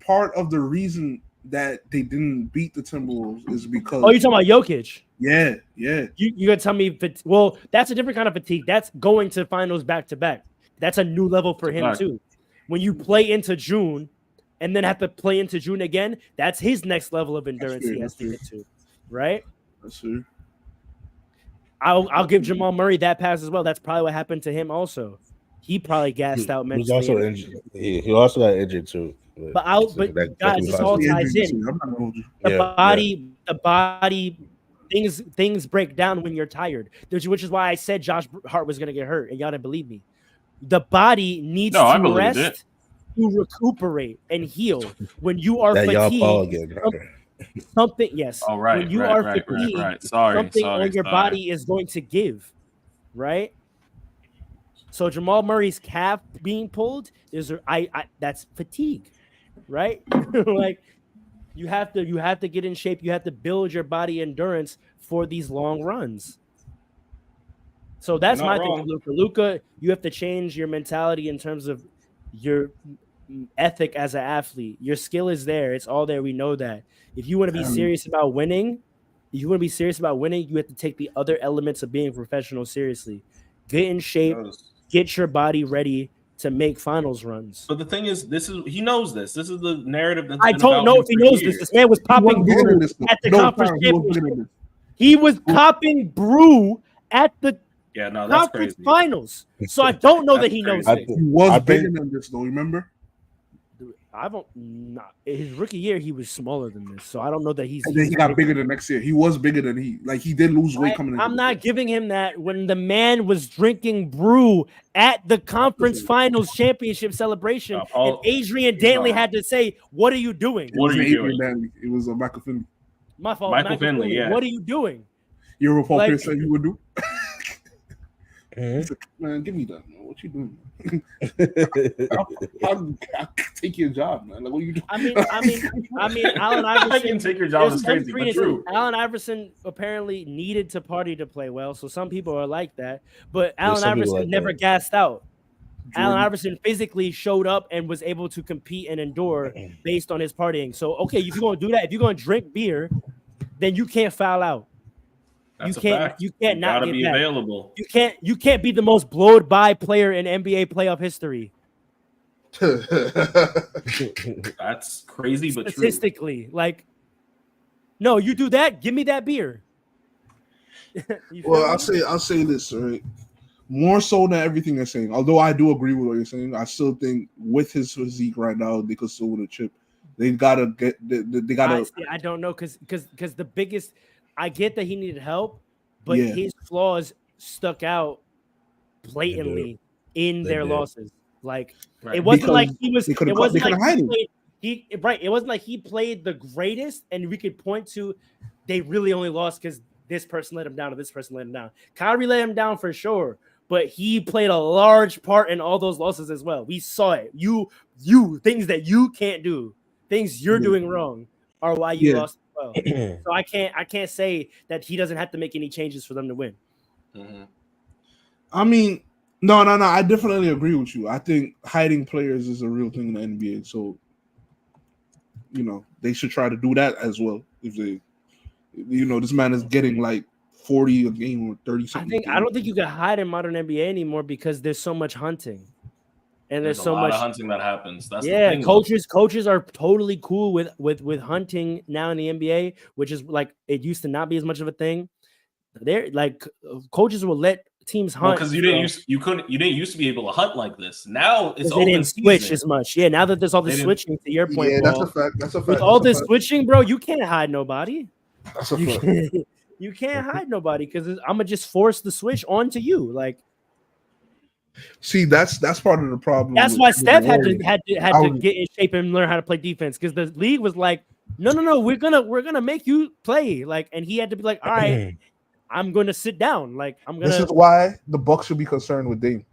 part of the reason that they didn't beat the Timberwolves is because. Oh, you're talking about Jokic? Yeah. You gotta tell me. Well, that's a different kind of fatigue. That's going to finals back to back. That's a new level for him too. When you play into June, and then have to play into June again, that's his next level of endurance he has to get to, right? That's true. I'll give Jamal Murray that pass as well. That's probably what happened to him also. He probably gassed out mentally. He was also injured. He also got injured too. But guys, this all ties in. The body, things break down when you're tired. Which is why I said Josh Hart was going to get hurt, and y'all didn't believe me. The body needs to rest to recuperate and heal. When you are fatigued, something. Yes. Oh, right. When you are fatigued, something on your body is going to give, right? So Jamal Murray's calf being pulled that's fatigue, right? Like you have to get in shape. You have to build your body endurance for these long runs. So that's my thing, Luka. You have to change your mentality in terms of your ethic as an athlete. Your skill is there. It's all there. We know that. If you want to be serious about winning, you have to take the other elements of being a professional seriously. Get in shape. Get your body ready to make finals runs. But the thing is, he knows this. This is the narrative that's I don't know if he knows this. This man was popping brew at the conference championship. He was popping brew at the conference finals. So I don't know that he knows it. He was bigger than this, though. Remember? His rookie year, he was smaller than this, so I don't know that he's. And then he got bigger the next year. He was bigger than he did lose weight coming in. I'm not giving him that when the man was drinking brew at the conference finals championship celebration, and Adrian Dantley had to say, "What are you doing? What are you doing?" It was Michael Finley. My fault. Michael Finley. Yeah. What are you doing? You ever Paul Pierce said you would do? Man, give me that, man. What you doing? I'll take your job, man. Like, what are you doing? I mean, Allen Iverson. I can take your job. Is crazy, but true. Allen Iverson apparently needed to party to play well, so some people are like that. But Allen Iverson never gassed out. Allen Iverson physically showed up and was able to compete and endure based on his partying. So, okay, if you're going to do that, if you're going to drink beer, then you can't foul out. That's you can't not be available. You can't be the most blowed by player in NBA playoff history. That's crazy, but statistically, like, no, you do that. Give me that beer. Well, I'll say this, right? More so than everything they're saying. Although I do agree with what you're saying, I still think with his physique right now, they could still win a chip. They gotta get. They gotta. I don't know because the biggest. I get that he needed help, but his flaws stuck out blatantly in their losses. Like it wasn't like he was. It wasn't like it wasn't like he played the greatest, and we could point to they really only lost because this person let him down or this person let him down. Kyrie let him down for sure, but he played a large part in all those losses as well. We saw it. You things that you can't do, things you're doing wrong, are why you lost. Well, so I can't say that he doesn't have to make any changes for them to win. Mm-hmm. I mean, no. I definitely agree with you. I think hiding players is a real thing in the NBA. So, they should try to do that as well. If they, this man is getting like 40 a game or 30 something. I don't think you can hide in modern NBA anymore because there's so much hunting. And there's so much much hunting that happens. That's the thing, coaches are totally cool with hunting now in the NBA, which is like it used to not be as much of a thing. They're like coaches will let teams hunt because you didn't used to be able to hunt like this. Now it's they didn't switch as much. Yeah, now that there's all this switching, to your point, that's a fact. That's a fact. With all this switching, bro, you can't hide nobody. That's a fact. You can't hide nobody because I'm gonna just force the switch onto you, like. See, that's part of the problem. That's with- why with Steph the had Warriors. to get in shape and learn how to play defense because the league was like, no, we're gonna make you play. Like, and he had to be like, all right, I'm gonna sit down. Like, I'm gonna. This is why the Bucks should be concerned with Dame.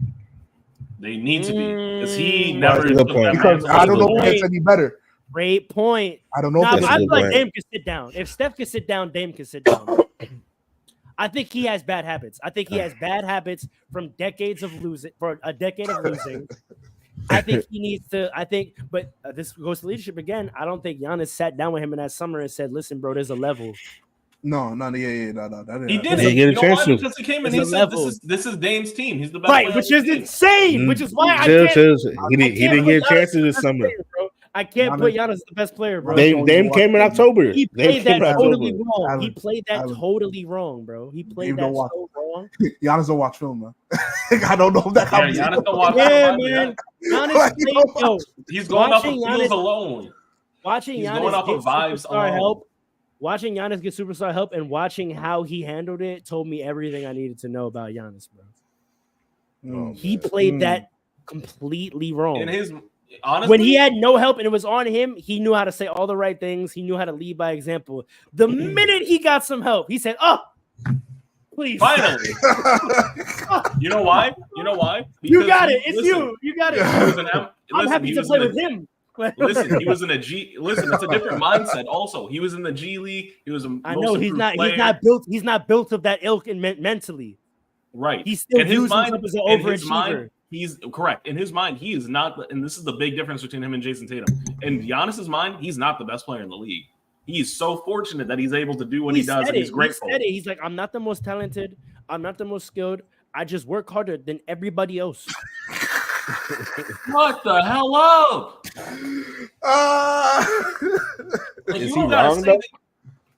They need to be because he Mm, never That's a good took point. that Because mantle. I don't know Good if it gets point. any better. Great point. I don't know Nah, if but it's I a feel good like point. Dame can sit down. If Steph can sit down, Dame can sit down. I think he has bad habits. I think he has bad habits from decades of losing. For a decade of losing, I think he needs to. But this goes to leadership again. I don't think Giannis sat down with him in that summer and said, "Listen, bro, there's a level." no. That didn't He happen. did. He get a You know chance why? to. Because he came and It's he a said, level. "This is Dame's team. He's the best Right, player which on is the team." insane. Which is why I Chill. can't. He didn't get a chance to this summer. Bro. I can't put Giannis as the best player, bro. Dame came in October. He Dame played came that in totally October. wrong. He Allen, played that Allen. totally wrong, bro. He played Dame that don't watch. so wrong. Giannis don't watch film, man. I don't know if that Yeah, counts. Giannis don't watch. Yeah, film, man. Giannis Like, you played, don't yo, watch. He's going off of Watching feels Giannis- alone. watching He's Giannis going off get of vibes superstar alone. help, watching Giannis get superstar help, and watching how he handled it told me everything I needed to know about Giannis, bro. Mm. He played that completely wrong. In his honestly, When he had no help and it was on him, he knew how to say all the right things. He knew how to lead by example. The minute he got some help, he said, "Oh, please, finally, you know why? You know why? you Because got he- it. It's listen, you. You got it." He was an I'm listen, happy he to was play in a- with him. Listen, he was in a G. Listen, it's a different mindset. Also, he was in the G League. He was a. I most know he's improved not. player. He's not built. He's not built of that ilk and mentally. Right. He still in his views mind, himself as an in his overachiever. mind, he's correct. In his mind, he is not. And this is the big difference between him and Jason Tatum. In Giannis's mind, he's not the best player in the league. He is so fortunate that he's able to do what he does, said and he's it. grateful. He said it. He's like, I'm not the most talented. I'm not the most skilled. I just work harder than everybody else. What the hell up? Like, Is you he don't gotta wrong, say though? that-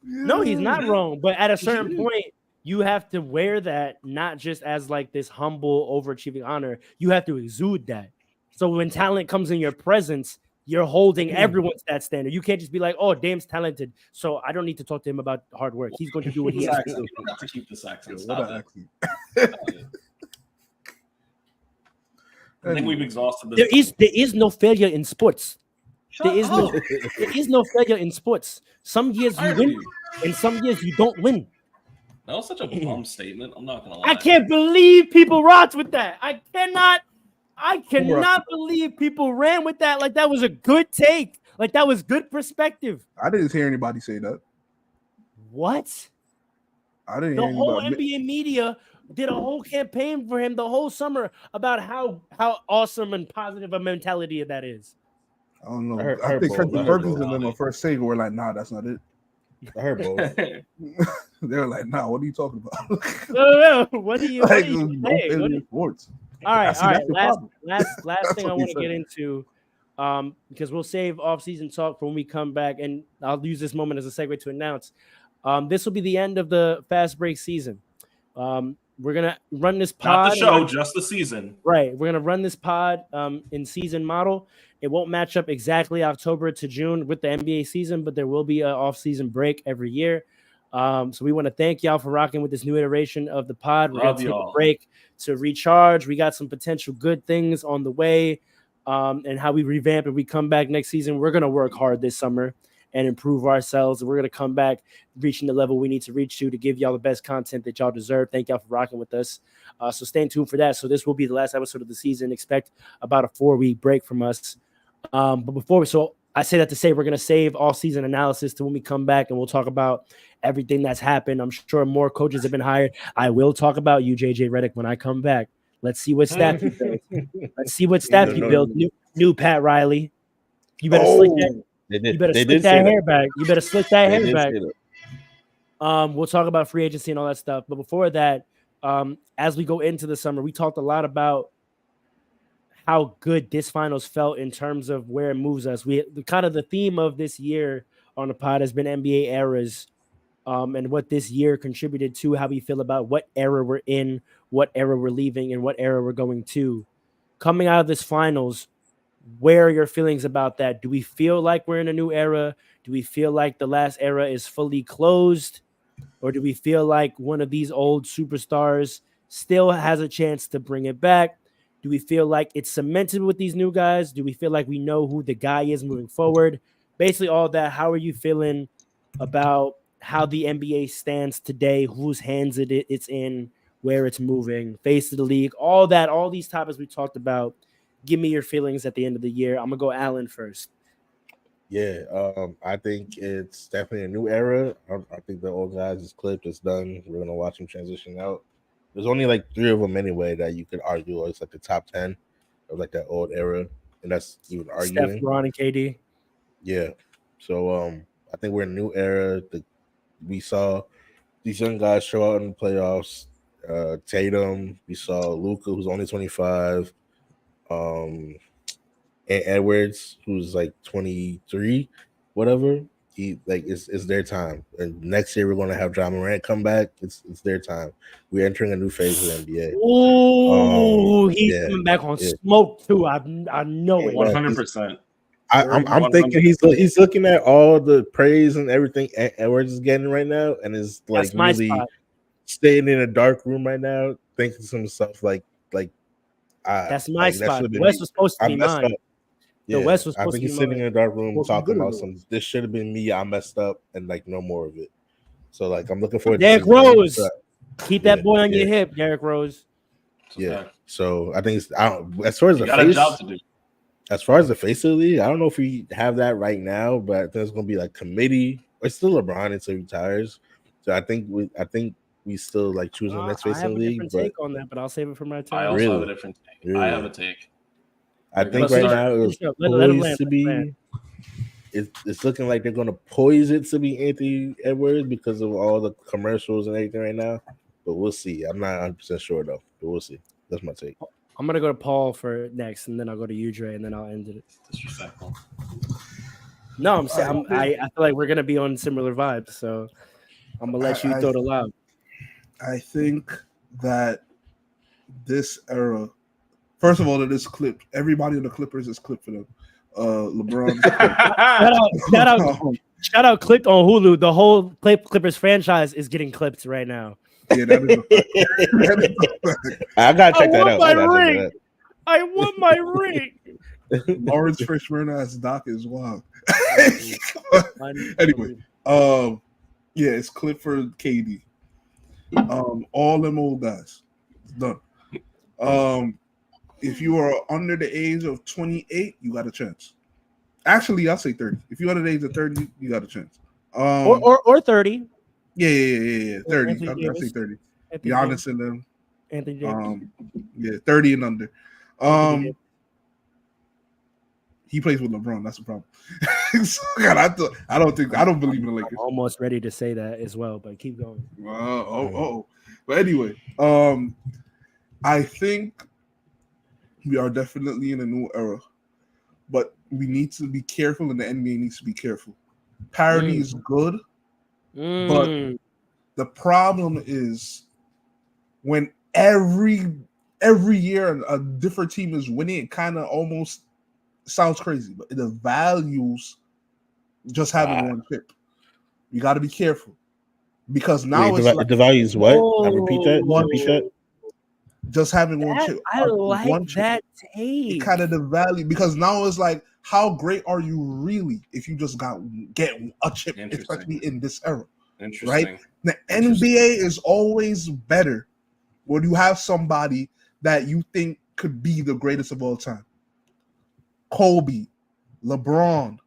No, he's not wrong. But at a certain point, you have to wear that not just as like this humble, overachieving honor. You have to exude that. So when talent comes in your presence, you're holding everyone's that standard. You can't just be like, "Oh, Dame's talented, so I don't need to talk to him about hard work. He's going to do what he This has to accent, do." you don't have to keep this accent. What Stop an that. accent. I think we've exhausted this. There is no failure in sports. Shut There is up. there is no failure in sports. Some years you win, and some years you don't win. That was such a bum statement. I'm not gonna lie. I can't believe people rocked with that. I cannot believe people ran with that. Like that was a good take. Like that was good perspective. I didn't hear anybody say that. What? I didn't The hear whole anybody. NBA media did a whole campaign for him the whole summer about how awesome and positive a mentality that is. I don't know. I heard I think both. I heard Ferguson both. and them on first take were like, "Nah, that's not it." I heard both. They were like, "Nah, what are you talking about?" No, what do you Like, say? no failure in sports. All right, See, all right. that's the problem. Last That's thing I what he want to get into, because we'll save off-season talk for when we come back, and I'll use this moment as a segue to announce. This will be the end of the Fast Break season. We're gonna run this pod. Not the show, just the season. Right. We're gonna run this pod in season model. It won't match up exactly October to June with the NBA season, but there will be an off-season break every year. So we want to thank y'all for rocking with this new iteration of the pod. We're Love gonna take y'all. a break to recharge. We got some potential good things on the way, and how we revamp and we come back next season. We're gonna work hard this summer and improve ourselves. We're gonna come back reaching the level we need to reach to give y'all the best content that y'all deserve. Thank y'all for rocking with us. So stay tuned for that. So this will be the last episode of the season. Expect about a 4-week break from us. But before so I say that to say we're gonna save all season analysis to when we come back, and we'll talk about everything that's happened. I'm sure more coaches have been hired. I will talk about you, JJ Redick, when I come back. Let's see what staff you build. Let's see what staff you build. New Pat Riley. You better slick that. They did. You better They slick did say that that. hair back. You better slick that They hair did back. say that. We'll talk about free agency and all that stuff. But before that, as we go into the summer, we talked a lot about how good this finals felt in terms of where it moves us. The theme of this year on the pod has been NBA eras, and what this year contributed to how we feel about what era we're in, what era we're leaving, and what era we're going to. Coming out of this finals, where are your feelings about that? Do we feel like we're in a new era? Do we feel like the last era is fully closed? Or do we feel like one of these old superstars still has a chance to bring it back? Do we feel like it's cemented with these new guys? Do we feel like we know who the guy is moving forward? Basically, all that. How are you feeling about how the NBA stands today? Whose hands it's in? Where it's moving? Face of the league? All that. All these topics we talked about. Give me your feelings at the end of the year. I'm gonna go Allen first. Yeah, I think it's definitely a new era. I think the old guys is clipped. It's done. We're gonna watch them transition out. There's only like 3 of them anyway that you could argue it's like the top 10 of like that old era, and that's even arguing. Steph, Ron, and KD. Yeah. So I think we're in a new era. We saw these young guys show out in the playoffs. Tatum, we saw Luka, who's only 25. And Edwards, who's like 23, whatever. It's their time. And next year we're gonna have John Morant come back. It's their time. We're entering a new phase of the NBA. Oh, he's coming back on smoke too. I know it. 100%. I'm thinking he's looking at all the praise and everything Edwards is getting right now, and is like really staying in a dark room right now, thinking to himself like that's my spot. The West was supposed to be mine. Yeah, the West was I supposed think to be he's sitting in a dark room talking about this should have been me. I messed up, and like no more of it. So like I'm looking forward to Derrick Rose. Keep that boy on your hip, Derrick Rose. Yeah. So I think it's as far as the got face, a job to do. As far as the face of the league, I don't know if we have that right now, but I think it's gonna be like committee. It's still LeBron until he retires. So I think we still like choosing the next face of the league. I have a different take on that, but I'll save it for my turn. I also have a different take. Really? I have a take. I think right now it's poised to be. It's looking like they're gonna poise it to be Anthony Edwards because of all the commercials and everything right now. But we'll see. I'm not 100% sure though. But we'll see. That's my take. I'm gonna go to Paul for next, and then I'll go to you, Dre, and then I'll end it. Disrespectful. No, I'm saying I feel like we're gonna be on similar vibes, so I'm gonna let you throw it aloud. I think that this era, first of all, that is clipped. Everybody in the Clippers is clipped for them. LeBron. Shout out clicked on Hulu. The whole Clippers franchise is getting clipped right now. Yeah, that is a fact. I gotta check that out. I want my ring. Lawrence Fishburne as Doc is wild. Anyway, yeah, it's clipped for KD. All them old guys. It's done. If you are under the age of 28, you got a chance. Actually, I'll say 30. If you're under the age of 30, you got a chance. Or 30. Yeah. 30. I'll say 30. Giannis and them. Anthony Davis. Yeah, 30 and under. He plays with LeBron. That's the problem. So, God, I don't believe in the Lakers. I'm almost ready to say that as well, but keep going. But anyway, I think we are definitely in a new era, but we need to be careful, and the NBA needs to be careful. Parity is good, but the problem is when every year a different team is winning, it kind of almost sounds crazy, but it devalues just having one chip. You got to be careful because now it devalues what? I repeat that. Just having one chip. I like one chip, that take. It kind of devalue because now it's like, how great are you really if you just get a chip, especially in this era? Right? The NBA is always better when you have somebody that you think could be the greatest of all time. Kobe, LeBron,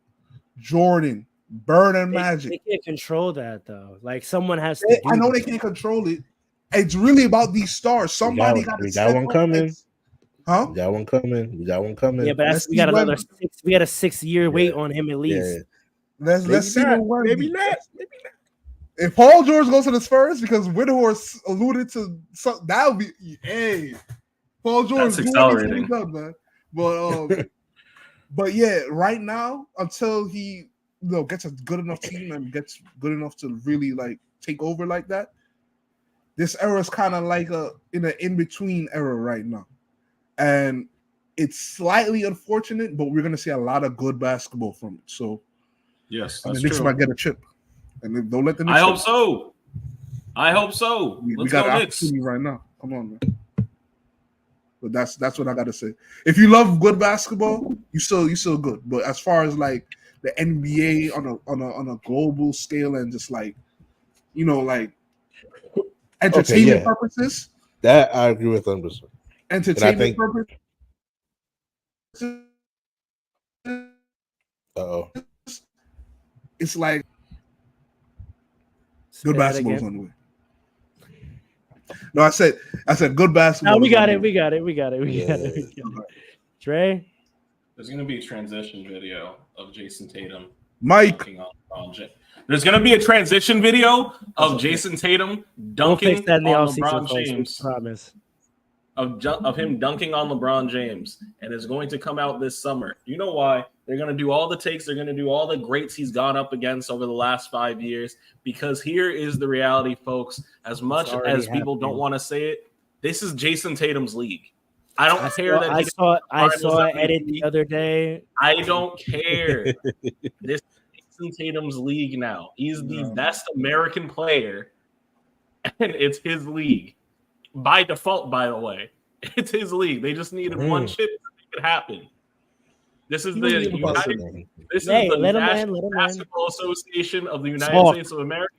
Jordan, Bird and Magic. They can't control that though. Like someone has to. I know they can't control it. It's really about these stars. Somebody got to. We got one coming. Huh? We got one coming. Yeah, but we got another 6. We got a 6-year wait on him at least. Yeah. Let's see what maybe not. If Paul George goes to the Spurs, because Whitehorse alluded to something, that would be Paul George. That's accelerating, man. But yeah, right now until he gets a good enough team and gets good enough to really like take over like that, this era is kind of like in an in-between era right now. And it's slightly unfortunate, but we're going to see a lot of good basketball from it. So, yes, the Knicks might get a chip. And don't let the Knicks. I hope so. We got an opportunity right now. Come on, man. But that's what I gotta say. If you love good basketball, you still good. But as far as like the NBA on a global scale and just like like entertainment yeah. purposes, That I agree with 100%. entertainment think- purposes. Uh-oh. It's like Say good that basketball is again. on the way. No, I said good basketball. No, we is on got the it. way. We got it. We got it. We got it. We got it. Dre, There's gonna be a transition video of Jason Tatum Mike, dunking on LeBron James. There's gonna be a transition video of Jason Tatum we'll fix dunking that in the on offseason, LeBron folks. We James. promise. Of him dunking on LeBron James, and it's going to come out this summer. You know why? They're going to do all the takes. They're going to do all the greats he's gone up against over the last 5 years. Because here is the reality, folks. As much as people don't want to say it, this is Jason Tatum's league. I don't care that I he saw Finals an edit MVP. the other day. I don't care. This is Jason Tatum's league now. He's the best American player, and it's his league. By default, by the way, it's his league. They just needed one chip to make it happen. This is the National Basketball Association of the United States of America.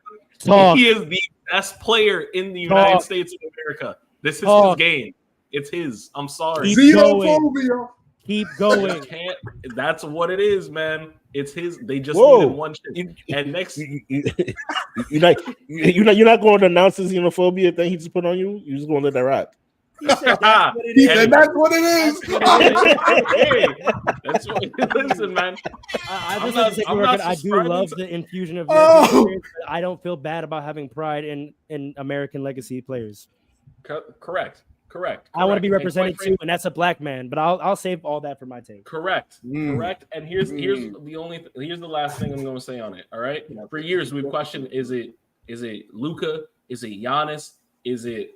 He is the best player in the United States of America. This is his game. It's his. I'm sorry. Keep going. Can't. That's what it is, man. It's his. They just needed one chip. And next, you're not going to announce this xenophobia thing he just put on you. You're just going to let that rock. He said that's what it is. That's what. Listen, man. I do love the infusion of European experience, but I don't feel bad about having pride in American legacy players. Correct. I want to be represented too, and that's a black man. But I'll save all that for my take. Correct. And here's the last thing I'm going to say on it. All right. For years we've questioned: is it Luka? Is it Giannis? Is it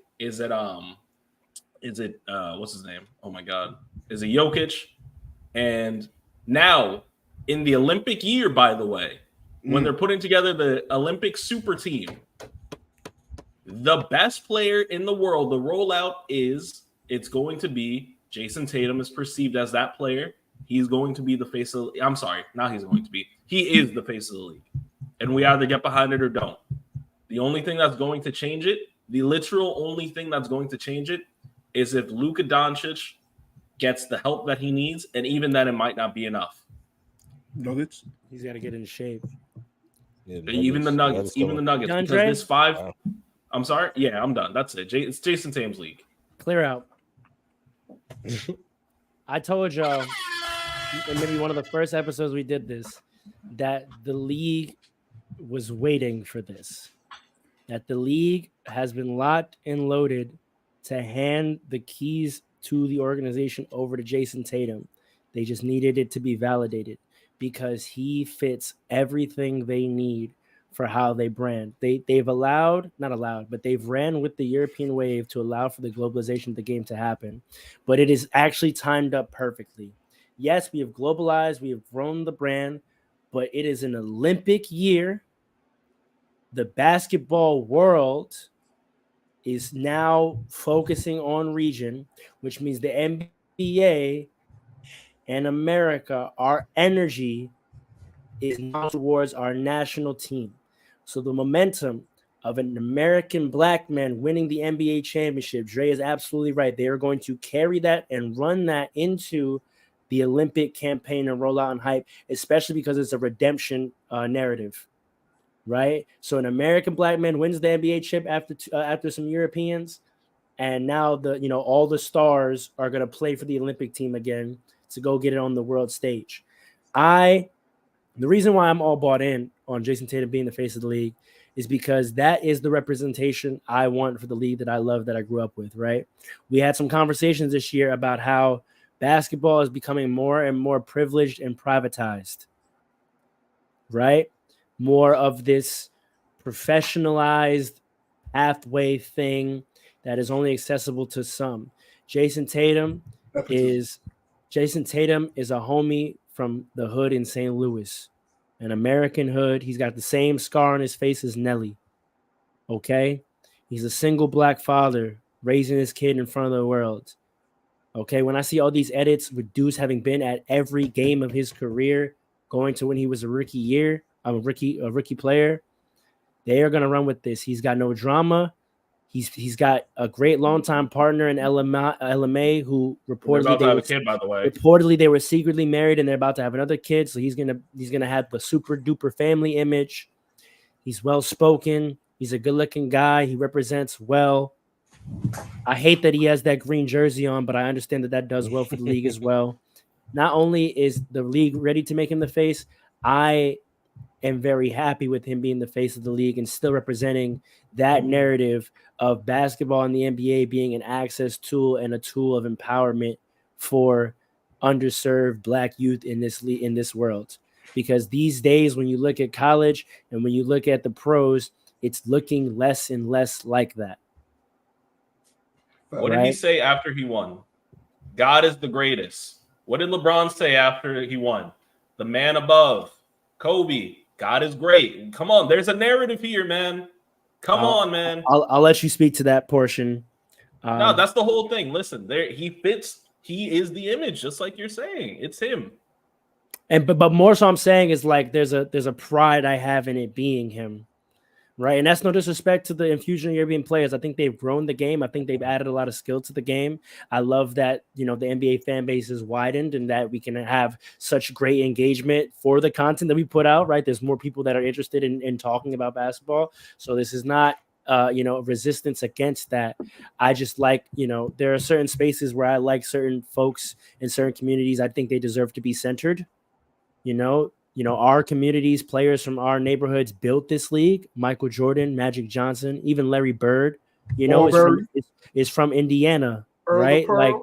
what's his name? Oh my God! Is it Jokic? And now in the Olympic year, by the way, when they're putting together the Olympic super team, the best player in the world, the rollout it's going to be Jason Tatum is perceived as that player. He's going to be the face of I'm sorry, not he's going to be. He is the face of the league. And we either get behind it or don't. The only thing that's going to change it, the literal only thing that's going to change it is if Luka Doncic gets the help that he needs, and even then it might not be enough. Nuggets. He's got to get in shape. Yeah, even the Nuggets. Done, because this 5 Wow. I'm sorry. Yeah, I'm done. That's it. It's Jason Tatum's league. Clear out. I told y'all, and maybe one of the first episodes we did this, that the league was waiting for this. That the league has been locked and loaded to hand the keys to the organization over to Jason Tatum. They just needed it to be validated because he fits everything they need for how they brand. They've they've ran with the European wave to allow for the globalization of the game to happen. But it is actually timed up perfectly. Yes, we have globalized, we have grown the brand, but it is an Olympic year. The basketball world is now focusing on region, which means the NBA and America, our energy is now towards our national team. So the momentum of an American black man winning the NBA championship, Dre is absolutely right. They are going to carry that and run that into the Olympic campaign and rollout and hype, especially because it's a redemption narrative, right? So an American black man wins the NBA chip after some Europeans, and now all the stars are going to play for the Olympic team again to go get it on the world stage. The reason why I'm all bought in on Jason Tatum being the face of the league is because that is the representation I want for the league that I love, that I grew up with, right? We had some conversations this year about how basketball is becoming more and more privileged and privatized, right? More of this professionalized pathway thing that is only accessible to some. Jason Tatum is a homie from the hood in St. Louis, an American hood. He's got the same scar on his face as Nelly. Okay? He's a single black father raising his kid in front of the world. Okay, when I see all these edits with Deuce having been at every game of his career, going to when he was a rookie player, they are gonna run with this. He's got no drama. He's got a great longtime partner in LMA who They're reportedly about to have a kid, by the way. they were secretly married and they're about to have another kid. So he's gonna have the super duper family image. He's well spoken. He's a good looking guy. He represents well. I hate that he has that green jersey on, but I understand that does well for the league as well. Not only is the league ready to make him the face, I am very happy with him being the face of the league and still representing that narrative of basketball and the NBA being an access tool and a tool of empowerment for underserved Black youth in this world. Because these days, when you look at college and when you look at the pros, it's looking less and less like that. What did he say after he won? God is the greatest. What did LeBron say after he won? The man above. Kobe. God is great. Come on, there's a narrative here, man. Come on, man. I'll let you speak to that portion. No, that's the whole thing. Listen, there he fits. He is the image, just like you're saying. It's him. And but more so, I'm saying is like there's a pride I have in it being him, right? And that's no disrespect to the Infusion European players. I think they've grown the game. I think they've added a lot of skill to the game. I love that, the NBA fan base is widened and that we can have such great engagement for the content that we put out, right? There's more people that are interested in talking about basketball. So this is not, resistance against that. I just like, there are certain spaces where I like certain folks in certain communities. I think they deserve to be centered. Our communities, players from our neighborhoods built this league. Michael Jordan, Magic Johnson, even Larry Bird, is from Indiana, right? Like,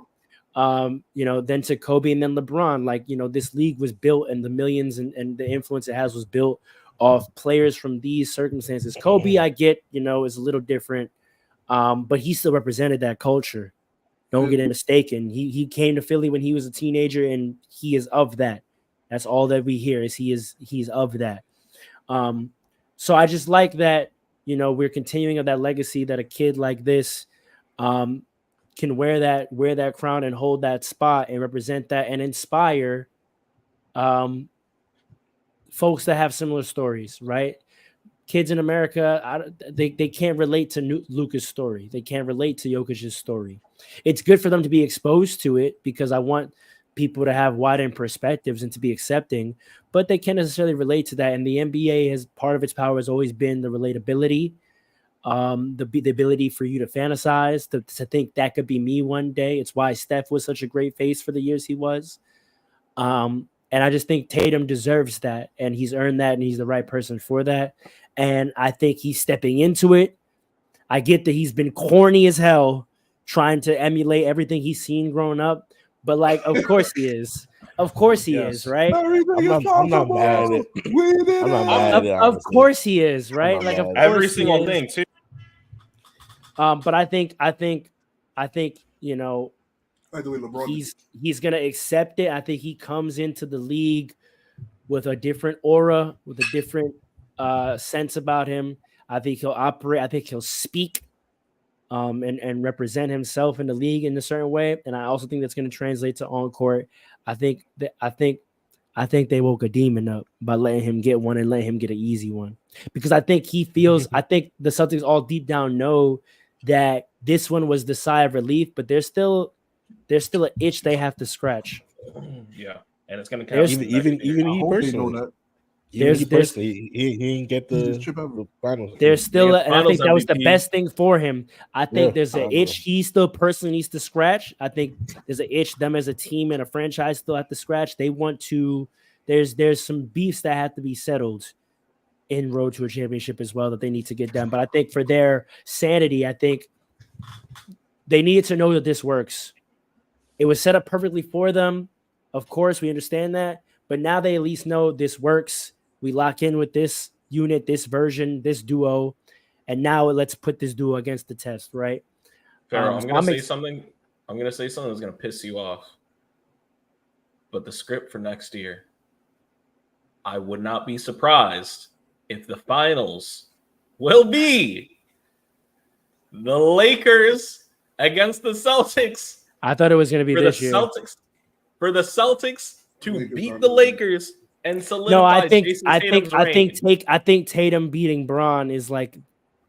then to Kobe and then LeBron, like, this league was built and the millions and the influence it has was built off players from these circumstances. Kobe, I get, is a little different, but he still represented that culture. Don't get it mistaken. He came to Philly when he was a teenager and he is of that. That's all that we hear is he's of that. So I just like that, we're continuing of that legacy that a kid like this can wear that crown and hold that spot and represent that and inspire folks that have similar stories, right? Kids in America, they can't relate to Luka's story. They can't relate to Jokic's story. It's good for them to be exposed to it because I want people to have widened perspectives and to be accepting, but they can't necessarily relate to that. And the NBA has part of its power has always been the relatability, the ability for you to fantasize, to think that could be me one day. It's why Steph was such a great face for the years he was. And I just think Tatum deserves that, and he's earned that, and he's the right person for that. And I think he's stepping into it. I get that he's been corny as hell trying to emulate everything he's seen growing up. But like, of course he is. Of course he is, right? I'm not mad at it. I'm not mad at it. Of course he is, right? Like of course every single thing too. But I think he's gonna accept it. I think he comes into the league with a different aura, with a different sense about him. I think he'll operate. I think he'll speak. And represent himself in the league in a certain way, and I also think that's going to translate to on court. I think they woke a demon up by letting him get one and letting him get an easy one, because I think he feels. I think the Celtics all deep down know that this one was the sigh of relief, but there's still an itch they have to scratch. Yeah, and it's going to count. Even he personally. He didn't get the finals. There's still, and I think that was the best thing for him. I think there's an itch he still personally needs to scratch. I think there's an itch them as a team and a franchise still have to scratch. They want to. There's some beefs that have to be settled in road to a championship as well that they need to get done. But I think for their sanity, I think they needed to know that this works. It was set up perfectly for them. Of course, we understand that, but now they at least know this works. We lock in with this unit, this version, this duo, and now let's put this duo against the test, right? Pharaoh, I'm going to say something. I'm going to say something that's going to piss you off. But the script for next year, I would not be surprised if the finals will be the Lakers against the Celtics I thought it was going to be for this the year. Celtics. For the Celtics to Lakers beat are the good. Lakers and solidify No, I think Tatum's reign. I think Tatum beating Braun is like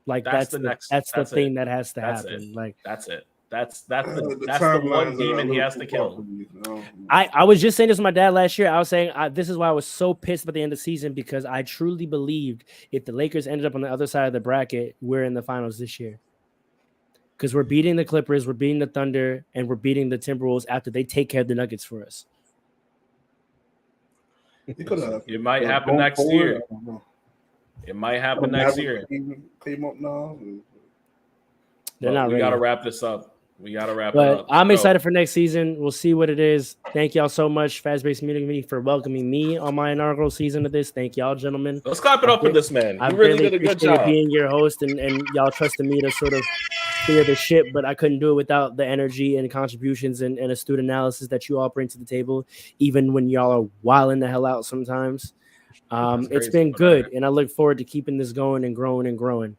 that's the the next. that's the That's thing it. that has to That's happen. it. Like That's it. That's The the one timelines are demon a he little has too to far kill. for me. No. I was just saying this to my dad last year. I was saying this is why I was so pissed at the end of the season, because I truly believed if the Lakers ended up on the other side of the bracket, we're in the finals this year. Because we're beating the Clippers, we're beating the Thunder, and we're beating the Timberwolves after they take care of the Nuggets for us. It could have. It might happen Going next forward, year. I don't know. It might happen next year. Came up now. They're But not we ready. got to wrap this up. We got to wrap it But up. I'm So, excited for next season. We'll see what it is. Thank y'all so much, Fast Breaks Community, for welcoming me on my inaugural season of this. Thank y'all, gentlemen. Let's clap it up for this man. I He really really did a good appreciated job. being your host, and y'all trusted me to sort of steer the ship, but I couldn't do it without the energy and contributions and astute analysis that you all bring to the table, even when y'all are wilding the hell out sometimes. It's crazy, been but good, alright. and I look forward to keeping this going and growing and growing.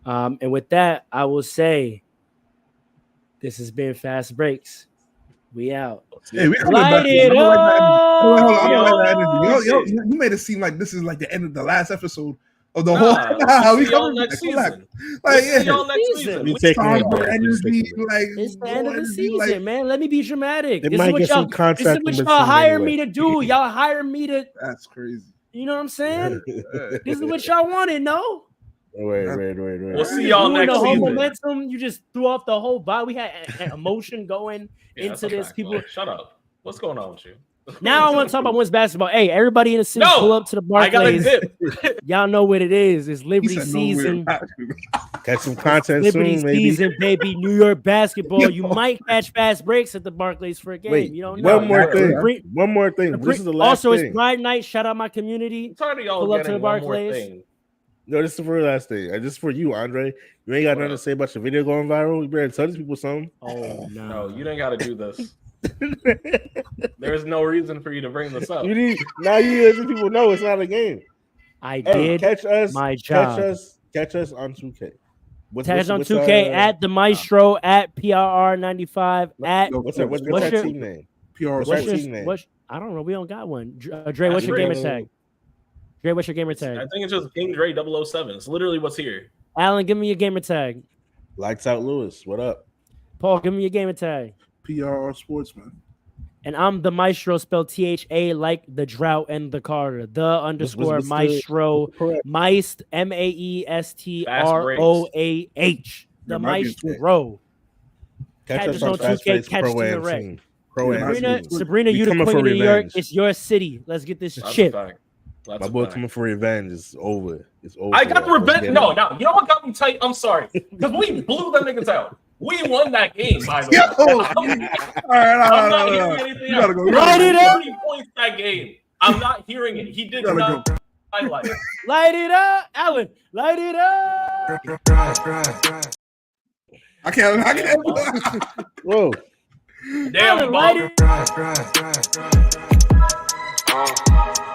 And with that, I will say this has been Fast Breaks. We out. Hey, we coming Light back. it I don't like that energy. Hold on, I don't up! like that energy. Yo, You made it seem like this is like the end of the last episode of the Nah, whole. we'll we see y'all coming next back. Relax. season. Like, We'll see y'all next next season. season. We taking it somber back. We energy, taking it back. like It's the low end of the energy, season, like, man. Let me be dramatic. They This is might what get y'all. some This is contract what in y'all between hire anyway. me to do. Y'all hire me to. That's crazy. You know what I'm saying? Yeah. This is what y'all wanted, no? Wait. We'll see y'all Ruined next the whole season. momentum. You just threw off the whole vibe. We had emotion going Yeah, that's into a this. fact, People. bro. Shut up. What's going on with you? Now I want to talk about women's basketball. Hey, everybody in the city, No, pull up to the I got a Barclays. dip. Y'all know what it is. It's He Liberty said no season. Catch some content Liberty soon, maybe. season, baby. New York basketball. You Yo. might catch fast breaks at the Barclays for a game. Wait, You don't know. one more thing. Bring- One more thing. This is the last also, thing. it's Pride Night. Shout out my community. I'm tired of y'all Pull up to getting the one more Barclays. thing. No, this is for the last thing. And this is for you, Andre. You ain't got nothing to say about your video going viral. You better tell these people something. Oh No, you didn't got to do this. There's no reason for you to bring this up. You need now. You let these people know it's not a game. I Hey, did catch us. my job. Catch us on 2K. Tag us on 2K at the Maestro at PRR95 at What's that what's your- team name? PR What's what's your your team name? what's I don't know. We don't got one. Dre, what's your Dre. gamer tag? Dre, what's your gamer tag? I think it's just King Dre 007. It's literally what's here. Alan, give me your gamer tag. Lights out, Lewis. What up? Paul, give me your gamer tag. PRR Sportsman. And I'm the Maestro, spelled THA, like the drought and the Carter. The underscore what's the- Maestro, correct? Maest, MAESTROAH. The There might be a Maestro. Catch Catch us us on on Fast 2K, Breaks catch Pro to the Am wreck. team. Pro Am Sabrina, team. Sabrina, We you the coming queen for of New York. revenge. It's your city. Let's get this That's a chip. fact. That's My a boy fact. coming for revenge is over. It's over. I got the Let's revenge. get No, it. now you know what got me tight? I'm sorry. Because we blew them niggas out. We won that game, by the way. Yo! I'm All right, not no. hearing anything You gotta else. go. Light it up. 30 points that game. I'm not hearing it. He did You gotta not go. highlight it. Light it up, Alan. Light it up. I can't. Whoa. Damn, Alan, light Bob. it.